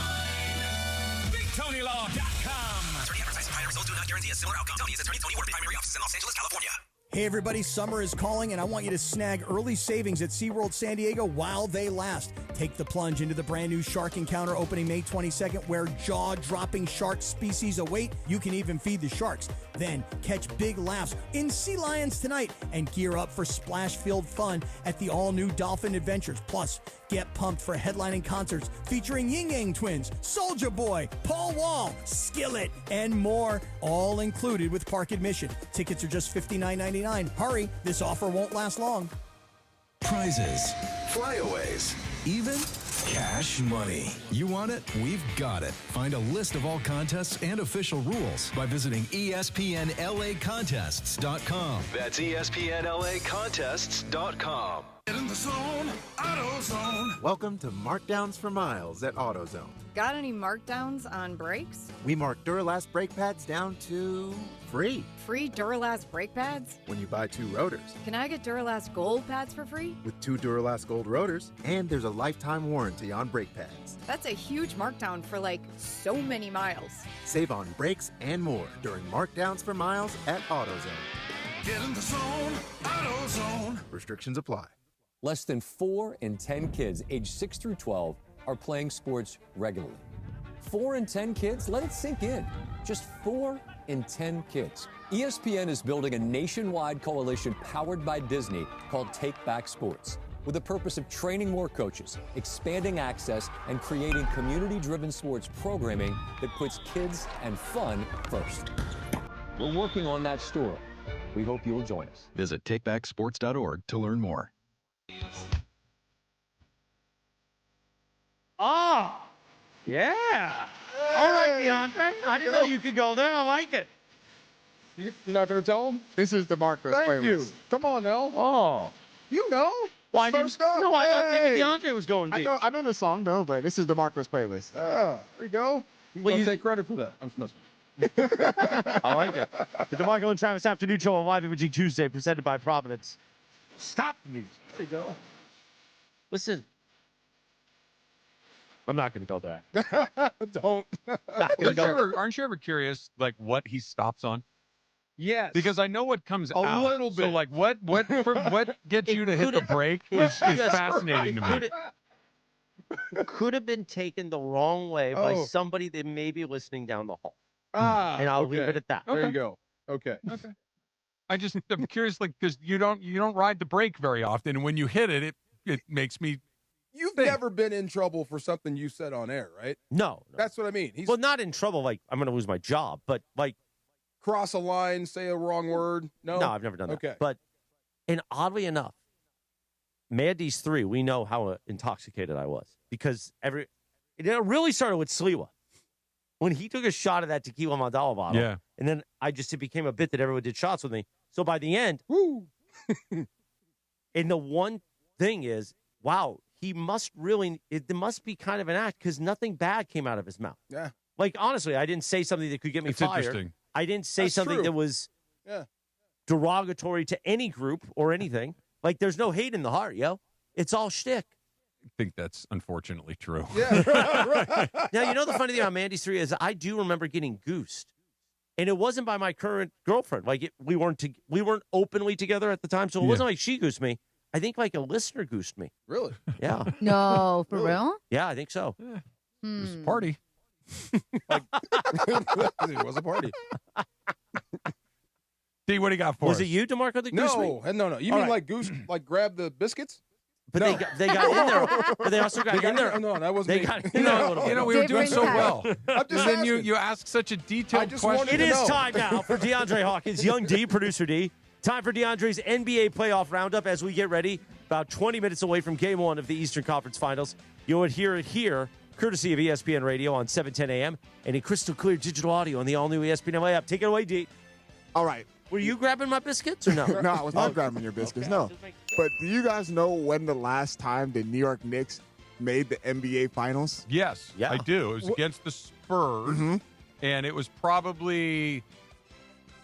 Speaker 17: BigTonyLaw.com. Attorney advertising prior results do not guarantee a similar outcome. Tony is attorney Tony Ward, primary office in Los Angeles, California.
Speaker 20: Hey everybody, summer is calling and I want you to snag early savings at SeaWorld San Diego while they last. Take the plunge into the brand new Shark Encounter opening May 22nd where jaw-dropping shark species await. You can even feed the sharks. Then catch big laughs in Sea Lions tonight and gear up for splash-filled fun at the all-new Dolphin Adventures. Plus, get pumped for headlining concerts featuring Ying Yang Twins, Soulja Boy, Paul Wall, Skillet, and more, all included with park admission. Tickets are just $59.99. Hurry, this offer won't last long.
Speaker 21: Prizes, flyaways, even cash money. You want it? We've got it. Find a list of all contests and official rules by visiting ESPNLAcontests.com.
Speaker 22: That's ESPNLAcontests.com.
Speaker 23: Get in the zone, AutoZone.
Speaker 27: Welcome to Markdowns for Miles at AutoZone.
Speaker 28: Got any markdowns on brakes?
Speaker 27: We mark Duralast brake pads down to free.
Speaker 28: Free Duralast brake pads?
Speaker 27: When you buy 2 rotors.
Speaker 28: Can I get Duralast Gold pads for free?
Speaker 27: With 2 Duralast Gold rotors, and there's a lifetime warranty on brake pads.
Speaker 28: That's a huge markdown for so many miles.
Speaker 27: Save on brakes and more during Markdowns for Miles at AutoZone.
Speaker 23: Get in the zone, AutoZone.
Speaker 27: Restrictions apply.
Speaker 29: Less than 4 in 10 kids aged 6 through 12 are playing sports regularly. 4 in 10 kids? Let it sink in. Just 4 in 10 kids. ESPN is building a nationwide coalition powered by Disney called Take Back Sports, with the purpose of training more coaches, expanding access, and creating community-driven sports programming that puts kids and fun first. We're working on that story. We hope you'll join us.
Speaker 30: Visit takebacksports.org to learn more.
Speaker 3: Oh, yeah. All right, Deontay. I didn't know you could go there. I like it.
Speaker 11: You're not going to tell him? This is the Marcos
Speaker 3: Thank
Speaker 11: playlist.
Speaker 3: you.
Speaker 11: Come on, now.
Speaker 3: Oh.
Speaker 11: You know.
Speaker 3: Why
Speaker 11: First up.
Speaker 3: No, I thought
Speaker 11: Hey.
Speaker 3: Deontay was going deep.
Speaker 11: I know the song, though, but this is the Marcos playlist. There we go.
Speaker 3: Well, you
Speaker 11: take credit for that. I'm supposed to.
Speaker 3: I like it. The DeMarco and Travis Afternoon Show on Live Imaging Tuesday, presented by Providence. Stop the music. There you go. Listen. I'm not going to go there.
Speaker 11: Don't.
Speaker 8: Aren't you ever curious, what he stops on?
Speaker 3: Yes.
Speaker 8: Because I know what comes
Speaker 3: A
Speaker 8: out.
Speaker 3: little bit.
Speaker 8: So, what gets you to hit the brake is fascinating to me.
Speaker 7: Could have been taken the wrong way by
Speaker 11: Oh.
Speaker 7: somebody that may be listening down the hall.
Speaker 11: And
Speaker 7: I'll leave it at that.
Speaker 11: There you go. Okay.
Speaker 8: I'm curious, because you don't ride the brake very often, and when you hit it, it makes me.
Speaker 9: You've never been in trouble for something you said on air, right?
Speaker 7: No.
Speaker 9: That's what I mean.
Speaker 7: Well, not in trouble, I'm going to lose my job, but
Speaker 9: cross a line, say a wrong word. No,
Speaker 7: I've never done that.
Speaker 9: Okay.
Speaker 7: But, and oddly enough, Mandy's 3, we know how intoxicated I was because it really started with Sliwa. When he took a shot of that tequila Mandala bottle,
Speaker 8: Yeah.
Speaker 7: and then it became a bit that everyone did shots with me. So by the end, woo! And the one thing is, wow, it must be kind of an act because nothing bad came out of his mouth.
Speaker 9: Yeah.
Speaker 7: Honestly, I didn't say something that could get me
Speaker 8: It's
Speaker 7: fired.
Speaker 8: interesting.
Speaker 7: I didn't say
Speaker 9: That's
Speaker 7: something
Speaker 9: true.
Speaker 7: that was
Speaker 9: Yeah.
Speaker 7: derogatory to any group or anything. Like, there's no hate in the heart, yo. It's all shtick.
Speaker 8: I think that's unfortunately true.
Speaker 9: Yeah. Right.
Speaker 7: Now, you know the funny thing about Mandy's Theory is I do remember getting goosed. And it wasn't by my current girlfriend. Like, we weren't openly together at the time, so it wasn't like she goosed me. I think like a listener goosed me.
Speaker 9: Really?
Speaker 7: Yeah.
Speaker 10: No, for real?
Speaker 7: Yeah, I think so.
Speaker 8: It was a party.
Speaker 9: It was a party.
Speaker 8: D, what do you got for
Speaker 7: Was
Speaker 8: us?
Speaker 7: it you, DeMarco, that goosed me?
Speaker 9: No. You
Speaker 7: All
Speaker 9: mean
Speaker 7: right.
Speaker 9: like goose, like grab the biscuits?
Speaker 7: But
Speaker 9: No.
Speaker 7: they got in there. But they also got
Speaker 9: They got
Speaker 7: in there.
Speaker 9: No, that wasn't
Speaker 7: They
Speaker 9: me.
Speaker 7: got in there a little bit.
Speaker 8: we were doing so
Speaker 10: Different
Speaker 8: well.
Speaker 9: I'm
Speaker 8: And
Speaker 9: just
Speaker 8: then you
Speaker 9: asking.
Speaker 8: ask such a detailed
Speaker 9: I just
Speaker 8: question.
Speaker 9: wanted
Speaker 7: It
Speaker 9: to
Speaker 7: is
Speaker 9: know.
Speaker 7: time now for DeAndre Hawkins, Young D, producer D. Time for DeAndre's NBA playoff roundup as we get ready. About 20 minutes away from Game 1 of the Eastern Conference Finals. You'll hear it here, courtesy of ESPN Radio on 710 AM and in crystal clear digital audio on the all-new ESPN LA app. Take it away, D.
Speaker 11: All right.
Speaker 7: Were you grabbing my biscuits or no?
Speaker 11: No, I was not grabbing your biscuits. No. But do you guys know when the last time the New York Knicks made the NBA Finals?
Speaker 8: Yes,
Speaker 7: Yeah.
Speaker 8: I do. It was against the Spurs, and it was probably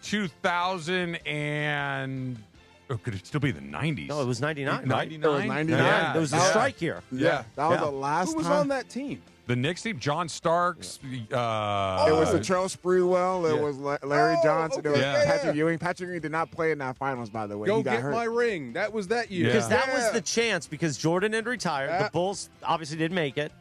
Speaker 8: 2000 and could it still be the 90s?
Speaker 7: No, it was 99.
Speaker 8: 99.
Speaker 11: It was 99.
Speaker 8: Yeah.
Speaker 7: There was a
Speaker 11: Yeah.
Speaker 7: strike here.
Speaker 11: Yeah. That was
Speaker 7: Yeah.
Speaker 11: the last
Speaker 9: Who was
Speaker 11: time.
Speaker 9: on that team?
Speaker 8: The Knicks team, John Starks.
Speaker 11: It was the Charles Sprewell. It
Speaker 8: Yeah.
Speaker 11: was Larry Johnson. It was
Speaker 8: okay.
Speaker 11: Patrick Ewing. Patrick Ewing did not play in that finals, by the way.
Speaker 9: Go
Speaker 11: he got
Speaker 9: get
Speaker 11: hurt.
Speaker 9: my ring. That was that year.
Speaker 7: Because that
Speaker 9: Yeah.
Speaker 7: was the chance because Jordan had retired. The
Speaker 9: Yeah.
Speaker 7: Bulls obviously didn't make it.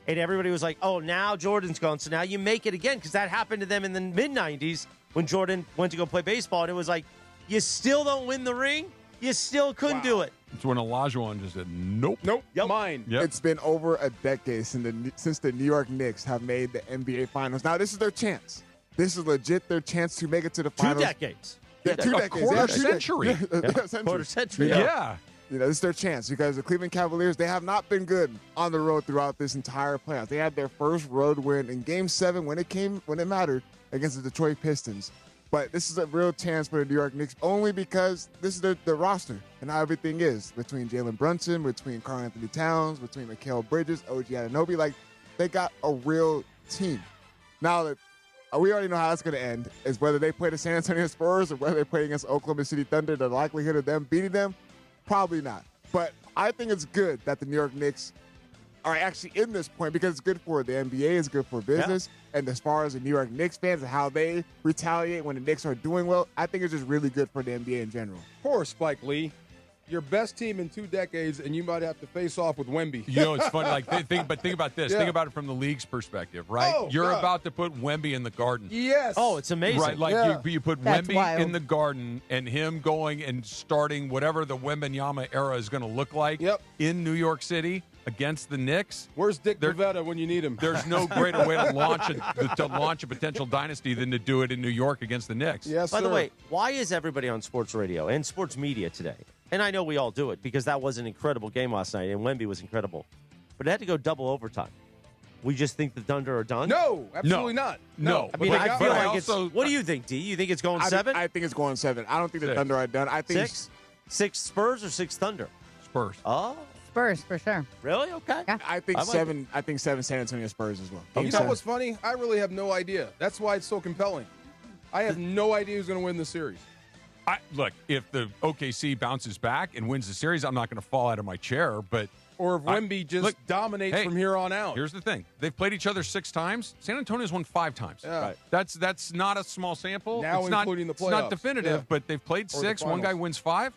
Speaker 7: And everybody was like, oh, now Jordan's gone. So now you make it again because that happened to them in the mid-90s when Jordan went to go play baseball. And it was like, you still don't win the ring? You still couldn't do it.
Speaker 8: It's when Olajuwon just said, nope.
Speaker 9: Nope.
Speaker 7: Yep.
Speaker 9: Mine.
Speaker 8: Yep.
Speaker 11: It's been over a decade since the New York Knicks have made the NBA Finals. Now, this is their chance. This is legit their chance to make it to the
Speaker 7: 2
Speaker 11: finals.
Speaker 7: decades.
Speaker 11: Yeah, 2
Speaker 8: A
Speaker 11: decades.
Speaker 8: quarter
Speaker 11: Yeah, 2 decades.
Speaker 8: century.
Speaker 11: Yeah,
Speaker 7: Yeah.
Speaker 11: century.
Speaker 7: Quarter century.
Speaker 8: Yeah.
Speaker 11: You know, this is their chance because the Cleveland Cavaliers, they have not been good on the road throughout this entire playoffs. They had their first road win in Game 7 when it mattered against the Detroit Pistons. But this is a real chance for the New York Knicks only because this is the roster and how everything is between Jalen Brunson, between Karl Anthony Towns, between Mikal Bridges, OG Anunoby. Like, they got a real team. Now that we already know how it's going to end is whether they play the San Antonio Spurs or whether they play against Oklahoma City Thunder. The likelihood of them beating them, probably not. But I think it's good that the New York Knicks are actually in this point because it's good for the NBA, it's good for business. And as far as the New York Knicks fans and how they retaliate when the Knicks are doing well, I think it's just really good for the NBA in general.
Speaker 9: Poor Spike Lee. Your best team in 2 decades, and you might have to face off with Wemby.
Speaker 8: You know, it's funny. Like, think about this.
Speaker 9: Yeah.
Speaker 8: Think about it from the league's perspective, right?
Speaker 9: Oh,
Speaker 8: You're
Speaker 9: God.
Speaker 8: about to put Wemby in the Garden.
Speaker 9: Yes.
Speaker 7: Oh, it's amazing.
Speaker 8: Right, like
Speaker 9: Yeah.
Speaker 8: you put
Speaker 10: That's
Speaker 8: Wemby
Speaker 10: wild.
Speaker 8: in the Garden and him going and starting whatever the Wembanyama era is going to look like
Speaker 9: Yep.
Speaker 8: in New York City against the Knicks.
Speaker 9: Where's Dick
Speaker 8: There-
Speaker 9: Pavetta when you need him?
Speaker 8: There's no greater way to launch a potential dynasty than to do it in New York against the Knicks.
Speaker 9: Yes,
Speaker 7: By the
Speaker 9: sir.
Speaker 7: way, why is everybody on sports radio and sports media today? And I know we all do it because that was an incredible game last night, and Wemby was incredible. But it had to go double overtime. We just think the Thunder are done?
Speaker 9: No, absolutely not.
Speaker 8: No.
Speaker 7: I mean,
Speaker 8: But
Speaker 7: I feel
Speaker 8: but
Speaker 7: like
Speaker 8: also-
Speaker 7: it's. What do you think, D? You think it's going
Speaker 11: I
Speaker 7: 7?
Speaker 11: think it's going 7. I don't think the
Speaker 8: 6.
Speaker 11: Thunder are done. I think
Speaker 7: 6? 6 Spurs or 6 Thunder?
Speaker 8: Spurs.
Speaker 7: Oh,
Speaker 10: Spurs, for sure.
Speaker 7: really? Okay.
Speaker 10: Yeah.
Speaker 11: I think
Speaker 7: I like
Speaker 11: 7. I think 7 San Antonio Spurs as well.
Speaker 9: You
Speaker 11: Game
Speaker 9: know
Speaker 11: 7.
Speaker 9: what's funny? I really have no idea. That's why it's so compelling. I have no idea who's going to win the series.
Speaker 8: Look, if the OKC bounces back and wins the series, I'm not going to fall out of my chair. But
Speaker 9: Or if Wemby just dominates
Speaker 8: hey,
Speaker 9: from here on out.
Speaker 8: Here's the thing: they've played each other 6 times. San Antonio's won 5 times.
Speaker 9: Yeah. Right.
Speaker 8: That's not a small sample.
Speaker 9: Now
Speaker 8: it's not,
Speaker 9: including the
Speaker 8: It's not
Speaker 9: playoffs.
Speaker 8: definitive,
Speaker 9: Yeah.
Speaker 8: but they've played
Speaker 9: Or the
Speaker 8: 6. One guy
Speaker 9: finals.
Speaker 8: wins 5.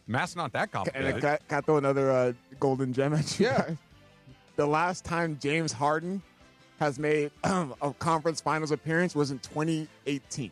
Speaker 8: Math's not that
Speaker 11: And
Speaker 8: complicated.
Speaker 11: can I throw another golden gem at you
Speaker 9: Yeah.
Speaker 11: guys? The last time James Harden has made a conference finals appearance was in 2018.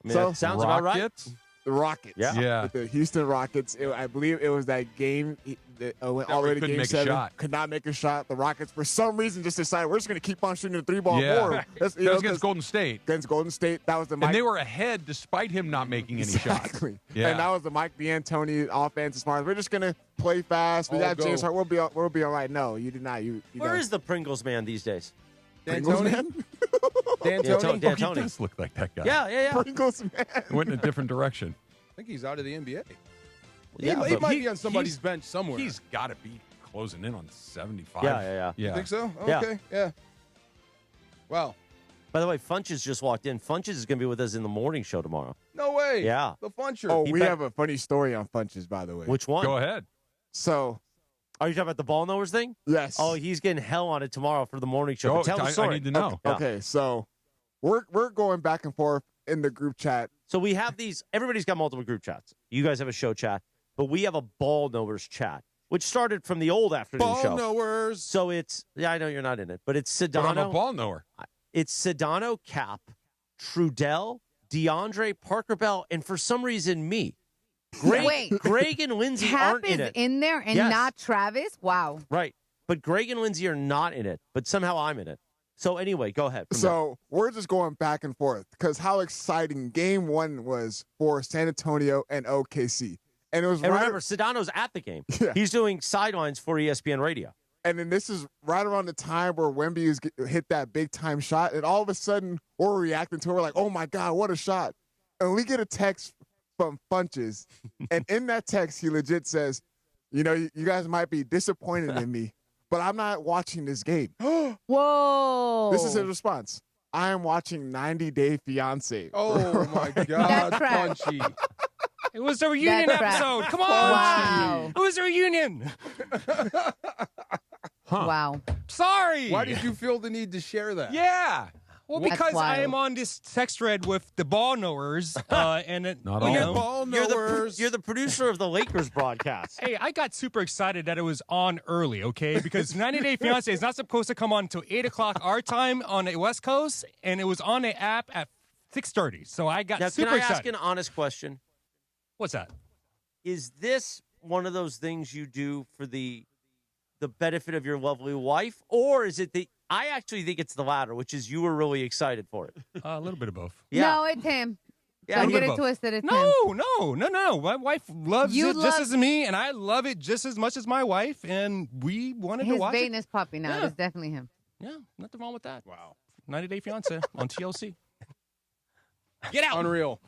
Speaker 7: I mean,
Speaker 11: So-
Speaker 7: that sounds about right.
Speaker 8: Rockets?
Speaker 11: The Rockets.
Speaker 8: Yeah.
Speaker 11: With the Houston Rockets. I believe it was that game that went all the way to
Speaker 8: couldn't
Speaker 11: game
Speaker 8: make a
Speaker 11: 7.
Speaker 8: shot.
Speaker 11: Could not make a shot. The Rockets, for some reason, just decided we're just going to keep on shooting the 3-ball
Speaker 8: Yeah.
Speaker 11: more.
Speaker 8: That was against Golden State.
Speaker 11: Against Golden State. That was the Mike.
Speaker 8: And they were ahead despite him not making any shots.
Speaker 11: Exactly.
Speaker 8: Yeah.
Speaker 11: And that was the Mike D'Antoni offense as far as we're just going to play fast. We
Speaker 9: All
Speaker 11: got
Speaker 9: go.
Speaker 11: James Harden. We'll be all right. No, you did not. You
Speaker 7: Where is the Pringles man these days?
Speaker 11: Pringles
Speaker 9: D'Antoni?
Speaker 11: man?
Speaker 9: D'Antoni?
Speaker 7: D'Antoni.
Speaker 8: Oh, he does look like that guy.
Speaker 7: Yeah.
Speaker 11: Pringles man.
Speaker 8: Went in a different direction.
Speaker 9: I think he's out of the NBA.
Speaker 7: Yeah,
Speaker 9: he
Speaker 7: but
Speaker 9: might be on somebody's
Speaker 8: he's-
Speaker 9: bench somewhere.
Speaker 8: He's got to be closing in on 75.
Speaker 7: Yeah.
Speaker 9: You think so?
Speaker 7: Yeah.
Speaker 9: Okay, yeah. Wow.
Speaker 7: By the way, Funches just walked in. Funches is going to be with us in the morning show tomorrow.
Speaker 9: No way.
Speaker 7: Yeah.
Speaker 9: The Funcher.
Speaker 11: Oh, we have a funny story on Funches, by the way.
Speaker 7: Which one?
Speaker 8: Go ahead.
Speaker 11: So,
Speaker 7: are you talking about the ball knowers thing?
Speaker 11: Yes.
Speaker 7: Oh, he's getting hell on it tomorrow for the morning show. But tell the story.
Speaker 8: I need to know.
Speaker 11: Okay, so we're going back and forth in the group chat.
Speaker 7: So we have these. Everybody's got multiple group chats. You guys have a show chat, but we have a ball knowers chat, which started from the old afternoon
Speaker 9: Ball
Speaker 7: show.
Speaker 9: knowers.
Speaker 7: So it's I know you're not in it, but it's
Speaker 8: But
Speaker 7: Sedano.
Speaker 8: I'm a ball knower.
Speaker 7: It's Sedano, Cap, Trudell, DeAndre, Parker Bell, and for some reason me.
Speaker 10: Wait.
Speaker 7: Greg and Lindsay
Speaker 10: Cap
Speaker 7: aren't
Speaker 10: is
Speaker 7: in it.
Speaker 10: in there and
Speaker 7: Yes.
Speaker 10: not Travis? Wow.
Speaker 7: Right. But Greg and Lindsay are not in it, but somehow I'm in it. So anyway, go ahead.
Speaker 11: So we're just going back and forth because how exciting Game 1 was for San Antonio and OKC. And it was
Speaker 7: And remember, Sedano's at the game.
Speaker 11: Yeah.
Speaker 7: He's doing sidelines for ESPN Radio.
Speaker 11: And then this is right around the time where Wemby hit that big time shot, and all of a sudden we're reacting to it. We're like, "Oh my God, what a shot!" And we get a text from Funches, and in that text he legit says, "You know, you guys might be disappointed in me, but I'm not watching this game."
Speaker 10: Whoa.
Speaker 11: This is his response. I am watching 90 Day Fiance.
Speaker 9: Oh my God, Punchy.
Speaker 2: It was a reunion
Speaker 10: That's right.
Speaker 2: episode. Come on.
Speaker 10: Wow.
Speaker 2: It was a reunion.
Speaker 10: Wow.
Speaker 2: Sorry.
Speaker 9: Why did you feel the need to share that?
Speaker 2: Yeah. Well,
Speaker 10: That's
Speaker 2: because I am
Speaker 10: wild.
Speaker 2: on this text thread with the ball knowers, and it,
Speaker 8: Not
Speaker 2: you
Speaker 8: all.
Speaker 2: know,
Speaker 9: Ball
Speaker 7: You're
Speaker 9: knowers.
Speaker 7: the producer of the Lakers broadcast.
Speaker 2: Hey, I got super excited that it was on early, okay? Because 90 Day Fiancé is not supposed to come on until 8 o'clock our time on the West Coast, and it was on the app at 6:30. So I got
Speaker 7: Now,
Speaker 2: super
Speaker 7: can I
Speaker 2: excited.
Speaker 7: ask an honest question?
Speaker 2: What's that?
Speaker 7: Is this one of those things you do for the benefit of your lovely wife, or is it I actually think it's the latter, which is you were really excited for it.
Speaker 2: A little bit of both.
Speaker 7: Yeah.
Speaker 10: No, it's him.
Speaker 7: Yeah,
Speaker 10: Don't
Speaker 2: a
Speaker 10: get
Speaker 2: little
Speaker 10: it
Speaker 2: bit of
Speaker 10: twisted. It's him.
Speaker 2: No. My wife loves
Speaker 10: You
Speaker 2: it just as me, and I love it just as much as my wife, and we wanted to
Speaker 10: His
Speaker 2: watch
Speaker 10: vein
Speaker 2: it.
Speaker 10: is popping out.
Speaker 2: Yeah.
Speaker 10: It's definitely him.
Speaker 2: Yeah, nothing wrong with that.
Speaker 9: Wow.
Speaker 2: 90 Day Fiancé on TLC. Get out.
Speaker 9: Unreal.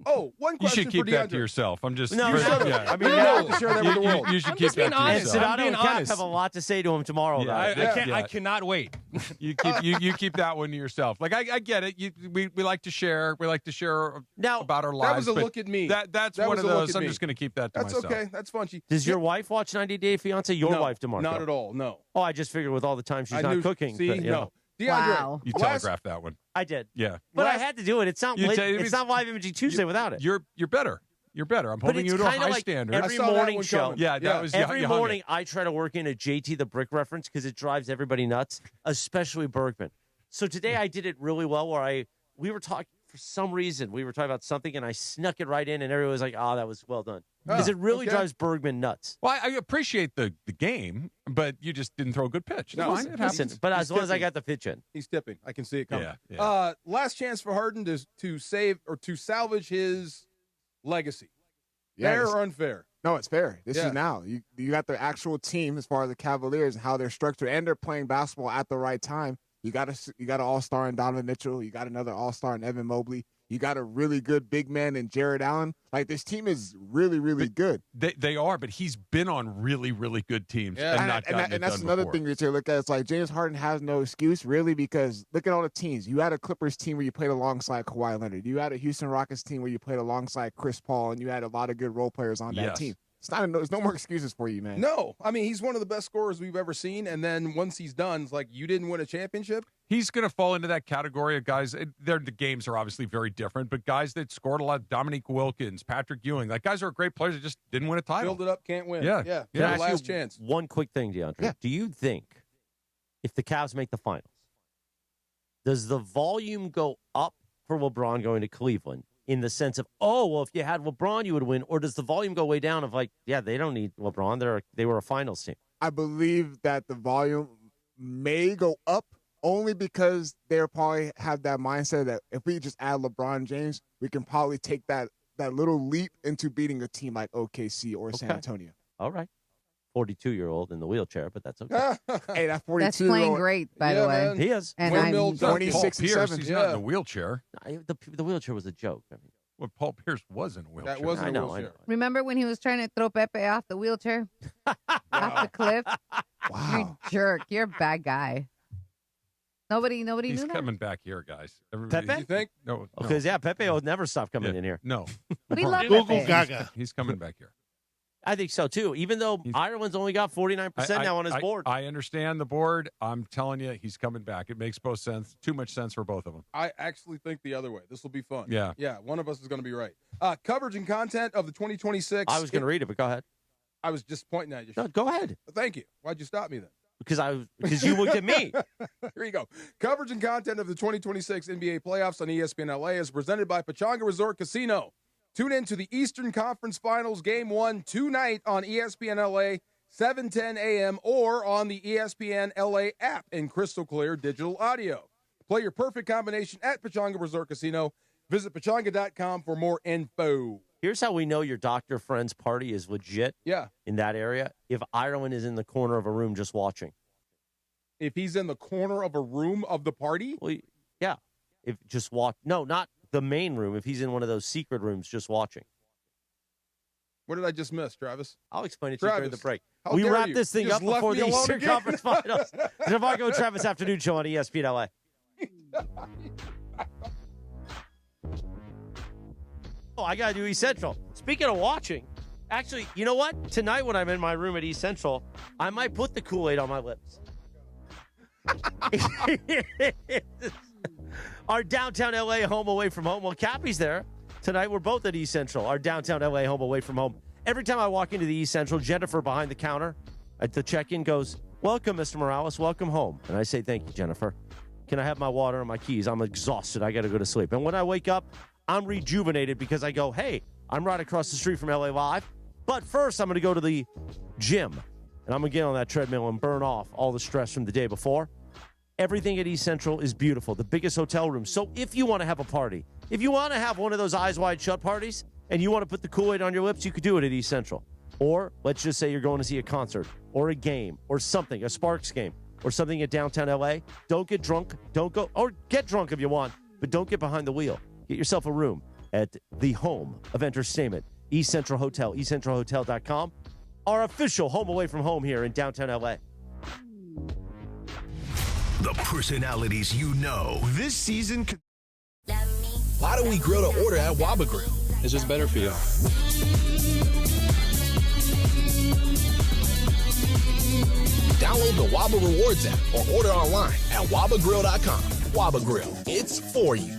Speaker 9: Oh, one
Speaker 8: You
Speaker 9: question
Speaker 8: should keep
Speaker 9: for
Speaker 8: that
Speaker 9: DeAndre.
Speaker 8: to yourself. I'm just.
Speaker 7: No,
Speaker 8: you're-
Speaker 7: shut up.
Speaker 8: yeah.
Speaker 11: I mean,
Speaker 9: No.
Speaker 11: you have to share that with the world.
Speaker 8: You should
Speaker 2: I'm
Speaker 8: keep
Speaker 2: just being
Speaker 8: that to
Speaker 2: honest.
Speaker 7: And
Speaker 8: yourself.
Speaker 2: I'm
Speaker 7: Sedano
Speaker 2: being
Speaker 7: and Cap
Speaker 2: honest.
Speaker 7: have a lot to say to him tomorrow.
Speaker 8: Yeah.
Speaker 7: though.
Speaker 2: I cannot wait.
Speaker 8: You keep that one to yourself. Like I get it. We like to share. We like to share
Speaker 7: Now,
Speaker 8: about our
Speaker 9: That
Speaker 8: lives.
Speaker 9: was a
Speaker 8: but
Speaker 9: look at me.
Speaker 8: That's
Speaker 9: That
Speaker 8: one
Speaker 9: was
Speaker 8: of
Speaker 9: a look
Speaker 8: those.
Speaker 9: at
Speaker 8: I'm
Speaker 9: me.
Speaker 8: just going to keep that to
Speaker 9: That's
Speaker 8: myself.
Speaker 9: okay. That's Funchy.
Speaker 7: Does your wife watch 90 Day Fiancé? Your
Speaker 9: No,
Speaker 7: wife, DeMarco?
Speaker 9: Not at all. No.
Speaker 7: Oh, I just figured with all the time she's
Speaker 9: I
Speaker 7: not
Speaker 9: knew-
Speaker 7: cooking.
Speaker 9: See,
Speaker 7: but, you know.
Speaker 9: no. DeAndre,
Speaker 10: Wow.
Speaker 8: You
Speaker 9: last-
Speaker 8: telegraphed that one.
Speaker 7: I did.
Speaker 8: Yeah.
Speaker 7: But I
Speaker 9: Last-
Speaker 7: had to do it. It's not
Speaker 8: You
Speaker 7: late.
Speaker 8: tell-
Speaker 7: It's not Live Imaging Tuesday without it.
Speaker 8: You're better. You're better. I'm
Speaker 7: But
Speaker 8: holding
Speaker 7: it's
Speaker 8: you to a
Speaker 7: kinda
Speaker 8: high
Speaker 7: like
Speaker 8: standard.
Speaker 7: every
Speaker 9: I saw that
Speaker 7: morning
Speaker 9: one
Speaker 7: show.
Speaker 9: coming.
Speaker 8: Yeah, that was you
Speaker 7: Every
Speaker 8: hung it.
Speaker 7: morning, I try to work in a JT the Brick reference because it drives everybody nuts, especially Bergman. So today I did it really well where we were talking, for some reason, we were talking about something and I snuck it right in and everyone was like, oh, that was well done. Because
Speaker 9: Oh,
Speaker 7: it really
Speaker 9: okay.
Speaker 7: drives Bergman nuts.
Speaker 8: Well, I appreciate the game, but you just didn't throw a good pitch. It's
Speaker 9: No,
Speaker 8: fine. It
Speaker 7: Listen,
Speaker 8: happens.
Speaker 7: but
Speaker 9: He's
Speaker 7: as long as I
Speaker 9: tipping.
Speaker 7: got the pitch in.
Speaker 9: He's tipping. I can see it coming.
Speaker 8: Yeah, yeah.
Speaker 9: Last chance for Harden to save or to salvage his legacy.
Speaker 11: Yeah,
Speaker 9: Fair
Speaker 11: it's-
Speaker 9: or unfair?
Speaker 11: No, it's fair. This
Speaker 9: Yeah.
Speaker 11: is now. You got the actual team as far as the Cavaliers and how they're structured, and they're playing basketball at the right time. You got an all-star in Donovan Mitchell. You got another all-star in Evan Mobley. You got a really good big man in Jared Allen. Like, this team is really, really good.
Speaker 8: They are, but he's been on really, really good teams
Speaker 9: Yeah.
Speaker 8: and not gotten it
Speaker 11: And that's
Speaker 8: done
Speaker 11: another
Speaker 8: before.
Speaker 11: thing that you look at. It's like James Harden has no excuse, really, because look at all the teams. You had a Clippers team where you played alongside Kawhi Leonard. You had a Houston Rockets team where you played alongside Chris Paul, and you had a lot of good role players on that
Speaker 8: Yes.
Speaker 11: team. There's no more excuses for you, man.
Speaker 9: No. I mean, he's one of the best scorers we've ever seen. And then once he's done, it's like, you didn't win a championship?
Speaker 8: He's going to fall into that category of guys. The games are obviously very different, but guys that scored a lot, Dominique Wilkins, Patrick Ewing, like guys are great players that just didn't win a title.
Speaker 9: Build it up, can't win.
Speaker 8: Yeah.
Speaker 9: Yeah.
Speaker 7: Can I ask
Speaker 9: Last
Speaker 7: you
Speaker 9: chance.
Speaker 7: one quick thing, DeAndre?
Speaker 11: Yeah.
Speaker 7: Do you think if the Cavs make the finals, does the volume go up for LeBron going to Cleveland in the sense of, oh, well, if you had LeBron, you would win? Or does the volume go way down of like, yeah, they don't need LeBron. They were a finals team.
Speaker 11: I believe that the volume may go up only because they'll probably have that mindset that if we just add LeBron James, we can probably take that little leap into beating a team like OKC or San
Speaker 7: Okay.
Speaker 11: Antonio.
Speaker 7: All right. 42-year-old in the wheelchair, but that's okay.
Speaker 11: Hey, that 42
Speaker 10: That's playing great, by the way.
Speaker 7: He is.
Speaker 10: And
Speaker 9: Windmill
Speaker 10: I'm
Speaker 9: dunk.
Speaker 11: 26 and
Speaker 8: Paul Pierce,
Speaker 11: 7.
Speaker 8: he's not in a wheelchair.
Speaker 7: The wheelchair was a joke. I mean,
Speaker 8: Well, Paul Pierce was in a wheelchair.
Speaker 9: That wasn't
Speaker 7: I
Speaker 9: a
Speaker 7: know.
Speaker 9: wheelchair.
Speaker 10: Remember when he was trying to throw Pepe off the wheelchair? Off the cliff?
Speaker 11: Wow.
Speaker 10: You jerk. You're a bad guy. Nobody
Speaker 8: He's
Speaker 10: knew that.
Speaker 8: coming back here, guys. Everybody,
Speaker 7: Pepe?
Speaker 9: You think?
Speaker 8: No.
Speaker 7: Because, Pepe will never stop coming in here.
Speaker 8: No.
Speaker 10: We love
Speaker 3: Google
Speaker 10: Pepe.
Speaker 3: Gaga.
Speaker 8: He's coming back here.
Speaker 7: I think so, too. Even though Ireland's only got 49% now on his board.
Speaker 8: I understand the board. I'm telling you, he's coming back. It makes both sense. Too much sense for both of them.
Speaker 9: I actually think the other way. This will be fun.
Speaker 8: Yeah.
Speaker 9: Yeah, one of us is going to be right. Coverage and content of the 2026.
Speaker 7: I was going to read it, but go ahead.
Speaker 9: I was just pointing at you.
Speaker 7: No, go ahead.
Speaker 9: Thank you. Why'd you stop me then?
Speaker 7: Because you looked at me.
Speaker 9: Here you go. Coverage and content of the 2026 NBA playoffs on ESPN LA is presented by Pechanga Resort Casino. Tune in to the Eastern Conference Finals Game 1 tonight on ESPN LA, 7:10 a.m. or on the ESPN LA app in crystal clear digital audio. Play your perfect combination at Pechanga Resort Casino. Visit pechanga.com for more info.
Speaker 7: Here's how we know your doctor friend's party is legit.
Speaker 9: Yeah.
Speaker 7: In that area, if Ireland is in the corner of a room just watching.
Speaker 9: If he's in the corner of a room of the party?
Speaker 7: Well, yeah. If just watch. No, not the main room. If he's in one of those secret rooms just watching.
Speaker 9: What did I just miss, Travis?
Speaker 7: I'll explain it to you during the break.
Speaker 9: How
Speaker 7: We
Speaker 9: dare
Speaker 7: wrap
Speaker 9: you?
Speaker 7: this thing
Speaker 9: You
Speaker 7: up
Speaker 9: just left
Speaker 7: before
Speaker 9: me
Speaker 7: the
Speaker 9: alone
Speaker 7: Eastern
Speaker 9: again?
Speaker 7: Conference Finals. The DeMarco and Travis Afternoon Show on ESPN LA. Oh, I got to do East Central. Speaking of watching, actually, you know what? Tonight when I'm in my room at East Central, I might put the Kool-Aid on my lips. Our downtown LA home away from home. Well, Cappy's there. Tonight we're both at East Central, our downtown LA home away from home. Every time I walk into the East Central, Jennifer behind the counter at the check-in goes, "Welcome, Mr. Morales. Welcome home." And I say, "Thank you, Jennifer. Can I have my water and my keys? I'm exhausted. I got to go to sleep." And when I wake up, I'm rejuvenated because I go, "Hey, I'm right across the street from LA Live. But first, I'm going to go to the gym. And I'm going to get on that treadmill and burn off all the stress from the day before." Everything at East Central is beautiful. The biggest hotel room. So if you want to have a party, if you want to have one of those eyes wide shut parties, and you want to put the Kool-Aid on your lips, you could do it at East Central. Or let's just say you're going to see a concert or a game or something, a Sparks game or something at downtown LA. Don't get drunk. Don't go, or get drunk if you want, but don't get behind the wheel. Get yourself a room at the home of entertainment, East Central Hotel, eastcentralhotel.com, our official home away from home here in downtown LA.
Speaker 5: The personalities you know. This season could...
Speaker 14: Why do we grill to order at Waba Grill?
Speaker 13: It's just better for you.
Speaker 14: Download the Waba Rewards app or order online at wabagrill.com. Waba Grill, it's for you.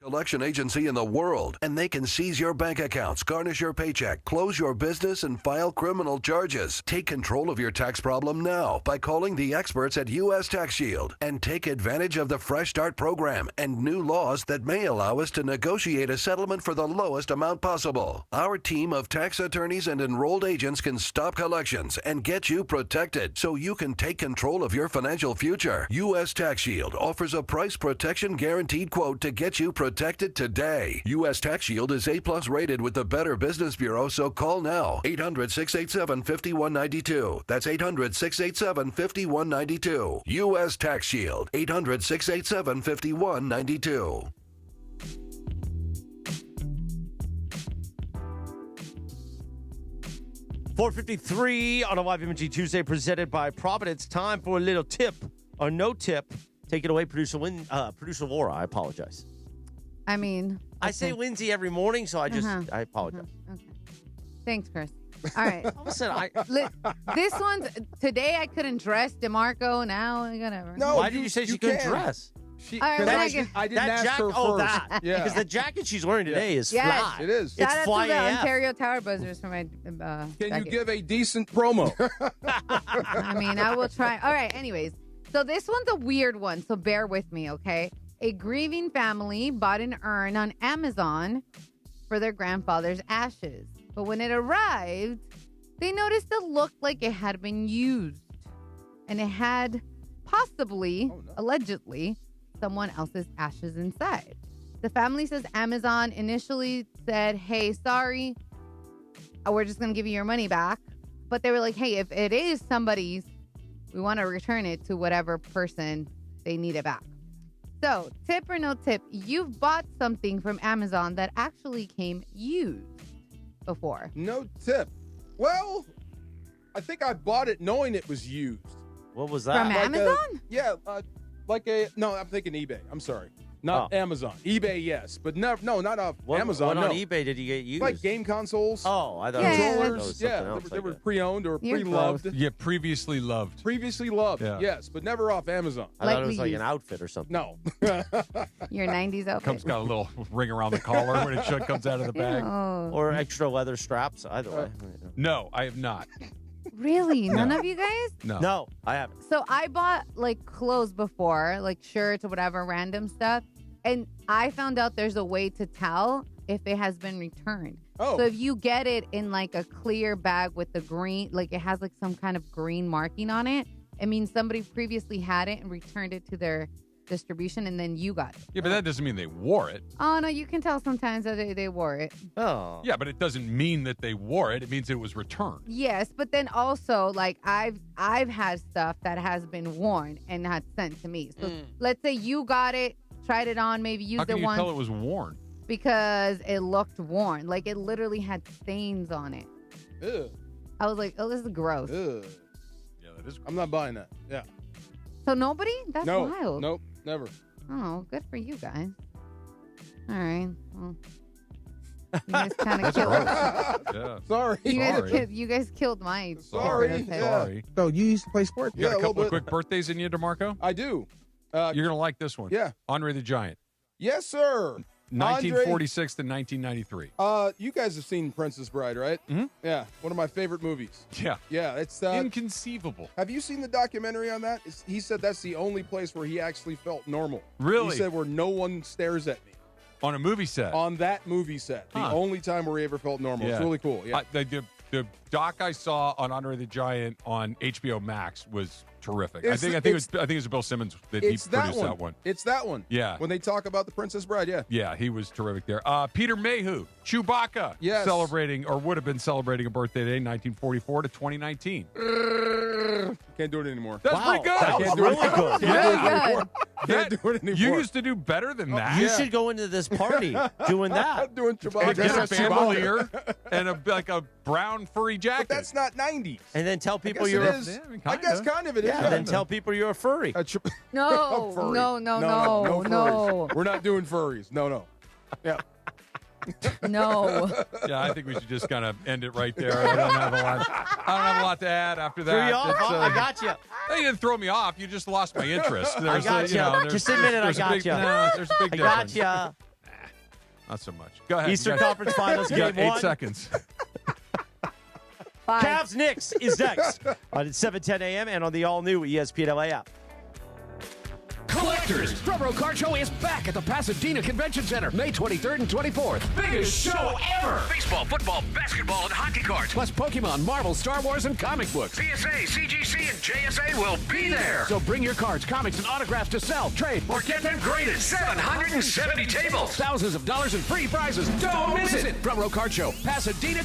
Speaker 5: Collection agency in the world, and they can seize your bank accounts, garnish your paycheck, close your business, and file criminal charges. Take control of your tax problem now by calling the experts at U.S. Tax Shield and take advantage of the Fresh Start program and new laws that may allow us to negotiate a settlement for the lowest amount possible. Our team of tax attorneys and enrolled agents can stop collections and get you protected so you can take control of your financial future. U.S. Tax Shield offers a price protection guaranteed quote to get you protected Protect it today. U.S. Tax Shield is A+ rated with the Better Business Bureau, so call now. 800-687-5192. That's 800-687-5192. U.S. Tax Shield. 800-687-5192.
Speaker 7: $4.53 on a Live Imaging Tuesday presented by Providence. Time for a little tip or no tip. Take it away, Producer Laura. I apologize.
Speaker 10: I mean,
Speaker 7: I say Lindsay every morning, so I apologize.
Speaker 10: Okay. Thanks, Chris. All right.
Speaker 7: Listen,
Speaker 10: this one's today. I couldn't dress DeMarco. Now, whatever.
Speaker 9: No,
Speaker 7: why did you say she couldn't dress?
Speaker 10: All right,
Speaker 9: I didn't ask her first.
Speaker 7: Oh, that.
Speaker 9: Yeah.
Speaker 7: Because the jacket she's wearing today is
Speaker 10: Yes.
Speaker 7: fly.
Speaker 9: It is.
Speaker 10: Shout
Speaker 7: It's
Speaker 10: out
Speaker 7: fly
Speaker 10: to the
Speaker 7: AF.
Speaker 10: Ontario Tower Buzzers for my.
Speaker 9: Can
Speaker 10: jacket.
Speaker 9: you give a decent promo?
Speaker 10: I mean, I will try. All right. Anyways, so this one's a weird one. So bear with me, okay? A grieving family bought an urn on Amazon for their grandfather's ashes, but when it arrived, they noticed it looked like it had been used, and it had possibly, allegedly, someone else's ashes inside. The family says Amazon initially said, hey, sorry, we're just going to give you your money back. But they were like, hey, if it is somebody's, we want to return it to whatever person they need it back. So, tip or no tip, you've bought something from Amazon that actually came used before.
Speaker 9: No tip. Well, I think I bought it knowing it was used.
Speaker 7: What was that?
Speaker 10: From Amazon?
Speaker 9: No, I'm thinking eBay. I'm sorry. Not Amazon. eBay, yes. But not off Amazon.
Speaker 7: What
Speaker 9: no.
Speaker 7: on eBay did you get used?
Speaker 9: Like game consoles.
Speaker 7: Oh, I thought
Speaker 9: controllers. They were pre-owned or
Speaker 10: You're
Speaker 9: pre-loved.
Speaker 10: gross.
Speaker 8: Yeah, previously loved.
Speaker 9: Previously loved,
Speaker 8: Yeah.
Speaker 9: yes, but never off Amazon.
Speaker 7: I thought it was
Speaker 10: Likely
Speaker 7: like
Speaker 10: used.
Speaker 7: an outfit or something.
Speaker 9: No.
Speaker 10: Your 90s outfit.
Speaker 8: Comes got a little ring around the collar when it comes out of the bag.
Speaker 10: Oh.
Speaker 7: Or extra leather straps. Either way.
Speaker 8: No, I have not.
Speaker 10: Really?
Speaker 8: No.
Speaker 10: None of you guys?
Speaker 7: No, I haven't.
Speaker 10: So I bought like clothes before, like shirts or whatever, random stuff. And I found out there's a way to tell if it has been returned.
Speaker 9: Oh.
Speaker 10: So if you get it in like a clear bag with the green, like it has like some kind of green marking on it, it means somebody previously had it and returned it to their distribution and then you got it.
Speaker 8: Yeah, but that doesn't mean they wore it.
Speaker 10: Oh, no, you can tell sometimes that they wore it.
Speaker 7: Oh.
Speaker 8: Yeah, but it doesn't mean that they wore it. It means it was returned.
Speaker 10: Yes, but then also like I've had stuff that has been worn and not sent to me. So let's say you got it, tried it on, maybe used
Speaker 8: How can
Speaker 10: it
Speaker 8: you
Speaker 10: once
Speaker 8: tell it was worn?
Speaker 10: because it looked worn. Like it literally had stains on it.
Speaker 9: Ew.
Speaker 10: I was like, oh, this is gross.
Speaker 9: Ew.
Speaker 8: Yeah, that is.
Speaker 9: I'm not buying that. Yeah.
Speaker 10: So nobody? That's
Speaker 9: no.
Speaker 10: wild.
Speaker 9: Nope. Never.
Speaker 10: Oh, good for you guys. All right. Well, you guys kind of killed.
Speaker 8: Yeah.
Speaker 9: Sorry.
Speaker 10: You guys killed my.
Speaker 9: Sorry.
Speaker 10: stereotype.
Speaker 8: Sorry.
Speaker 11: So you used to play sports?
Speaker 8: You got
Speaker 9: Yeah,
Speaker 8: a
Speaker 9: a little
Speaker 8: couple of
Speaker 9: bit.
Speaker 8: quick birthdays in you, DeMarco?
Speaker 9: I do.
Speaker 8: You're going to like this one.
Speaker 9: Yeah.
Speaker 8: Andre the Giant.
Speaker 9: Yes, sir.
Speaker 8: 1946 to 1993.
Speaker 9: You guys have seen Princess Bride, right?
Speaker 8: Mm-hmm.
Speaker 9: Yeah. One of my favorite movies.
Speaker 8: Yeah.
Speaker 9: Yeah. It's
Speaker 8: Inconceivable.
Speaker 9: Have you seen the documentary on that? He said that's the only place where he actually felt normal.
Speaker 8: Really?
Speaker 9: He said where no one stares at me.
Speaker 8: On a movie set.
Speaker 9: On that movie set. The
Speaker 8: Huh.
Speaker 9: only time where he ever felt normal.
Speaker 8: Yeah.
Speaker 9: It's really cool. Yeah.
Speaker 8: The doc I saw on Andre the Giant on HBO Max was terrific. I
Speaker 9: It's-
Speaker 8: think it was Bill Simmons that he
Speaker 9: it's
Speaker 8: produced
Speaker 9: that
Speaker 8: that one.
Speaker 9: It's that one.
Speaker 8: Yeah.
Speaker 9: When they talk about the Princess Bride, yeah.
Speaker 8: Yeah, he was terrific there. Peter Mayhew, Chewbacca,
Speaker 9: Yes.
Speaker 8: celebrating or would have been celebrating a birthday day, 1944 to 2019.
Speaker 9: Can't do it anymore.
Speaker 8: That's pretty good.
Speaker 9: I can't do it anymore.
Speaker 10: Really good.
Speaker 9: Can't do it anymore.
Speaker 8: You used to do better than that.
Speaker 7: You should go into this party doing that.
Speaker 9: I'm doing Chewbacca.
Speaker 8: Get a
Speaker 9: That's Chewbacca.
Speaker 8: bandolier and a brown furry jacket.
Speaker 9: But that's not 90s.
Speaker 7: And then tell people
Speaker 9: guess
Speaker 7: you're
Speaker 9: it
Speaker 7: a,
Speaker 9: is.
Speaker 8: Yeah,
Speaker 9: I guess kind of it is.
Speaker 7: yeah, and then tell people you're a furry.
Speaker 10: No,
Speaker 9: Furry.
Speaker 10: no, no,
Speaker 9: furries.
Speaker 10: no.
Speaker 9: We're not doing furries. No. Yeah.
Speaker 10: No.
Speaker 8: Yeah, I think we should just kind of end it right there. I don't have a lot to add after that.
Speaker 7: Threw you off?
Speaker 8: It's,
Speaker 7: I got you.
Speaker 8: You didn't throw me off. You just lost my interest.
Speaker 7: I got you. Just admit it. I got you.
Speaker 8: There's a big
Speaker 7: I
Speaker 8: difference.
Speaker 7: got you.
Speaker 8: Not so much. Go ahead.
Speaker 7: Eastern
Speaker 8: You got-
Speaker 7: Conference Finals
Speaker 8: You got
Speaker 7: game
Speaker 8: 8
Speaker 7: one.
Speaker 8: seconds.
Speaker 10: Five.
Speaker 7: Cavs Knicks is next on 7:10 a.m. and on the all-new ESPN LA app.
Speaker 23: Collect
Speaker 4: collectors. Drum Road Card Show is back at the Pasadena Convention Center, May 23rd and 24th. Biggest show ever. Baseball, football, basketball, and hockey cards. Plus Pokemon, Marvel, Star Wars, and comic books. CSA, CGC, and JSA will be there. So bring your cards, comics, and autographs to sell, trade, or get them graded. 770 tables. Thousands of dollars in free prizes. Don't miss it. Drum Road Card Show, Pasadena